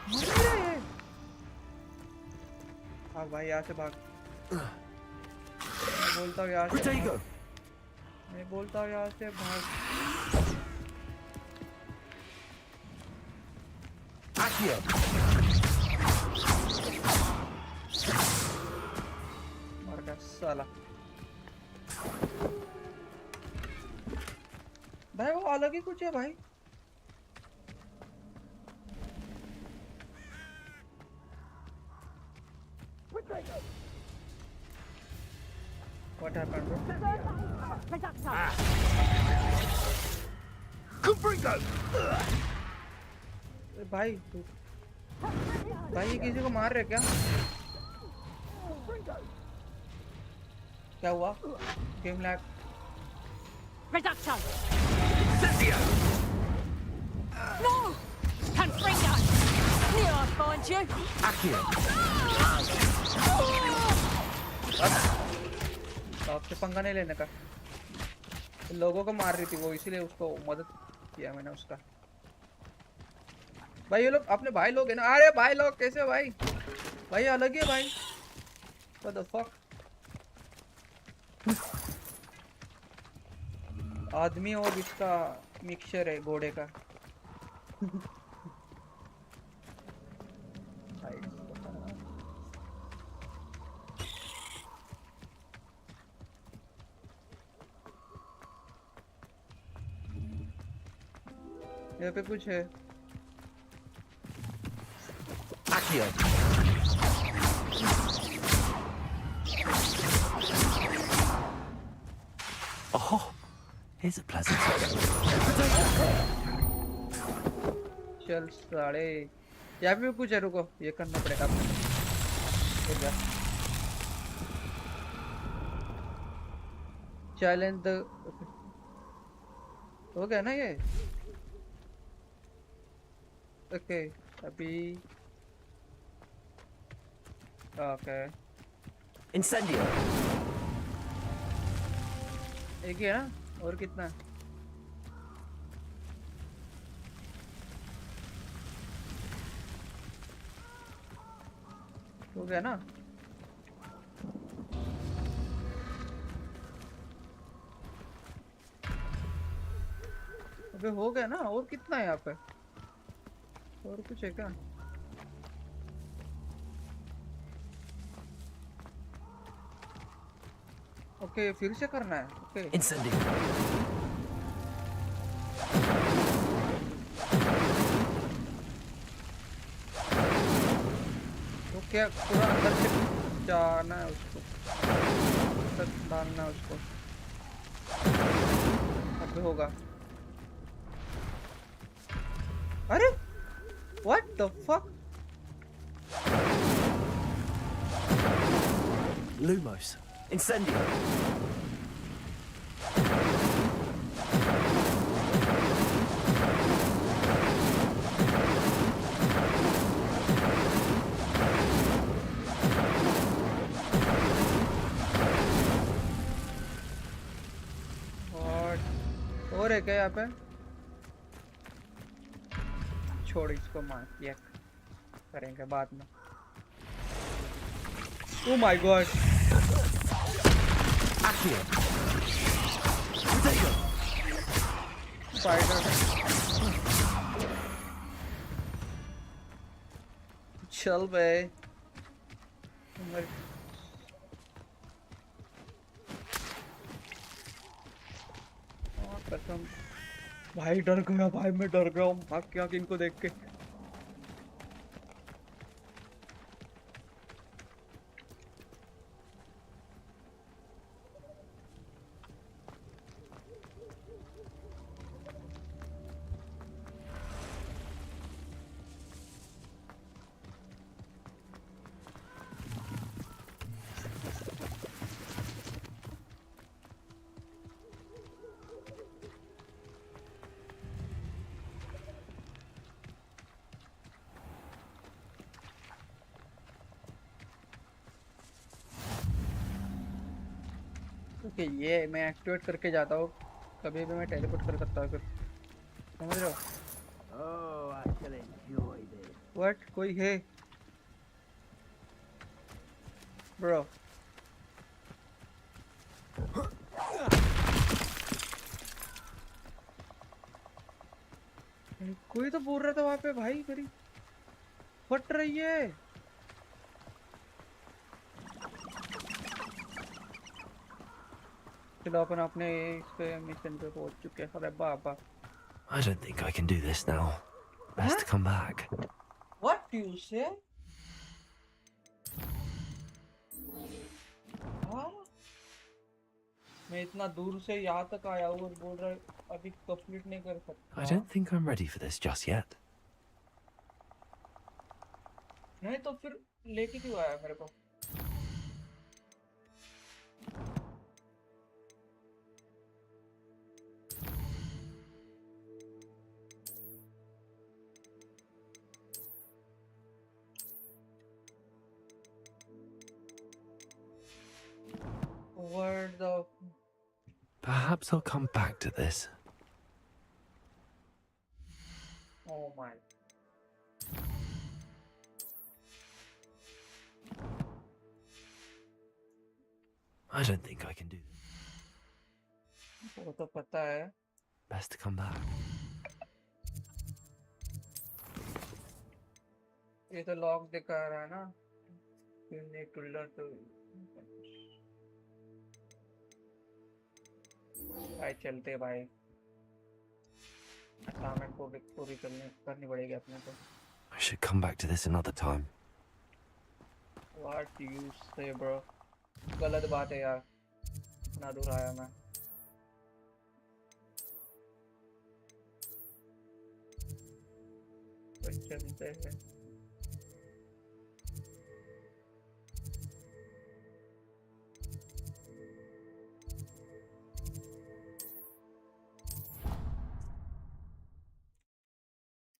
मर गया ये भाग भाई यहाँ से भाग मैं बोलता हूँ यहाँ से भाग मैं बोलता हूँ यहाँ से भाग Accio! मर गया साला भाई वो अलग ही कुछ है भाई What happened, bro? Cubrigo! भाई भाई ये किसी को मार रहे क्या क्या हुआ game lag Reduction! Cynthia! No! Confringo! Knew I'd find you! Accio! आपसे पंगा नहीं लेने का लोगों को मार रही थी वो इसीलिए उसको मदद किया मैंने उसका भाई ये लोग अपने भाई लोग है ना अरे भाई लोग कैसे भाई भाई अलग ही है भाई What the fuck आदमी और इसका मिक्सचर है घोड़े का यहाँ पे कुछ है Accio! Oh, here's a pleasant चल साले यहाँ पे कुछ है रुको ये करना पड़ेगा चैलेंज हो गया ना ये ओके अभी ओके Incendio! एक ही है ना और कितना हो गया ना अबे हो गया ना और कितना है यहाँ पे और कुछ है क्या ओके फिर से करना है ओके Incendio. तो क्या पूरा अंदर से जाना है उसको तक डालना है उसको अब होगा अरे what the fuck Lumos. Incendio. और है क्या यहाँ पे छोड़ इसको मार ये करेंगे बाद में Oh my god Spider चल बे कसम भाई डर गया भाई मैं डर गया हूँ भाग क्या इनको देख के ओके ये मैं एक्टिवेट करके जाता हूँ कभी भी मैं टेलीपोर्ट कर सकता हूँ फिर समझ रहे हो व्हाट कोई है ब्रो कोई तो बोल रहा था वहाँ पे भाई मेरी फट रही है अपन अपने इस पे मिशन पे पहुंच चुके हैं अरे बाबा I don't think I can do this now. Best to come back. What do you say? हाँ मैं इतना दूर से यहाँ तक आया हूँ और बोल रहा है अभी कंप्लीट नहीं कर सकता I don't think I'm ready for this just yet. नहीं तो फिर लेके क्यों आया मेरे को Where the Perhaps I'll come back to this. Oh my I don't think I can do this. वो तो पता है Best to come back. ये तो लॉक दिखा रहा है ना You need to learn to भाई चलते भाई असाइनमेंट को पूरी करनी पड़ेगी अपने को I should come back to this another time. What do you say bro गलत बात है यार इतना दूर आया मैं चलते हैं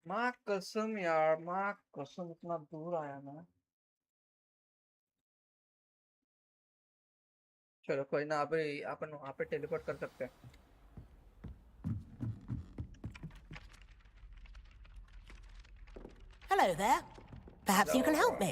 माँ कसम यार माँ कसम इतना दूर आया मैं चलो कोई ना अपन वहाँ पे टेलीपोर्ट कर सकते हैं Hello there. Perhaps you can help me.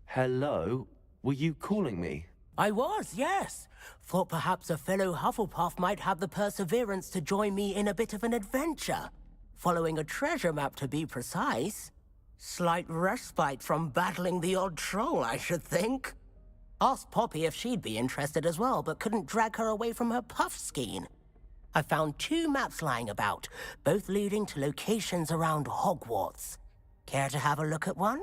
Hello? Were you calling me? I was, yes. Thought perhaps a fellow Hufflepuff might have the perseverance to join me in a bit of an adventure. Following a treasure map, to be precise. Slight respite from battling the odd troll, I should think. Asked Poppy if she'd be interested as well, but couldn't drag her away from her puff skiing. I found 2 maps lying about, both leading to locations around Hogwarts. Care to have a look at one?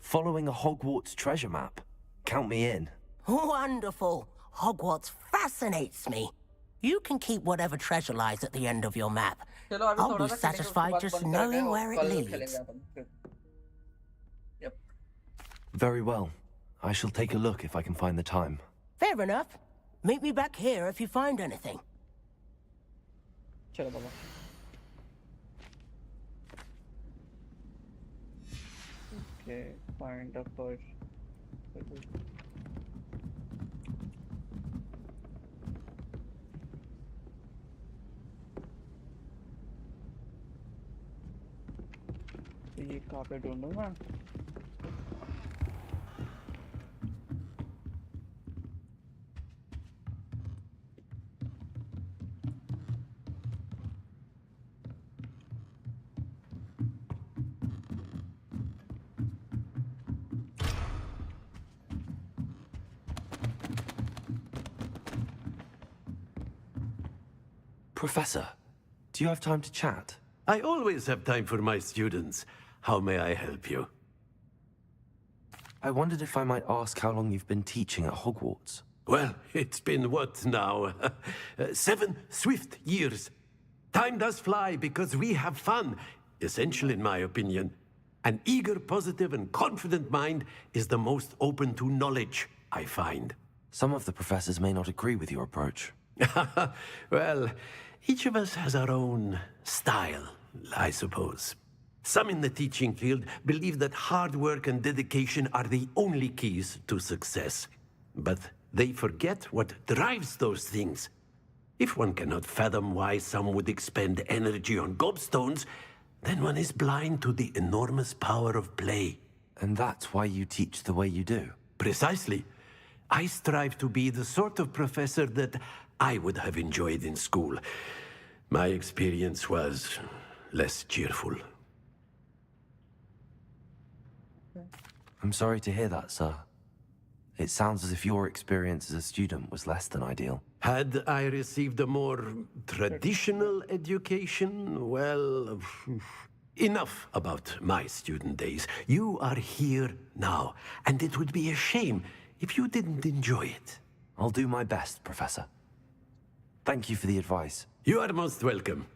Following a Hogwarts treasure map. Count me in. Wonderful. Hogwarts fascinates me. You can keep whatever treasure lies at the end of your map. I'll be satisfied just knowing where it leads. Very well. I shall take a look if I can find the time. Fair enough. Meet me back here if you find anything. चलो बाबा. Okay, find the first. ये कहाँ पे ढूंढूंगा? Professor, do you have time to chat? I always have time for my students. How may I help you? I wondered if I might ask how long you've been teaching at Hogwarts. Well, it's been what now? 7 swift years. Time does fly because we have fun. Essential in my opinion. An eager, positive, and confident mind is the most open to knowledge, I find. Some of the professors may not agree with your approach. Well, each of us has our own style, I suppose. Some in the teaching field believe that hard work and dedication are the only keys to success. But they forget what drives those things. If one cannot fathom why some would expend energy on gobstones, then one is blind to the enormous power of play. And that's why you teach the way you do? Precisely. I strive to be the sort of professor that I would have enjoyed in school. My experience was less cheerful. I'm sorry to hear that, sir. It sounds as if your experience as a student was less than ideal. Had I received a more traditional education, well, enough about my student days. You are here now, and it would be a shame if you didn't enjoy it. I'll do my best, Professor. Thank you for the advice. You are most welcome.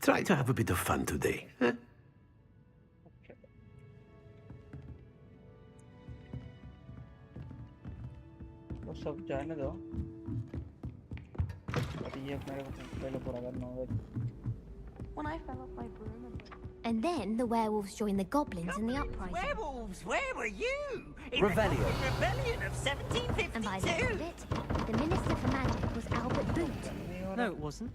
Try to have a bit of fun today. Huh? वो सब जाने दो. अभी ये मेरे को पहले पूरा करना होगा. When I fell off my broom. And then the werewolves joined the goblins in the uprising. Werewolves, where were you? In Rebellion. The rebellion of 1752. And by the end of it, the Minister for Magic was Albert Boot. No, it wasn't.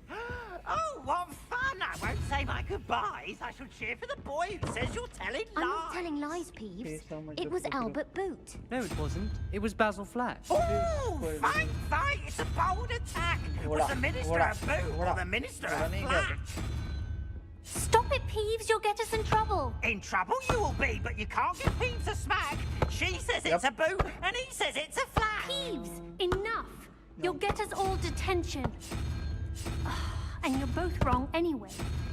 Oh, what fun! I won't say my goodbyes. I shall cheer for the boy who says you're telling lies. I'm not telling lies, Peeves. It was Albert Boot. No, it wasn't. It was Basil Flash. Oh, fight, fight! It's a bold attack. Was the Minister a boot or the Minister a flash? Stop it, Peeves. You'll get us in trouble. In trouble you will be, but you can't get Peeves a smack. She says it's a boot, and he says it's a flash. Peeves, enough. You'll get us all detention. And you're both wrong anyway.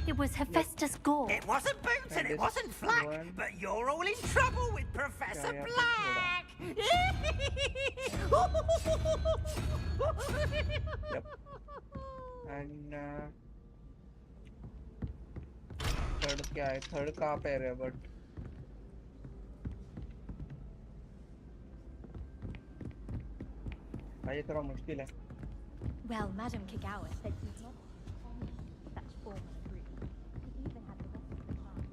It was Hephaestus Gore. It wasn't Boots and it wasn't Flack, but you're all in trouble with Professor Black. And third क्या है? Third कहाँ पे है? But भाई ये थोड़ा मुश्किल है. Well, Madame Kagawa said he'd not such form of fruit. He even had the rest of the class.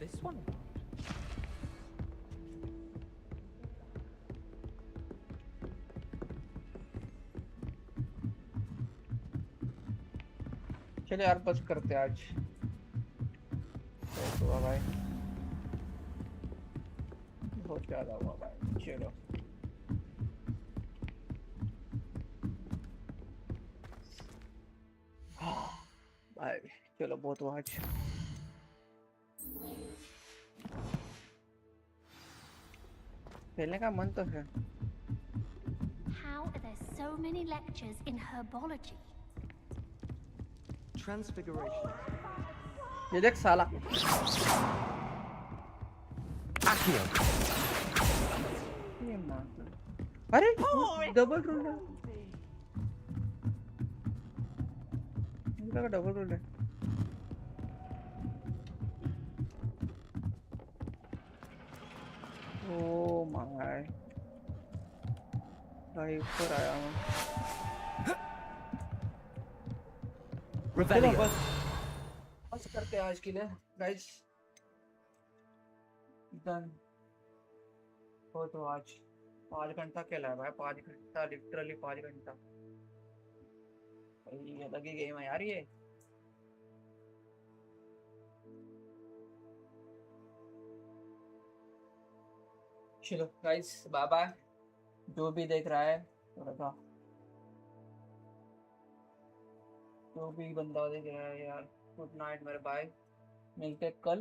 this one? चलिए यार बस करते आज तो भाई बहुत ज्यादा हुआ भाई। चलो भाई चलो बहुत हुआ आज। खेलने का मन तो है। How are there so many lectures in herbology? Transfiguration. ये देख साला। ये मार। अरे डबल रोल है। इनका डबल रोल है। Oh my. भाई ऊपर आया हूँ। चलो बस करते हैं आज के लिए गाइस। डन हो तो आज 5 घंटा खेला है भाई। 5 घंटा लिटरली 5 घंटा। भाई अलग ही गेम है यार ये। चलो गाइस बाय बाय। जो भी देख रहा है थोड़ा जो भी बंदा देख रहा है यार गुड नाइट मेरे भाई। मिलते कल।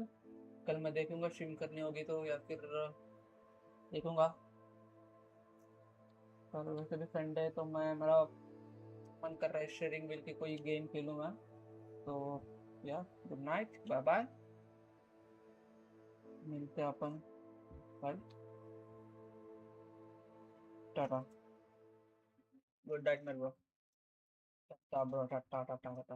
कल मैं देखूंगा स्ट्रीम करनी होगी तो या फिर देखूंगा। कल वैसे भी संडे है तो मेरा मन कर रहा है शेयरिंग विल की कोई गेम खेलूंगा। तो या गुड नाइट बाय बाय। मिलते अपन कल। टाटा गुड नाइट मेरे ब्रो। टाटा ब्रो टाटा टाटा टाटा।